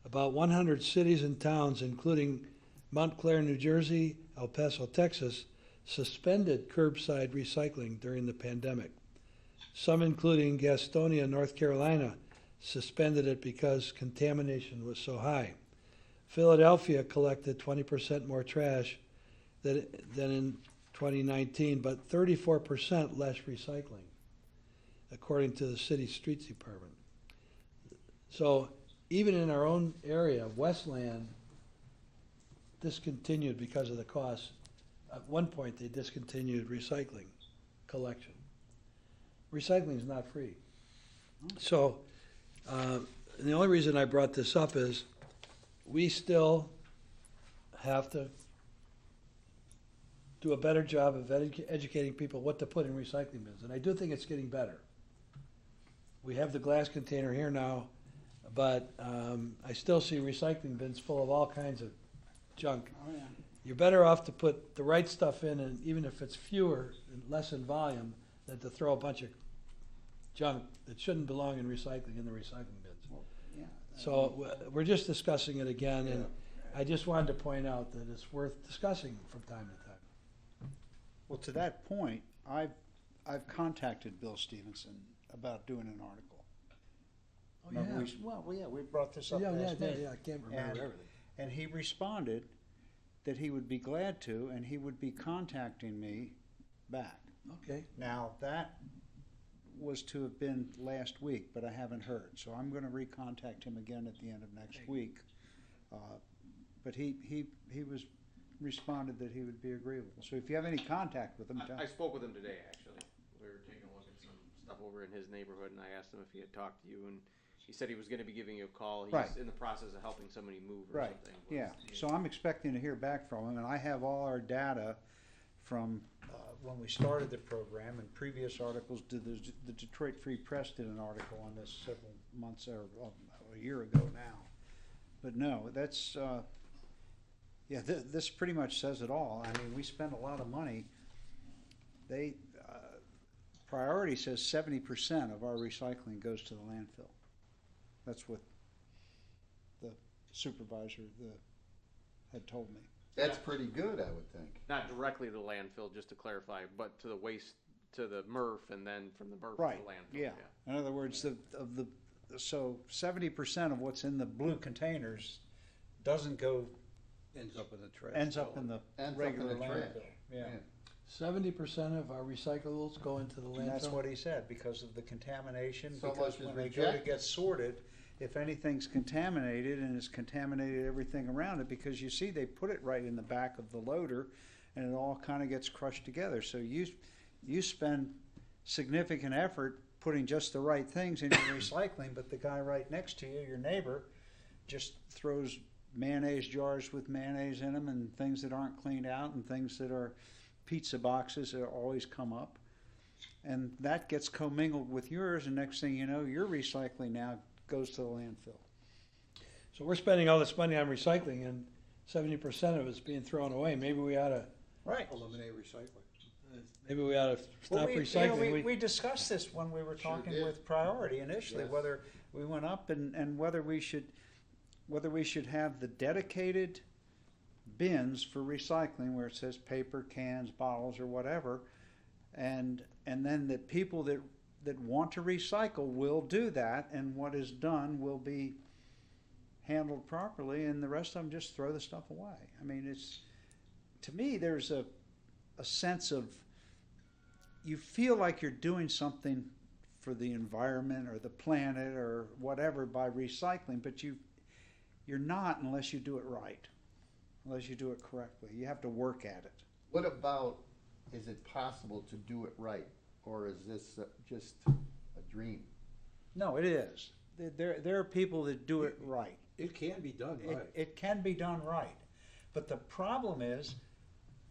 About 100 cities and towns, including Montclair, New Jersey, El Paso, Texas, suspended curbside recycling during the pandemic. Some, including Gastonia, North Carolina, suspended it because contamination was so high. Philadelphia collected 20% more trash than in 2019, but 34% less recycling, according to the city streets department. So even in our own area, Westland discontinued because of the cost. At one point, they discontinued recycling collection. Recycling is not free. So and the only reason I brought this up is we still have to do a better job of educating people what to put in recycling bins. And I do think it's getting better. We have the glass container here now, but I still see recycling bins full of all kinds of junk. Oh, yeah. You're better off to put the right stuff in, and even if it's fewer and less in volume, than to throw a bunch of junk that shouldn't belong in the recycling bins. Well, yeah. So we're just discussing it again, and I just wanted to point out that it's worth discussing from time to time. Well, to that point, I've contacted Bill Stevenson about doing an article. Oh, Remember yeah. we brought this up Yeah, last yeah, night. yeah, I can't remember And- everything. And he responded that he would be glad to, and he would be contacting me back. Okay, Now, that was to have been last week, but I haven't heard, so I'm gonna recontact him again at the end of next week. But he was, responded that he would be agreeable. So if you have any contact with him, I spoke with him today, actually. We were taking a look at some stuff over in his neighborhood, and I asked him if he had talked to you, and he said he was gonna be giving you a call. He's Right. in the process of helping somebody move or right, something. yeah. So I'm expecting to hear back from him, and I have all our data from when we started the program and previous articles. The Detroit Free Press did an article on this several months or a year ago now. But no, that's, this pretty much says it all. I mean, we spend a lot of money. Priority says 70% of our recycling goes to the landfill. That's what the supervisor had told me. That's pretty good, I would think. Not directly to the landfill, just to clarify, but to the waste, to the MRF, and then from the MRF Right, to the landfill. yeah. In other words, so 70% of what's in the blue containers doesn't go, ends up in the trash. ends up in the Ends up in regular the trash. landfill. Yeah. 70% of our recyclables go into the landfill? And that's what he said, because of the contamination, So because much is when they go to rejected. get sorted, if anything's contaminated, and it's contaminated everything around it, because you see, they put it right in the back of the loader, and it all kind of gets crushed together. So you spend significant effort putting just the right things in your recycling, but the guy right next to you, your neighbor, just throws mayonnaise jars with mayonnaise in them, and things that aren't cleaned out, and things that are pizza boxes that always come up. And that gets commingled with yours, and next thing you know, your recycling now goes to the landfill. So we're spending all this money on recycling, and 70% of it's being thrown away. Maybe we ought to Right. eliminate recycling. Maybe we ought to Well, stop recycling. we discussed this when we were talking did. with priority initially, Yes. whether we went up and whether we should have the dedicated bins for recycling where it says paper, cans, bottles, or whatever, and then that people that want to recycle will do that, and what is done will be handled properly, and the rest of them just throw the stuff away. I mean, it's, to me, there's a sense of, you feel like you're doing something for the environment or the planet or whatever by recycling, but you're not unless you do it right, unless you do it correctly. You have to work at it. What about, is it possible to do it right? Or is this just a dream? No, it is. There are people that do it right. It can be done It can be done right. But the problem is,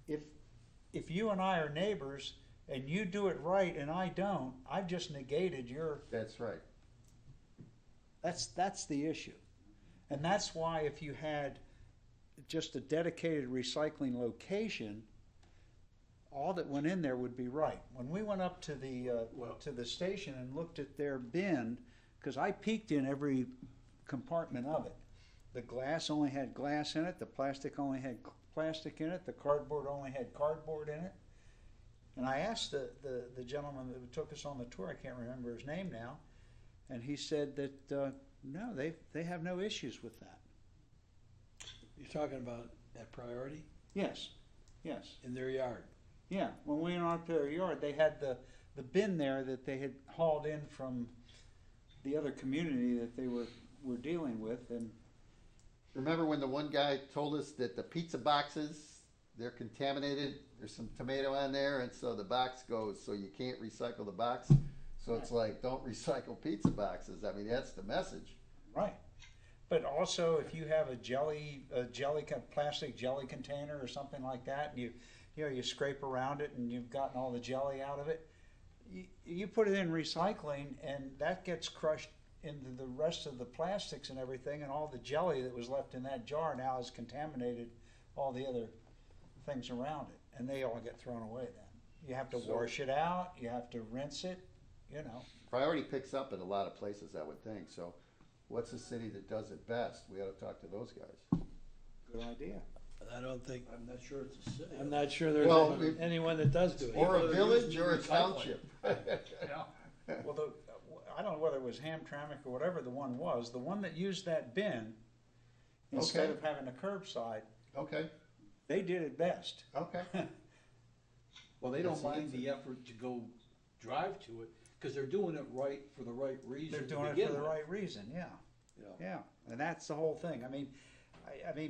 if you and I are neighbors and you do it right and I don't, I've just negated your, That's right. that's the issue. And that's why if you had just a dedicated recycling location, all that went in there would be right. When we went up to the station and looked at their bin, because I peeked in every compartment of it. The glass only had glass in it, the plastic only had plastic in it, the cardboard only had cardboard in it. And I asked the gentleman that took us on the tour, I can't remember his name now, and he said that, no, they have no issues with that. You're talking about at Priority Yes, yes. in their yard. Yeah, when we went out to their yard, they had the bin there that they had hauled in from the other community that they were dealing with, and Remember when the one guy told us that the pizza boxes, they're contaminated, there's some tomato on there, and so the box goes, so you can't recycle the box? So it's like, don't recycle pizza boxes. I mean, that's the message. right. But also, if you have a plastic jelly container or something like that, and you scrape around it and you've gotten all the jelly out of it, you put it in recycling, and that gets crushed into the rest of the plastics and everything, and all the jelly that was left in that jar now has contaminated all the other things around it, and they all get thrown away then. You have to wash it out, you have to rinse it, you know. Priority picks up in a lot of places, I would think, so what's the city that does it best? We ought to talk to those guys. Good idea. I don't think, I'm not sure it's a city. I'm not sure there's Well, anyone that does do it. Or a People are village using or a recycling. township. Yeah. Well, I don't know whether it was Hamtramck or whatever the one was, the one that used that bin, instead Okay. of having a curbside, Okay, they did it best. okay. Well, they That's don't the mind answer. the effort to go drive to it, because they're doing it right for the right reason They're to doing it begin for the with. right reason, yeah. Yeah. Yeah, and that's the whole thing. I mean,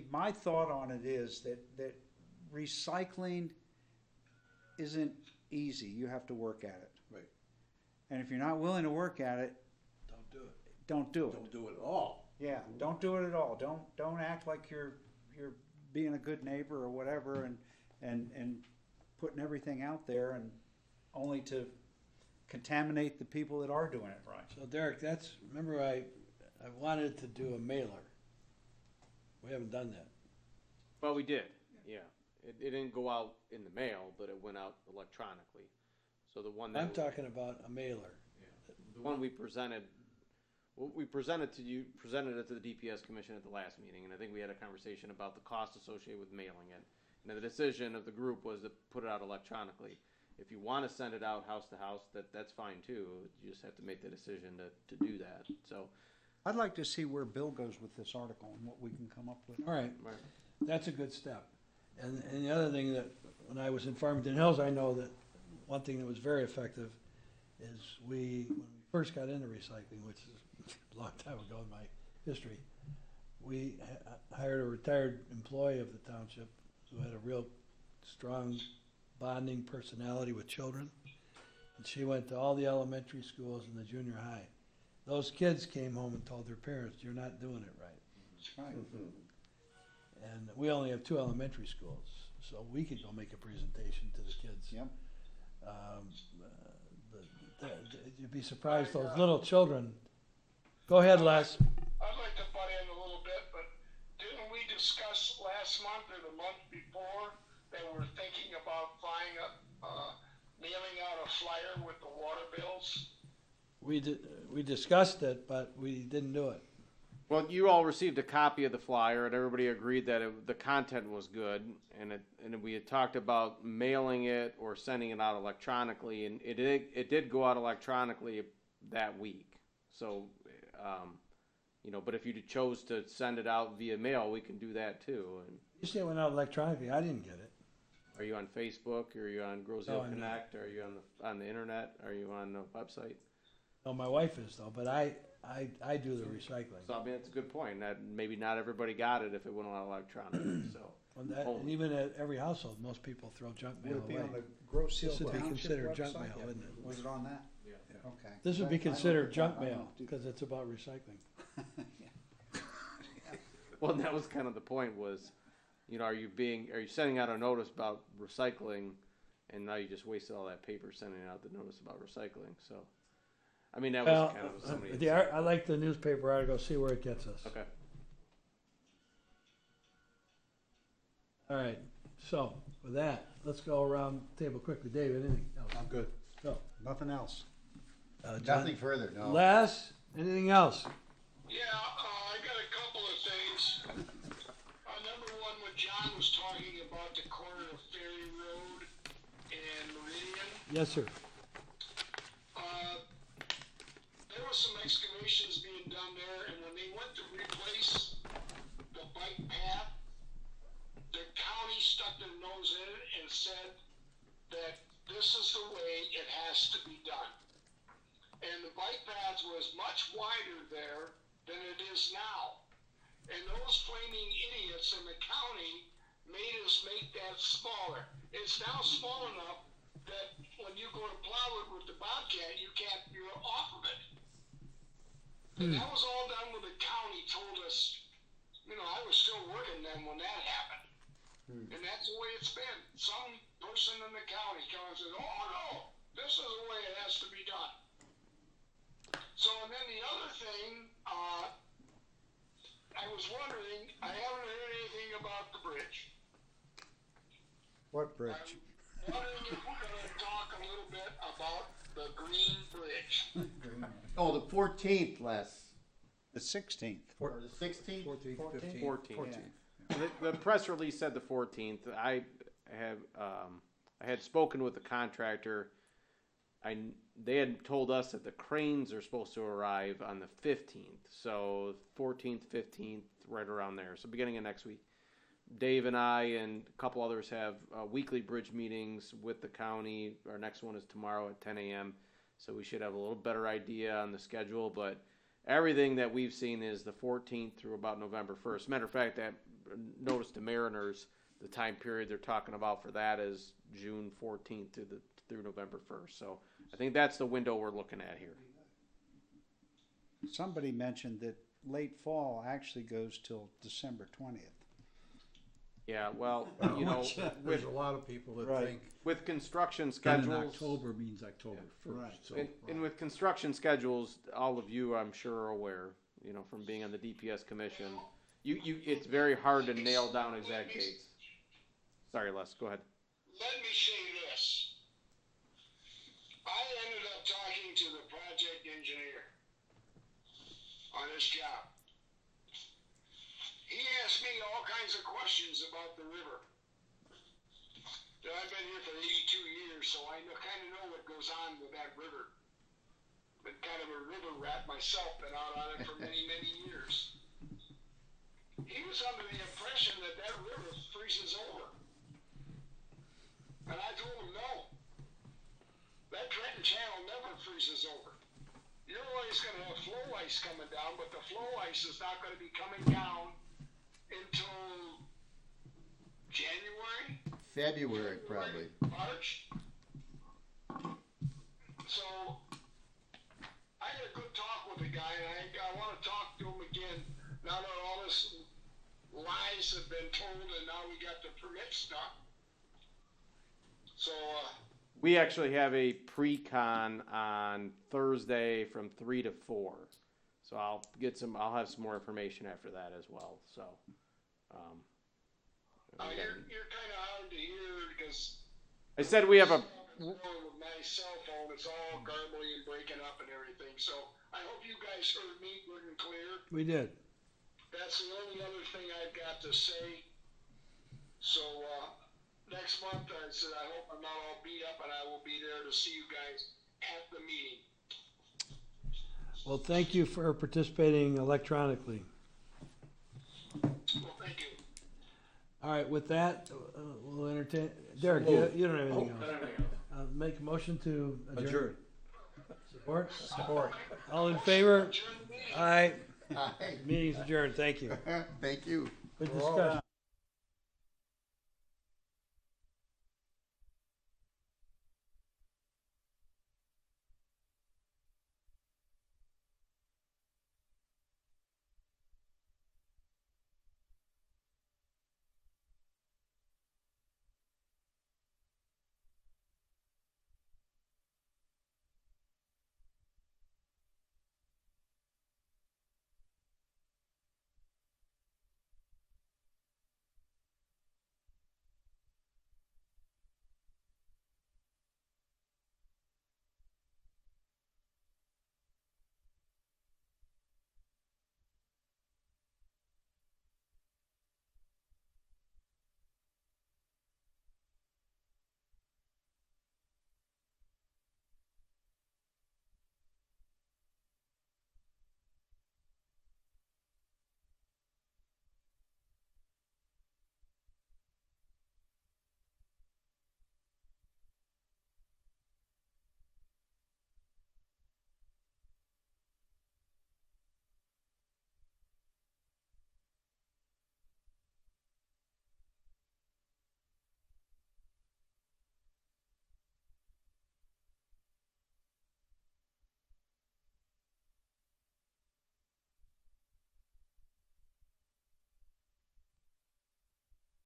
my thought on it is that recycling isn't easy. You have to work at it. Right. And if you're not willing to work at it, Don't do it. don't do it. Don't do it at all. Yeah, don't do it at all. Don't act like you're being a good neighbor or whatever, and putting everything out there, and only to contaminate the people that are doing it right. So Derek, remember I wanted to do a mailer. We haven't done that. Well, we did, yeah. It didn't go out in the mail, but it went out electronically. So the one that. I'm talking about a mailer. The one we presented, well, we presented it to the DPS commission at the last meeting, and I think we had a conversation about the cost associated with mailing it. And the decision of the group was to put it out electronically. If you want to send it out house to house, that's fine too. You just have to make the decision to do that. So, I'd like to see where Bill goes with this article and what we can come up with. All right, right. that's a good step. And the other thing that, when I was in Farmington Hills, I know that one thing that was very effective is when we first got into recycling, which is a long time ago in my history, we hired a retired employee of the township who had a real strong bonding personality with children. And she went to all the elementary schools and the junior high. Those kids came home and told their parents, "You're not doing it right." Right. And we only have 2 elementary schools, so we could go make a presentation to the kids. Yep. You'd be surprised, those little children. Go ahead, Les. I'd like to butt in a little bit, but didn't we discuss last month or the month before that we're thinking about mailing out a flyer with the water bills? We discussed it, but we didn't do it. Well, you all received a copy of the flyer, and everybody agreed that the content was good, and we had talked about mailing it or sending it out electronically, and it did go out electronically that week. So, but if you chose to send it out via mail, we can do that too. And You say it went out electronically. I didn't get it. are you on Facebook? Are you on Grosse No, Hill I'm not. Connect? Are you on the internet? Are you on the website? No, my wife is though, but I do the recycling. So I mean, it's a good point. That maybe not everybody got it if it went out electronically. So. And even at every household, most people throw junk Would mail it be away. on the Grosse Hill This would be Township considered junk website? mail, wouldn't it? Was it on that? Yeah. Okay. This would I be looked considered at junk that. I mail don't do- because it's about recycling. Well, and that was kind of the point was, are you sending out a notice about recycling, and now you just wasted all that paper sending out the notice about recycling. So, I mean, that was Well, kind of what somebody. I like the newspaper article, see where it gets us. Okay. All right, so with that, let's go around the table quickly. Dave, anything else? I'm good. Go. Nothing else. John? Nothing further, no. Les, anything else? Yeah, I got a couple of things. Number one, when John was talking about the corner of Ferry Road and Meridian, Yes, sir. There was some excavations being done there, and when they went to replace the bike path, the county stuck their nose in it and said that this is the way it has to be done. And the bike path was much wider there than it is now. And those flaming idiots in the county made us make that smaller. It's now small enough that when you go to plow it with the Bobcat, you're off of it. And that was all done when the county told us, I was still working then when that happened. And that's the way it's been. Some person in the county comes and says, oh no, this is the way it has to be done. So, and then the other thing, I was wondering, I haven't heard anything about the bridge. What bridge? I'm wondering if we're gonna talk a little bit about the Green Bridge. Oh, the 14th, Les. The 16th. Or the 16th? 14th, 14th. The press release said the 14th. I had spoken with the contractor. They had told us that the cranes are supposed to arrive on the 15th. So 14th, 15th, right around there. So beginning of next week. Dave and I and a couple others have weekly bridge meetings with the county. Our next one is tomorrow at 10 a.m. So we should have a little better idea on the schedule. But everything that we've seen is the 14th through about November 1st. Matter of fact, that notice to Mariners, the time period they're talking about for that is June 14th through November 1st. So I think that's the window we're looking at here. Somebody mentioned that late fall actually goes till December 20th. Yeah, well, There's a lot of people that Right. think with construction that schedules. in October means October 1st. Right. So And with construction schedules, all of you, I'm sure, are aware, from being on the DPS commission, it's very hard to nail down exact dates. Sorry, Les, go ahead. Let me say this. I ended up talking to the project engineer on this job. He asked me all kinds of questions about the river. I've been here for 82 years, so I kind of know what goes on with that river. Been kind of a river rat myself, been out on it for many, many years. He was under the impression that river freezes over. And I told him no. That Trenton Channel never freezes over. You're always going to have flow ice coming down, but the flow ice is not going to be coming down until January? February, probably. March? So, I had a good talk with the guy, and I want to talk to him again now that all this lies have been told and now we got the permit stuff. So, We actually have a pre-con on Thursday from 3 to 4. So I'll have some more information after that as well. So, you're kind of hard to hear because I said we have a. with my cell phone, it's all garbly and breaking up and everything. So I hope you guys heard me good and clear. We did. That's the only other thing I've got to say. So next month, I said I hope I'm not all beat up, and I will be there to see you guys at the meeting. Well, thank you for participating electronically. Well, thank you. All right, with that, we'll entertain. Derek, you don't have anything else. Make a motion to adjourn. Support? Support. All in favor? Adjourn the meeting. Aye. Aye. Meeting's adjourned. Thank you. Thank you. Good discussion.